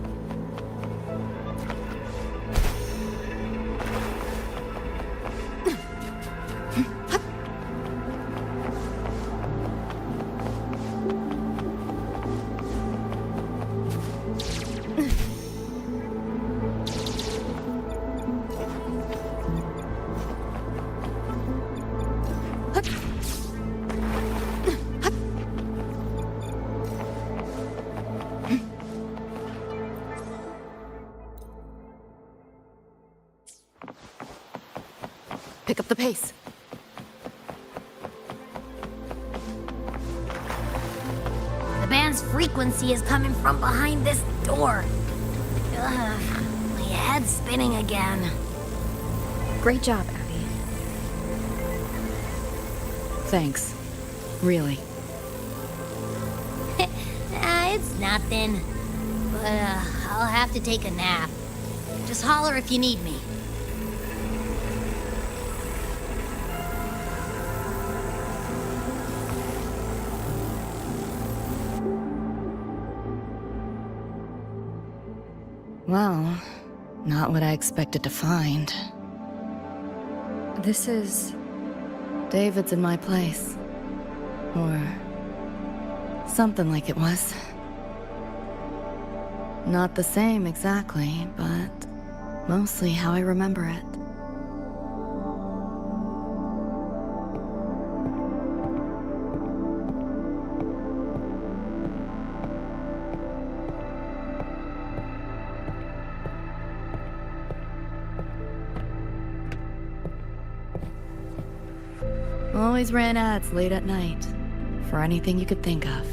Pick up the pace. The band's frequency is coming from behind this door. Ugh, my head's spinning again. Great job, Abby. Thanks. Really. It's nothing. But I'll have to take a nap. Just holler if you need me. Well, not what I expected to find. This is... David's in my place. Or... something like it was. Not the same exactly, but mostly how I remember it. Always ran ads late at night, for anything you could think of,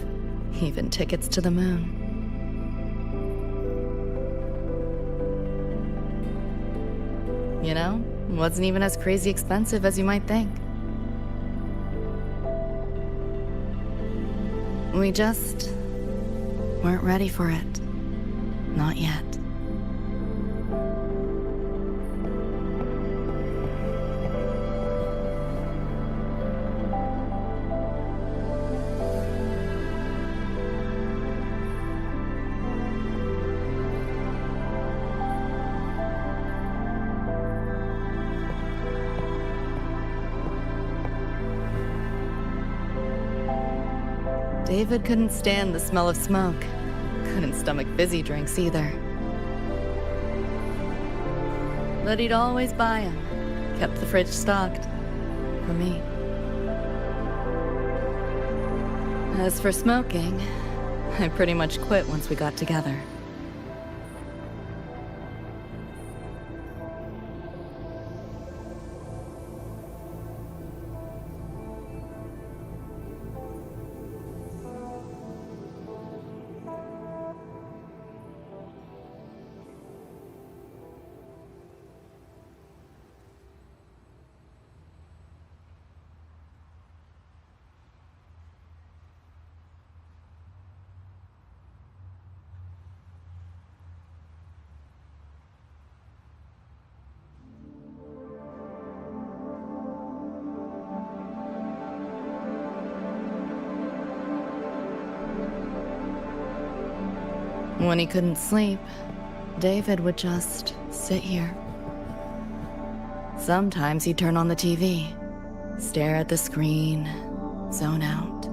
even tickets to the moon. You know, wasn't even as crazy expensive as you might think. We just weren't ready for it. Not yet. David couldn't stand the smell of smoke. Couldn't stomach fizzy drinks either. But he'd always buy them. Kept the fridge stocked. For me. As for smoking, I pretty much quit once we got together. When he couldn't sleep, David would just sit here. Sometimes he'd turn on the TV, stare at the screen, zone out.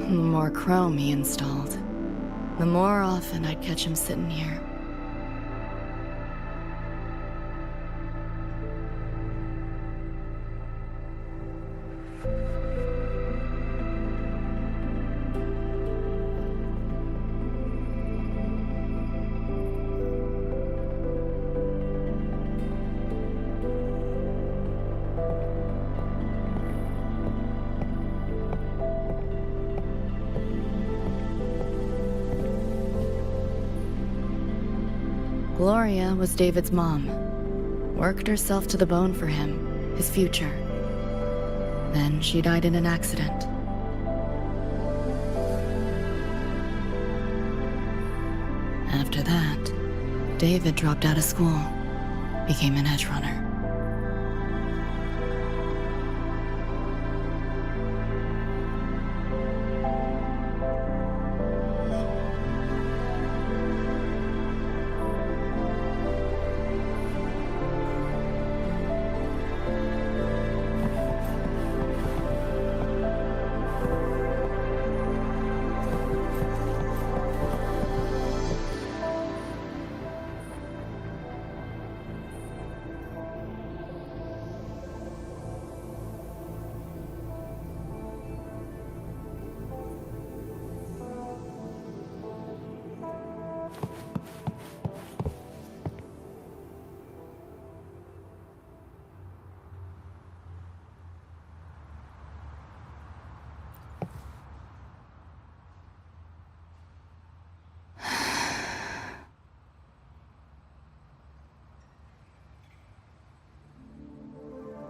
The more Chrome he installed, the more often I'd catch him sitting here. Gloria was David's mom. Worked herself to the bone for him, his future. Then she died in an accident. After that, David dropped out of school, became an Edgerunner.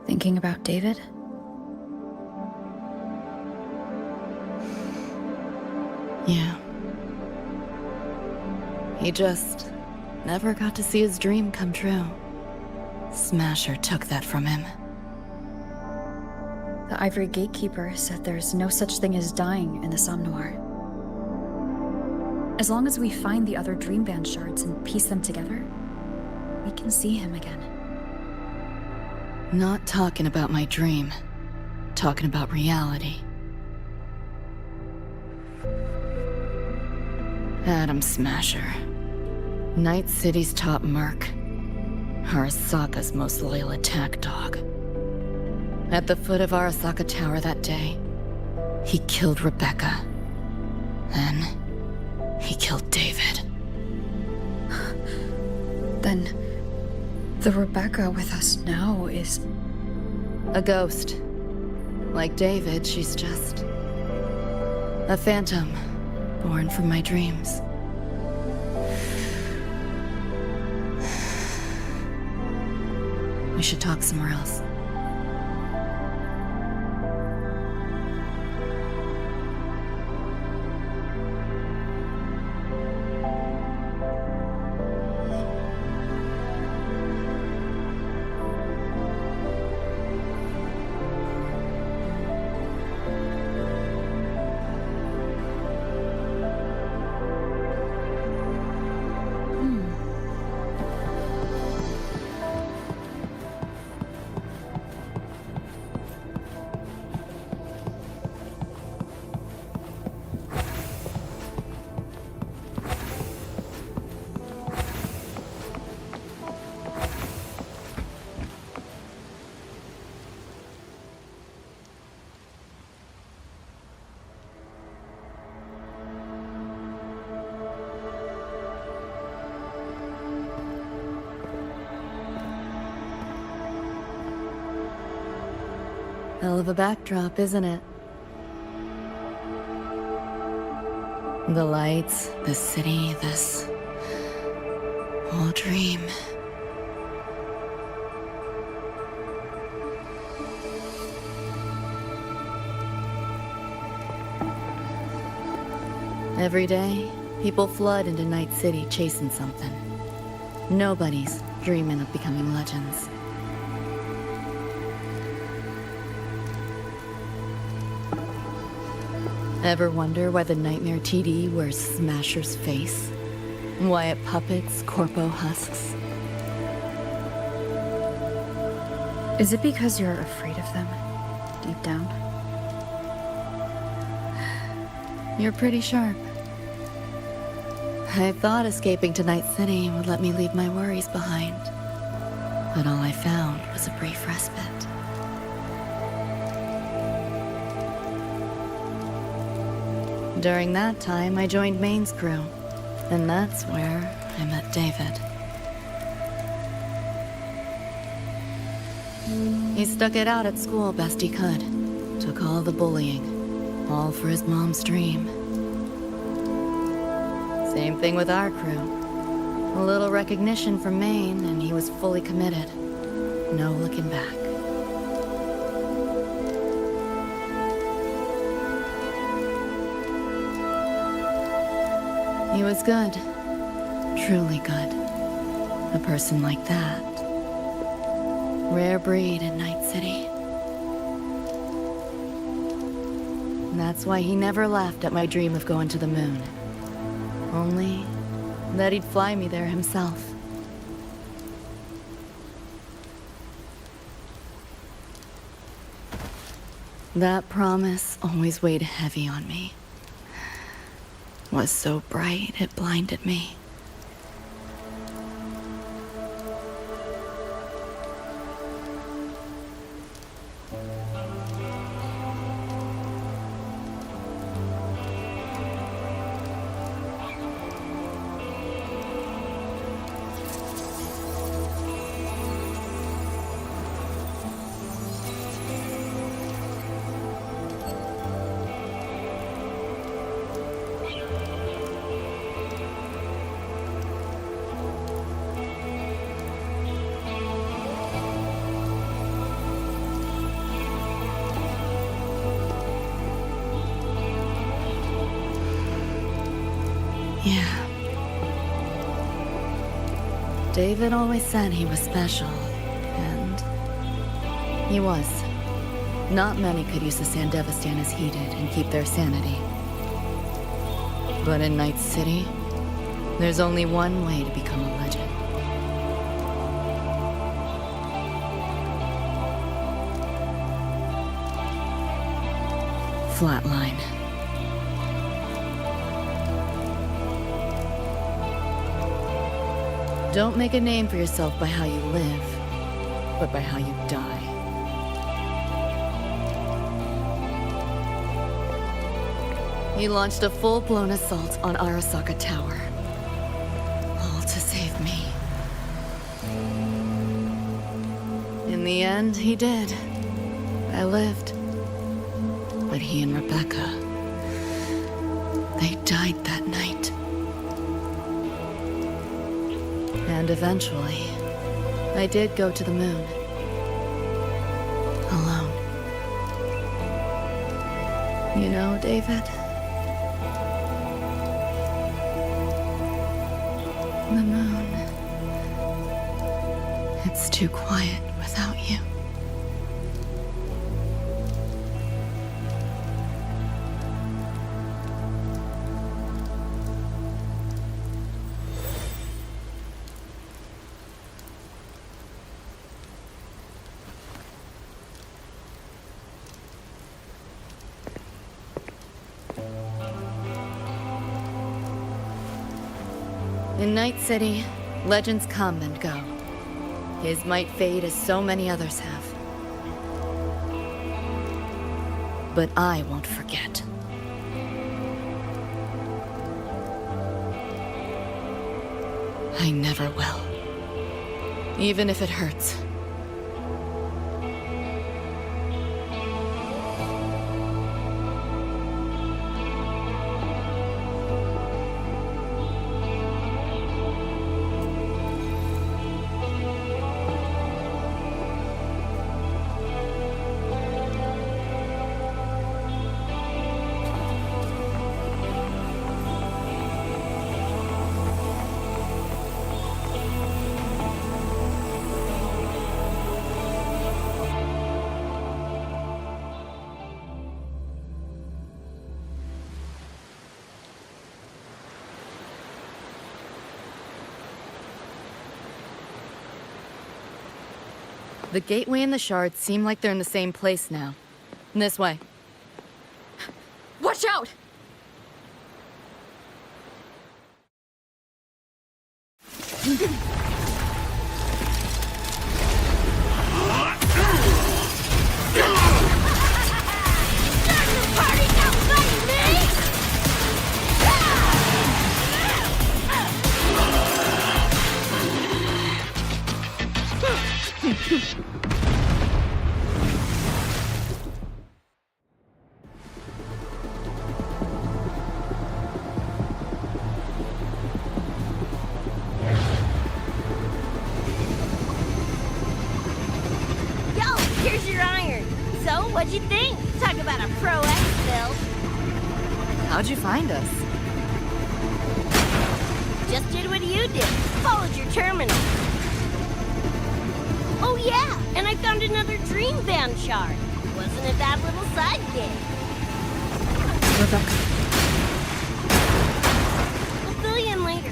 Thinking about David? Yeah. He just never got to see his dream come true. Smasher took that from him. The Ivory Gatekeeper said there's no such thing as dying in the Somme Noir. As long as we find the other Dreamband shards and piece them together, we can see him again. Not talking about my dream. Talking about reality. Atom Smasher. Night-City's top merc. Arasaka's most loyal attack dog. At the foot of Arasaka Tower that day, he killed Rebecca. Then, he killed David. Then, the Rebecca with us now is... a ghost. Like David, she's just... a phantom, born from my dreams. We should talk somewhere else. Hell of a backdrop, isn't it? The lights, the city, this whole dream. Every day, people flood into Night-City chasing something. Nobody's dreaming of becoming legends. Ever wonder why the Nightmare TD wears Smasher's face? Why it puppets Corpo husks? Is it because you're afraid of them, deep down? You're pretty sharp. I thought escaping to Night-City would let me leave my worries behind. But all I found was a brief respite. During that time, I joined Maine's crew, and that's where I met David. He stuck it out at school best he could. Took all the bullying, all for his mom's dream. Same thing with our crew. A little recognition from Maine, and he was fully committed. No looking back. He was good. Truly good. A person like that. Rare breed in Night-City. And that's why he never laughed at my dream of going to the moon. Only that he'd fly me there himself. That promise always weighed heavy on me. Was so bright it blinded me. Yeah. David always said he was special, and he was. Not many could use the Sandevistan as he did and keep their sanity. But in Night-City, there's only one way to become a legend. flatline. Don't make a name for yourself by how you live, but by how you die. He launched a full-blown assault on Arasaka Tower. All to save me. In the end, he did. I lived. But he and Rebecca, they died that night. And eventually, I did go to the moon. Alone. You know, David? The moon. It's too quiet without you. In Night-City, legends come and go. His might fade as so many others have. But I won't forget. I never will. Even if it hurts. The gateway and the shards seem like they're in the same place now. This way. Watch out! What'd you think? Talk about a Pro X build. How'd you find us? Just did what you did. Followed your terminal. Oh yeah, and I found another Dream Band shard. Wasn't a bad little side gig. Rebecca. We'll fill you in later.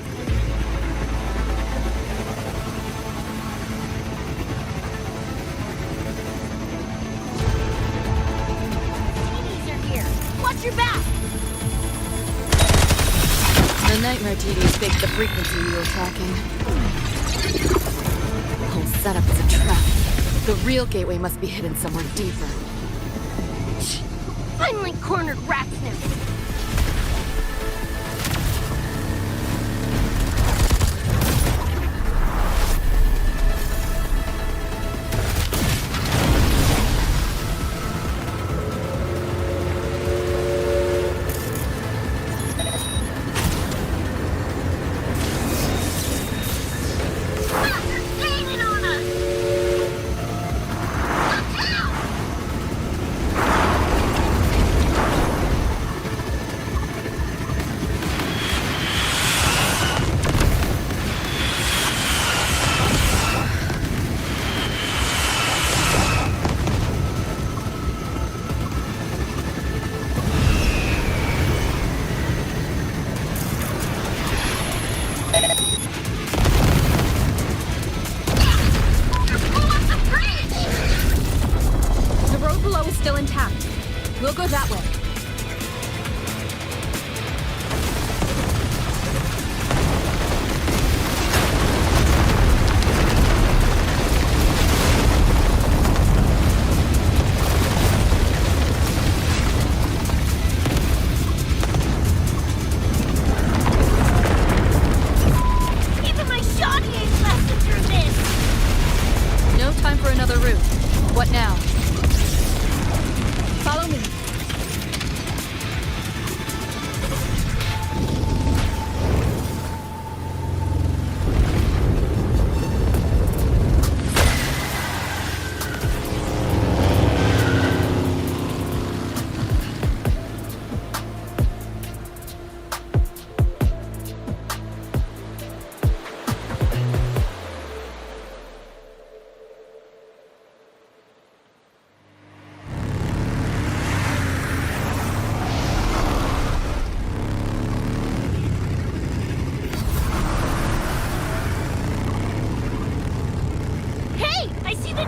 Watch your back! The nightmare TDs faked the frequency we were tracking. The whole setup is a trap. The real gateway must be hidden somewhere deeper. Finally cornered Ratsnip!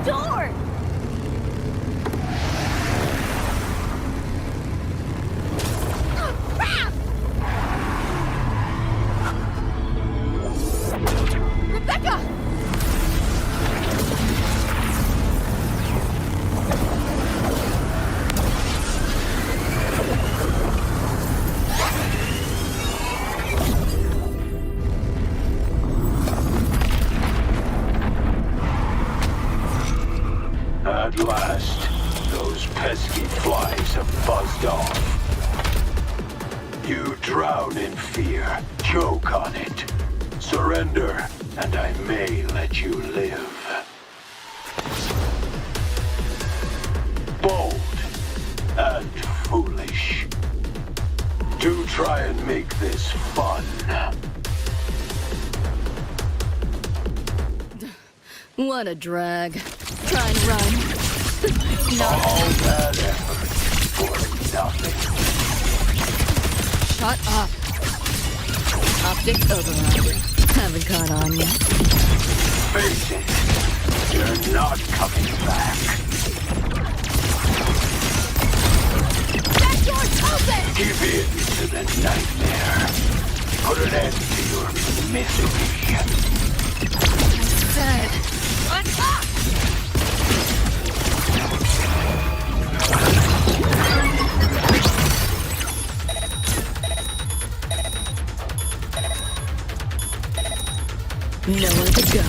door! Oh, crap! Rebecca! At last, those pesky flies have buzzed off. You drown in fear, choke on it. Surrender, and I may let you live. Bold and foolish. Do try and make this fun. What a drag. Try and run. All that effort for nothing. Shut up. Optic override. Haven't caught on yet. Face it, you're not coming back. That door's open! Give in to the nightmare. Put an end to your misery. Dead. Attack! Nowhere to go.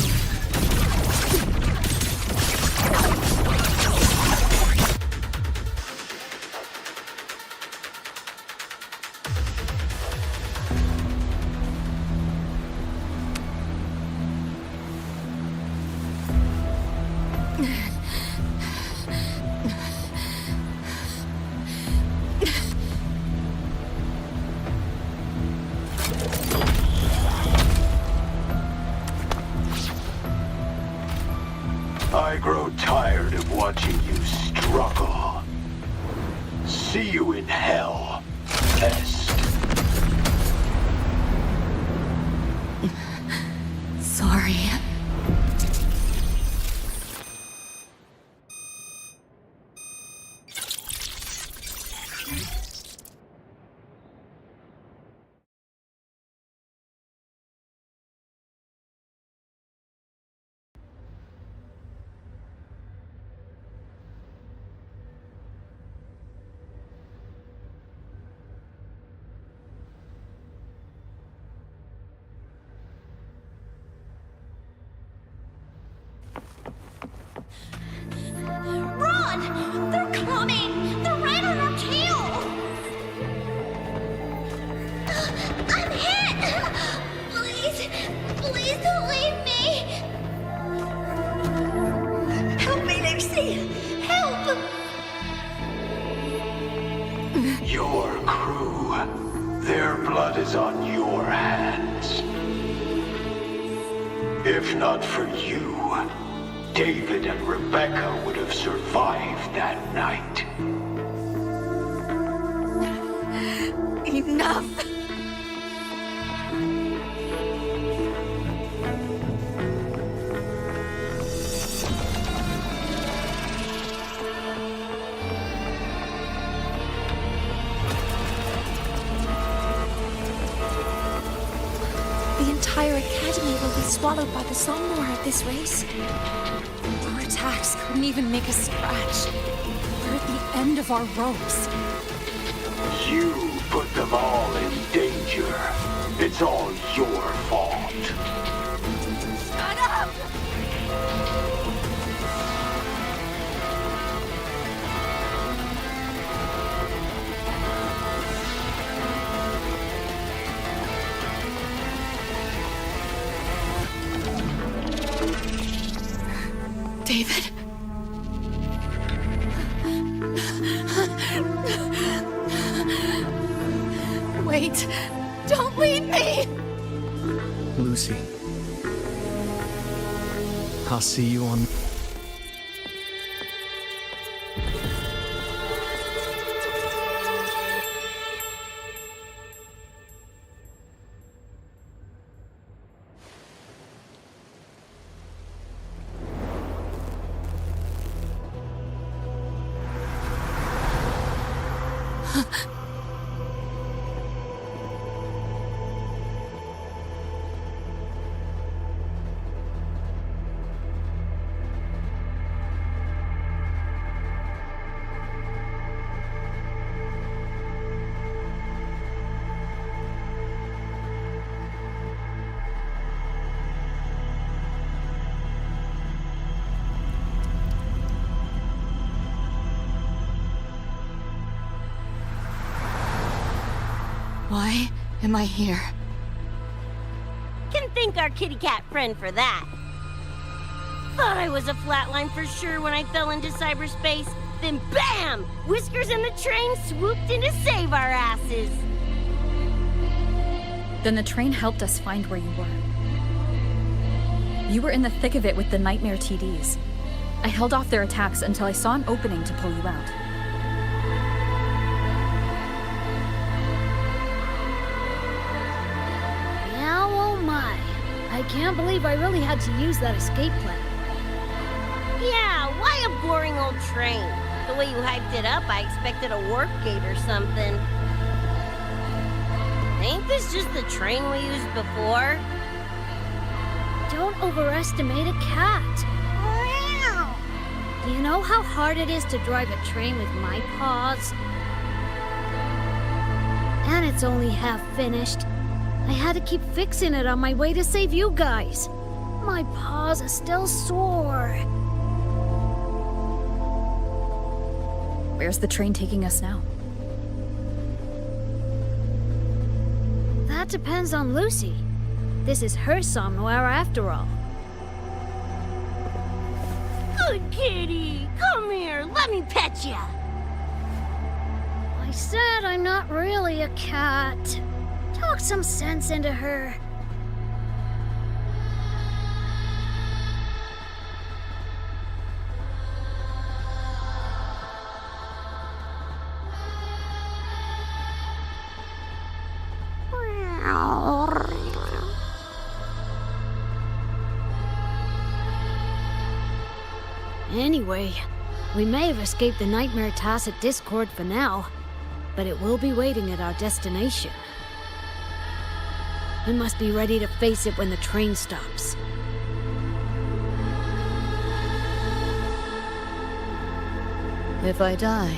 I grow tired of watching you struggle. See you in hell, pest. Sorry. Run! They're coming! They're right on our tail! I'm hit! Please, please don't leave me! Help me, Lucy! Help! Your crew, their blood is on your hands. If not for you, David and Rebecca would have survived that night. Enough! The entire academy will be swallowed by the Somnor at this race. Our attacks couldn't even make a scratch. We're at the end of our ropes. You put them all in danger. It's all your fault. Shut up! David? Wait! Don't leave me! Lucy. I'll see you on... Why am I here? Can thank our kitty cat friend for that. Thought I was a flatline for sure when I fell into cyberspace. Then BAM! Whiskers and the train swooped in to save our asses. Then the train helped us find where you were. You were in the thick of it with the nightmare TDs. I held off their attacks until I saw an opening to pull you out. Now, oh my. I can't believe I really had to use that escape plan. Yeah, why a boring old train? The way you hyped it up, I expected a warp gate or something. Ain't this just the train we used before? Don't overestimate a cat. Do you know how hard it is to drive a train with my paws? And it's only half finished. I had to keep fixing it on my way to save you guys. My paws are still sore. Where's the train taking us now? That depends on Lucy. This is her somewhere after all. Good kitty! Come here, let me pet ya! I said I'm not really a cat. Talk some sense into her. Anyway, we may have escaped the Nightmare Tacit Discord for now, but it will be waiting at our destination. We must be ready to face it when the train stops. If I die,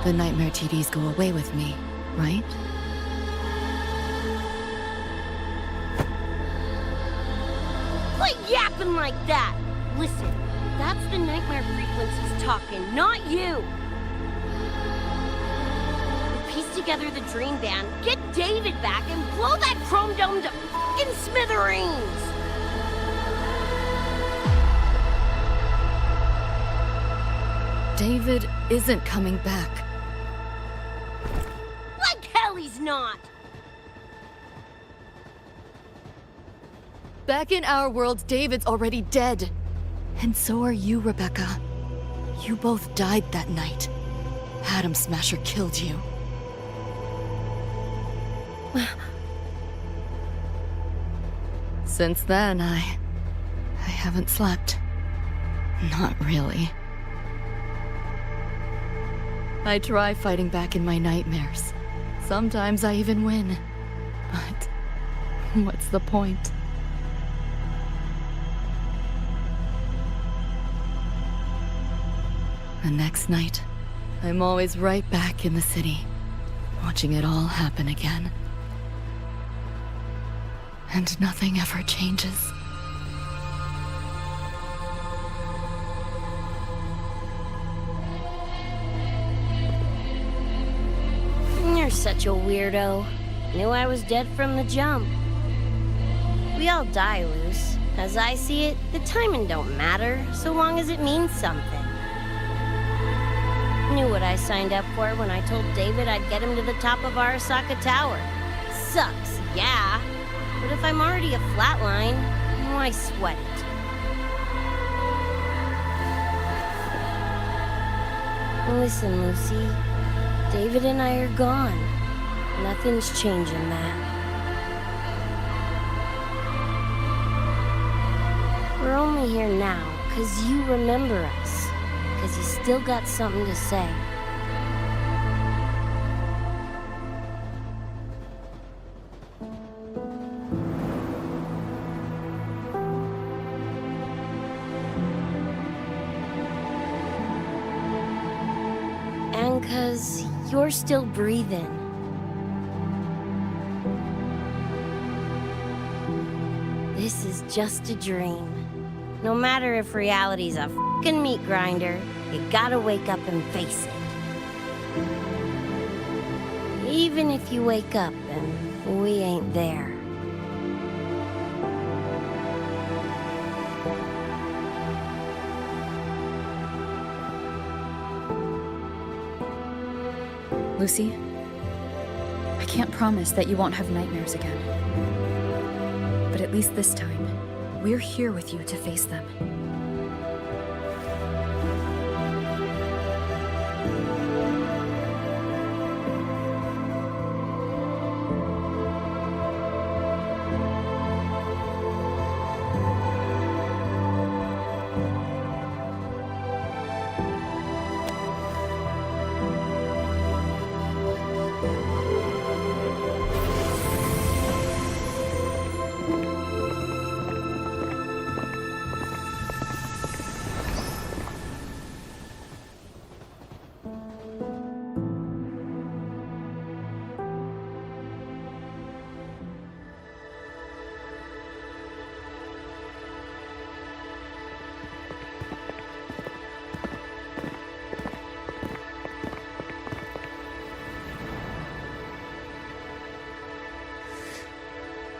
the Nightmare TDs go away with me, right? Quit yapping like that! Listen, that's the nightmare frequencies talking, not you! Piece together the dream band, get David back, and blow that chrome dome to f***ing smithereens! David isn't coming back. Like hell he's not! Back in our world, David's already dead. And so are you, Rebecca. You both died that night. Atom Smasher killed you. Since then, I haven't slept. Not really. I try fighting back in my nightmares. Sometimes I even win. But what's the point? The next night, I'm always right back in the city, watching it all happen again. And nothing ever changes. You're such a weirdo. Knew I was dead from the jump. We all die, Luce. As I see it, the timing don't matter, so long as it means something. Knew what I signed up for when I told David I'd get him to the top of Arasaka Tower. Sucks, yeah. But if I'm already a flatline, why sweat it? Listen, Lucy. David and I are gone. Nothing's changing that. We're only here now because you remember us. Because you still got something to say. because you're still breathing. This is just a dream. No matter if reality's a f***ing meat grinder, you gotta wake up and face it. Even if you wake up and we ain't there. Lucy, I can't promise that you won't have nightmares again. But at least this time, we're here with you to face them.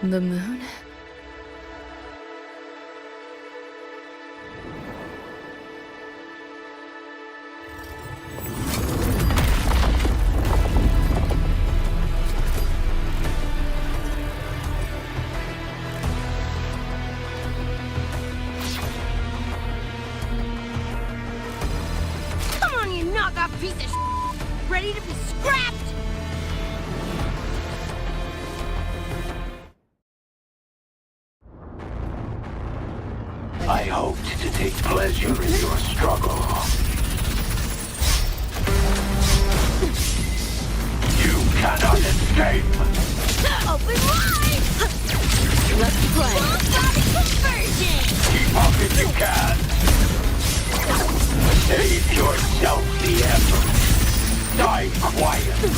The moon? Come on, you knockoff piece of shit! Ready to be scrapped? I hoped to take pleasure in your struggle. You cannot escape. Open wide! Let's play. Full-body conversion! Keep up if you can. Save yourself the effort. Die quietly.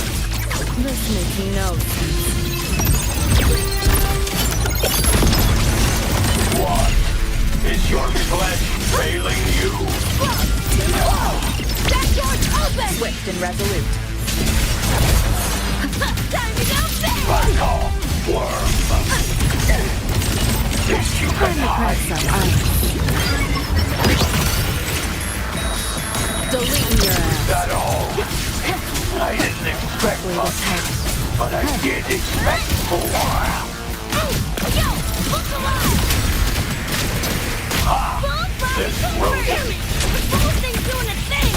This makes no sense. What? Is your flesh failing you? That door's open! Swift and resolute. Time to go big! Back off, worm. Think you can hide? Deleting your ass. That all? I didn't expect much, but I did expect more. Yo! Look alive! This rodent. The whole thing's doing a thing!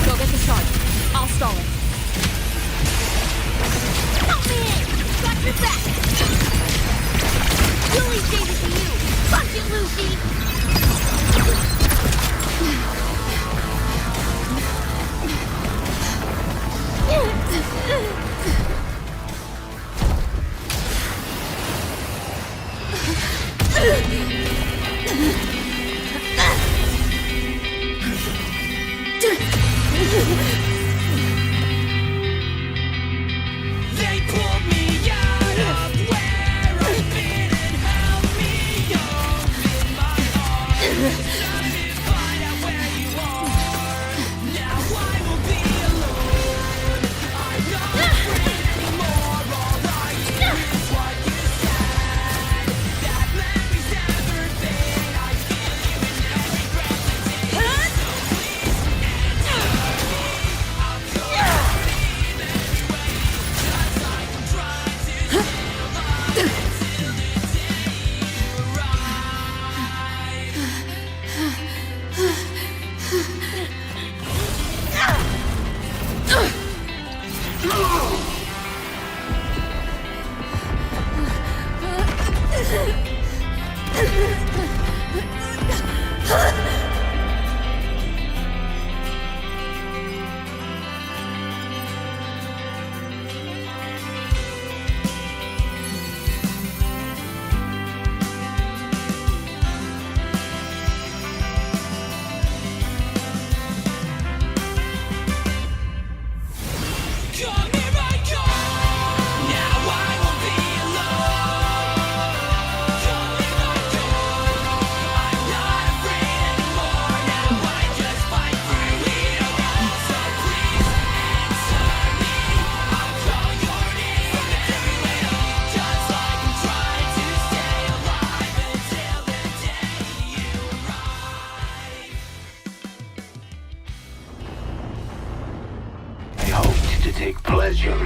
Go get the shard. I'll stall it. Help me in! Got your back! Julie gave it to you! Fuck it, Lucy! They pulled me out of where I've been and held me up in my arms. Time to find out where you are. Now I will be alone. I'm not afraid anymore. All I do is what you said. That memory's never been. I feel you in every breath I take. So please answer me. I'm sorry anyway. Just like I'm trying to survive until the day you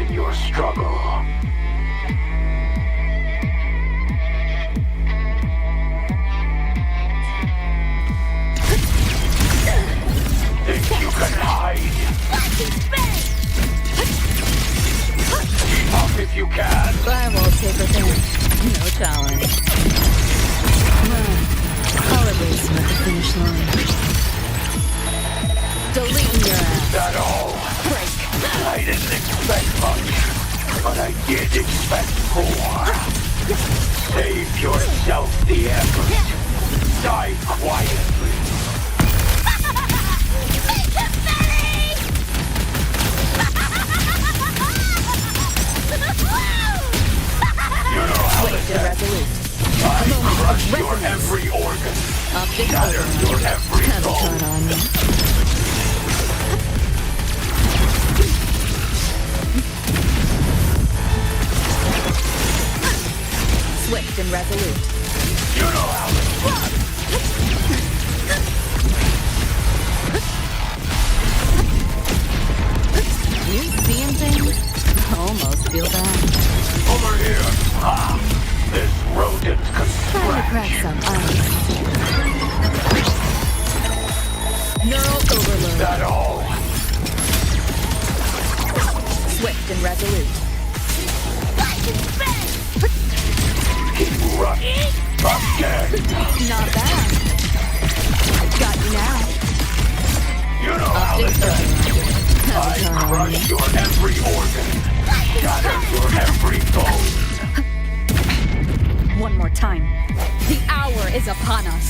in your struggle. Think you can hide? Keep up if you can. Firewall paper thing. No challenge. Color racing at the finish line. Deleting your ass. That all? Break. I didn't expect much, but I did expect more. Save yourself the effort. Die quietly. You know how to resolute. I crush your every organ. Shatter your every bone. Swift and resolute. You know how to run. You seeing things? Almost feel bad. Over here. Ah, this rodent can Try to crack some ice. Neural overload. That all? Swift and resolute. Keep running. Again. Not bad. Got you now. You know how to do. I crush your every organ. Shatter your every bone. One more time. The hour is upon us.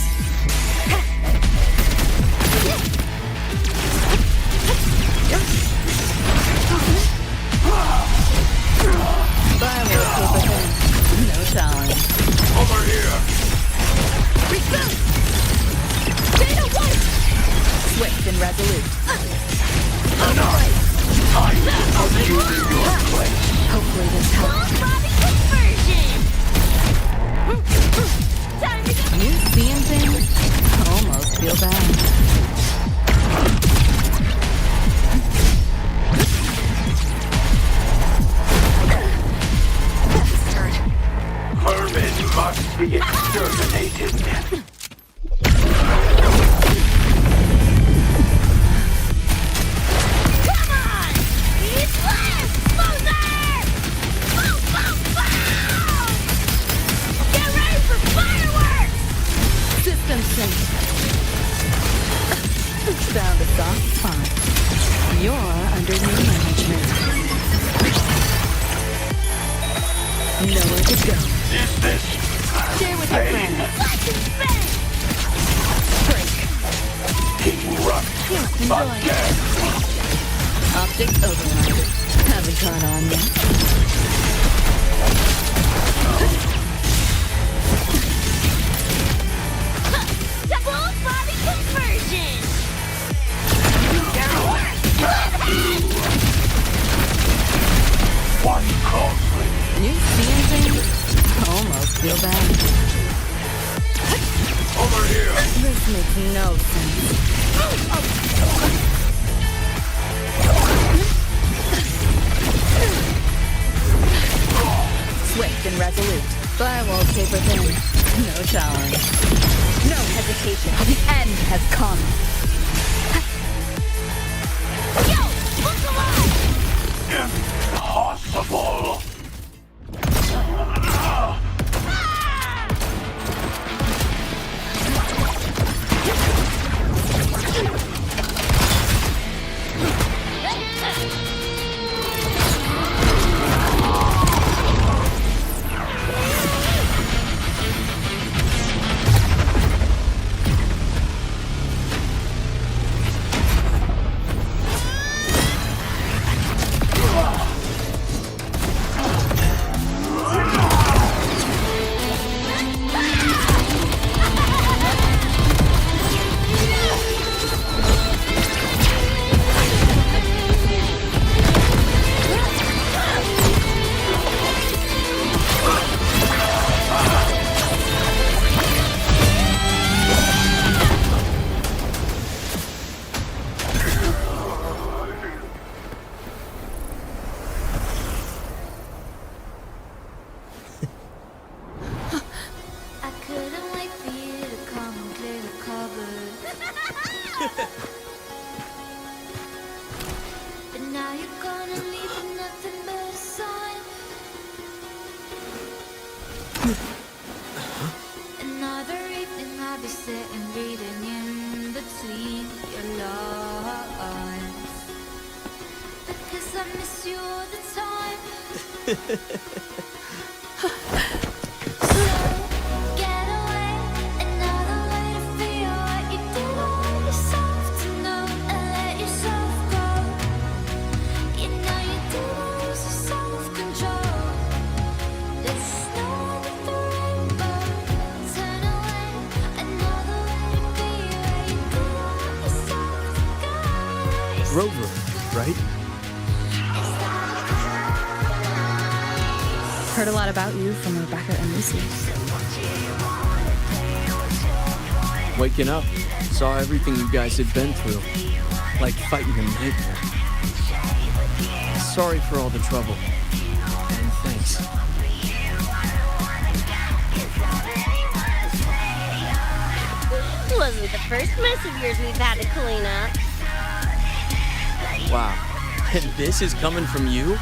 Firewall paper thing. No challenge. Over here. Reboot! Data white! Swift and resolute. Tonight, I'm abusing your place. Hopefully this helps. You seeing things? Almost feel bad. Vermin must be exterminated. System sync. Found a soft spot. You're under new management. Nowhere to go. Is this Share with your pain? friends. Break. Keep running. Again. Optics override. Haven't caught on yet. Full body conversion! Watch closely. You seeing things? Almost feel bad. Over here. This makes no sense. Swift and resolute. Firewall paper thin. No challenge. No hesitation. The end has come. Yo! Look alive! Impossible. Another evening I'll be sitting reading in between your lines, because I miss you all the time. So get away, another way to feel what you did all yourself to know and let yourself go. You know you did lose your self-control. There's snow under the rainbow. Turn away, another way to be where you did all yourself to go. Rover, right? Heard a lot about you from Rebecca and Lucy. Waking up, saw everything you guys had been through. Like fighting a nightmare. Sorry for all the trouble. And thanks. Wasn't the first mess of yours we've had to clean up. Wow. And this is coming from you?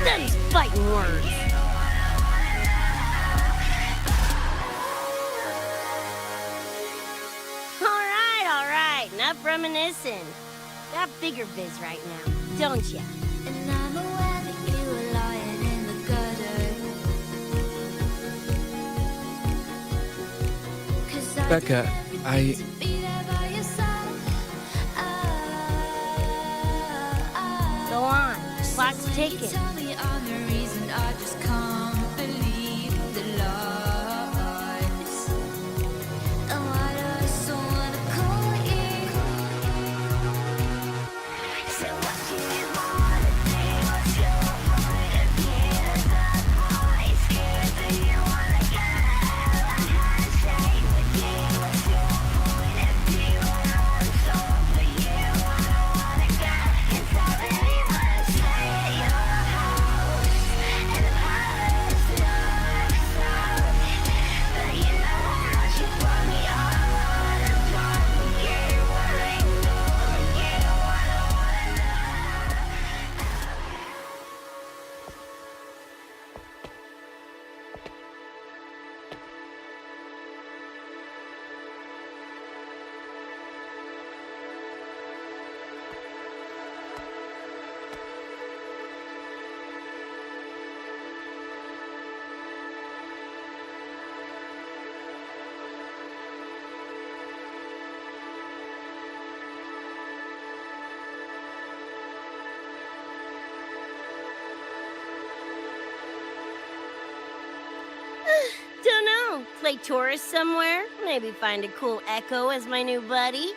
Them's fighting words. All right. Enough reminiscing. Got bigger biz right now, don't ya? And I'm aware that you were lying in the gutter. 'Cause I Becca, did everything to be there by your side. Go on, clock's ticking. Tell me I'm the reason I just can't believe the lies. And why do I so wanna call you? So what do you wanna do? What's your point of view? That boy scared. Do you wanna get a handshake with you? What's your point of view? I want soul for you. I don't wanna get inside anyone's head. Your house and the palace looks out. But you know how much you want me. I wanna talk with you. What I know with you. I don't wanna know. Don't know. Play tourist somewhere? Maybe find a cool Echo as my new buddy?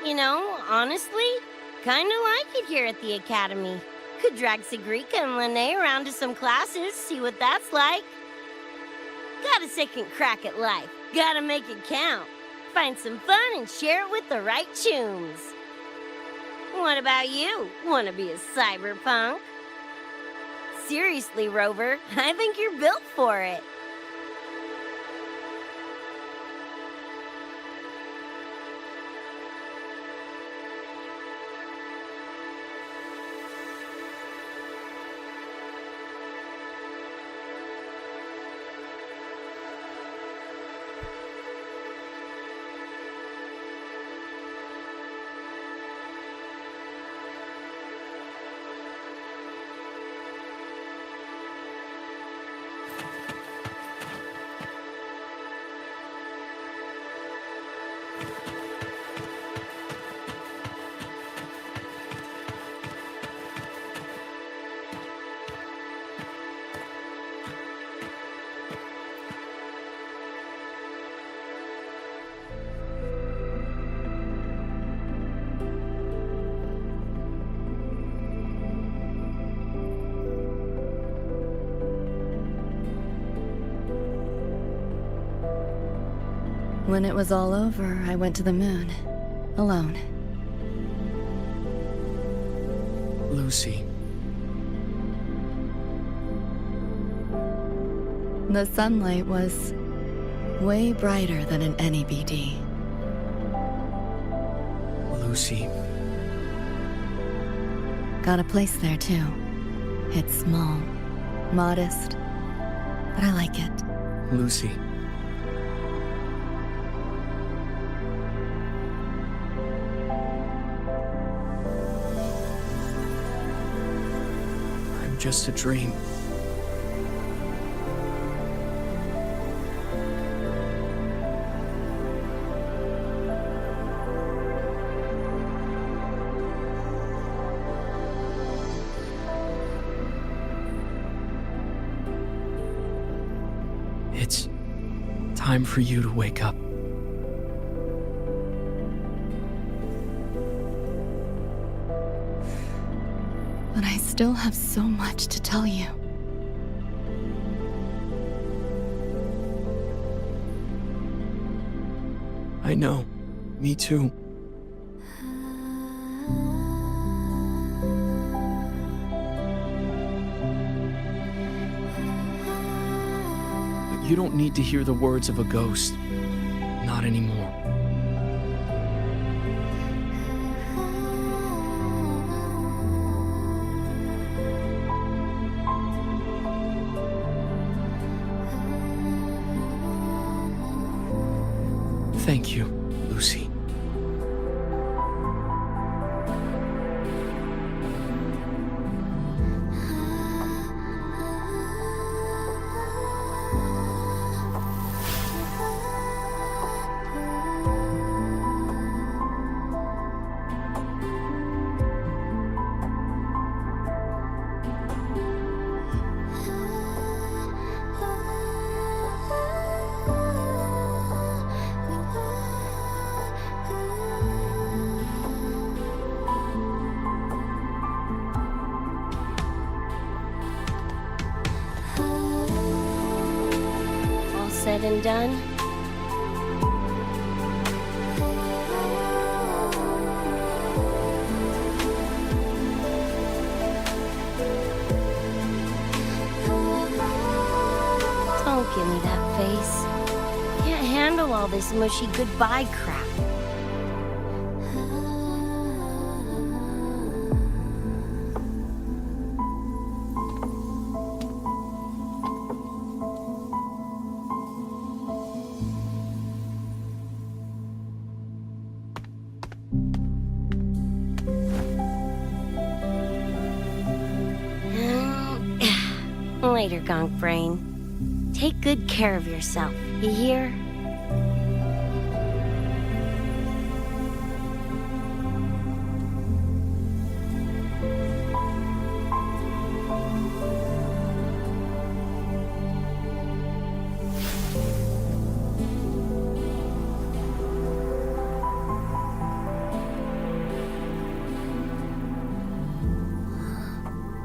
You know, honestly, kinda like it here at the Academy. Could drag Sigrika and Lene around to some classes, see what that's like. Got a second crack at life. Gotta make it count. Find some fun and share it with the right tunes. What about you? Wanna be a cyberpunk? Seriously, Rover, I think you're built for it. When it was all over, I went to the moon. Alone. Lucy. The sunlight was way brighter than in any BD. Lucy. Got a place there too. It's small, modest, but I like it. Lucy. I'm just a dream. It's time for you to wake up. But I still have so much to tell you. I know. Me too. You don't need to hear the words of a ghost. Not anymore. Thank you, Lucy. Said and done. Don't give me that face. Can't handle all this mushy goodbye crap. Later, Gonk Brain. Take good care of yourself, you hear?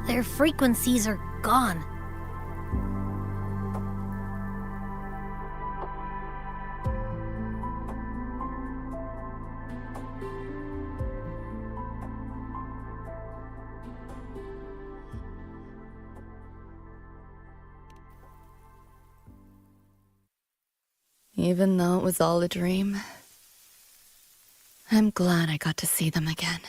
Their frequencies are gone. Even though it was all a dream, I'm glad I got to see them again.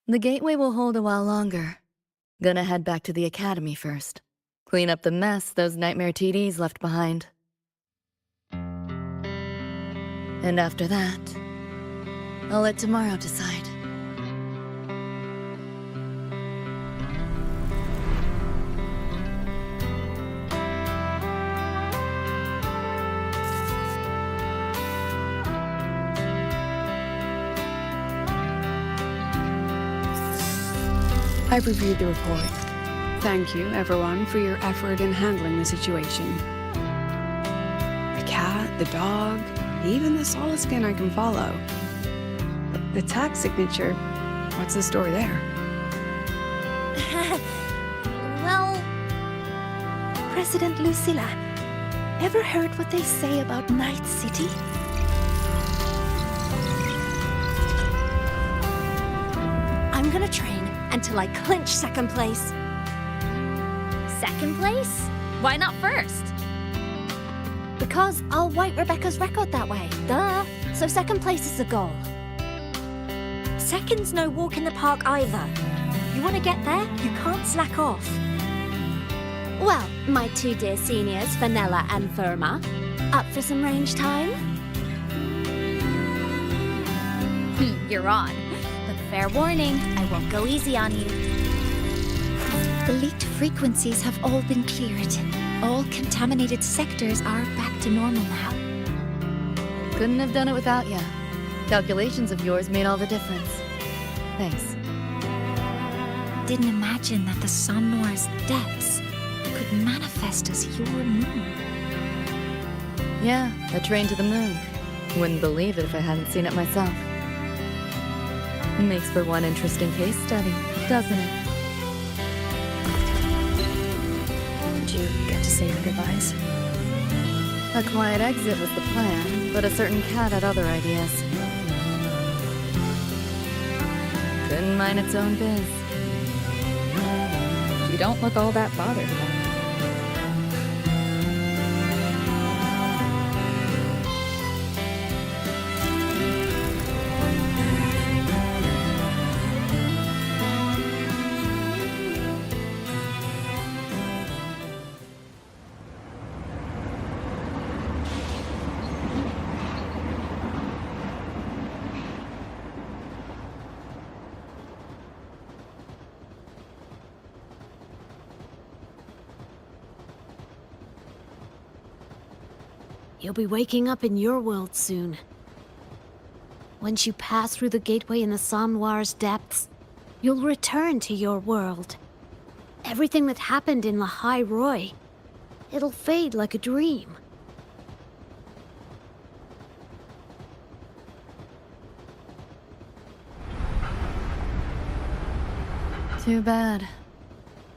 The gateway will hold a while longer. Gonna head back to the academy first. Clean up the mess those nightmare TDs left behind. And after that, I'll let tomorrow decide. I've reviewed the report. Thank you, everyone, for your effort in handling the situation. The cat, the dog, even the solid skin I can follow. The tag signature, what's the story there? Well, President Lucilla, ever heard what they say about Найт-Сити? I'm gonna train until I clinch second place. Second place? Why not first? Because I'll wipe Rebecca's record that way. Duh. So second place is the goal. Second's no walk in the park either. You want to get there, you can't slack off. Well, my two dear seniors, Vanilla and Verma, up for some range time? You're on. But fair warning, I won't go easy on you. The leaked frequencies have all been cleared. All contaminated sectors are back to normal now. Couldn't have done it without you. Calculations of yours made all the difference. Thanks. Didn't imagine that the Somnoir's depths could manifest as your moon. Yeah, a train to the moon. Wouldn't believe it if I hadn't seen it myself. Makes for one interesting case study, doesn't it? Did you get to say your goodbyes? A quiet exit was the plan, but a certain cat had other ideas. Couldn't mind its own biz. You don't look all that bothered about it. You'll be waking up in your world soon. Once you pass through the gateway in the Somnoir's depths, you'll return to your world. Everything that happened in La High Roy, it'll fade like a dream. Too bad.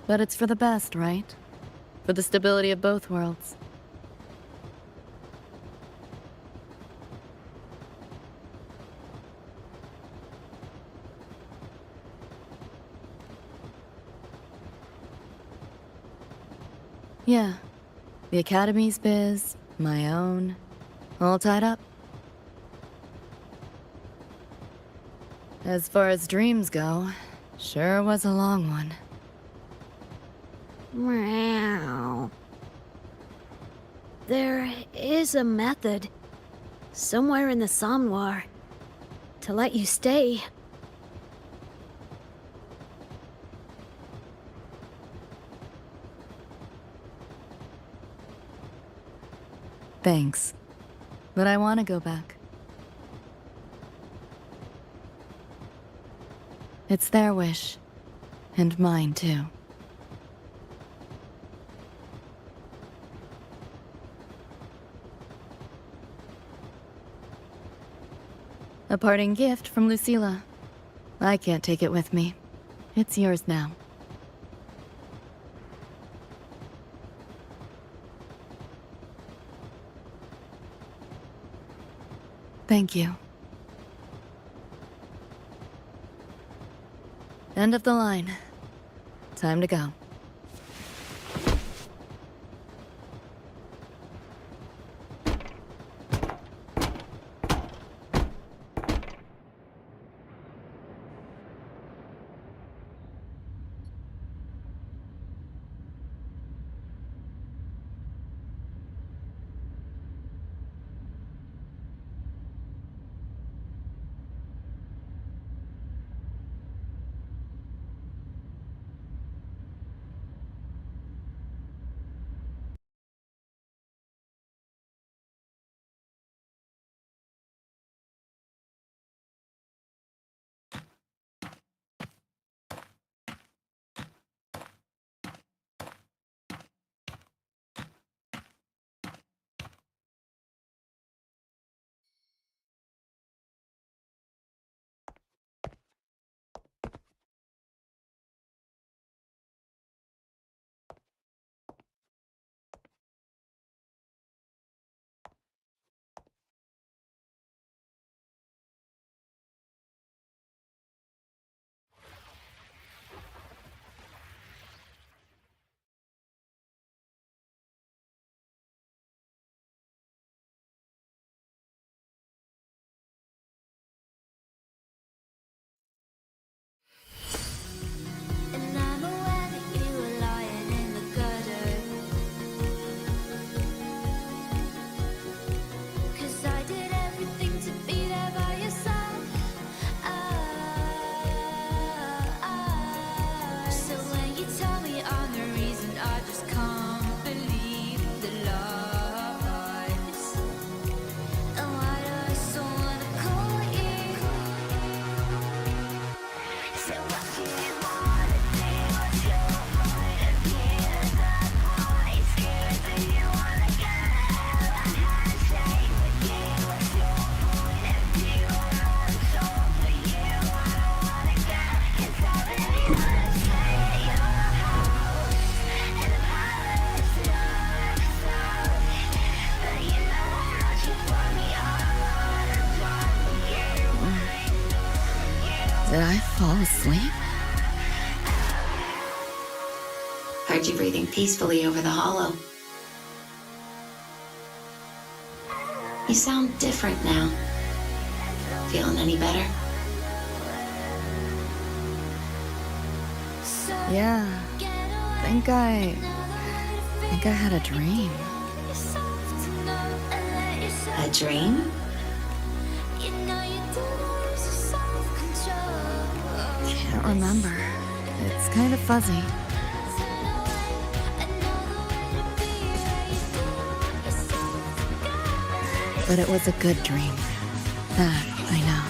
But it's for the best, right? For the stability of both worlds. Yeah. The Academy's biz, my own, all tied up. As far as dreams go, sure was a long one. Meow. There is a method, somewhere in the Somnoir, to let you stay. Thanks. But I want to go back. It's their wish. And mine, too. A parting gift from Lucilla. I can't take it with me. It's yours now. Thank you. End of the line. Time to go. Did I fall asleep? Heard you breathing peacefully over the hollow. You sound different now. Feeling any better? Yeah. Think I had a dream. A dream? Can't remember. It's kind of fuzzy. But it was a good dream. That I know.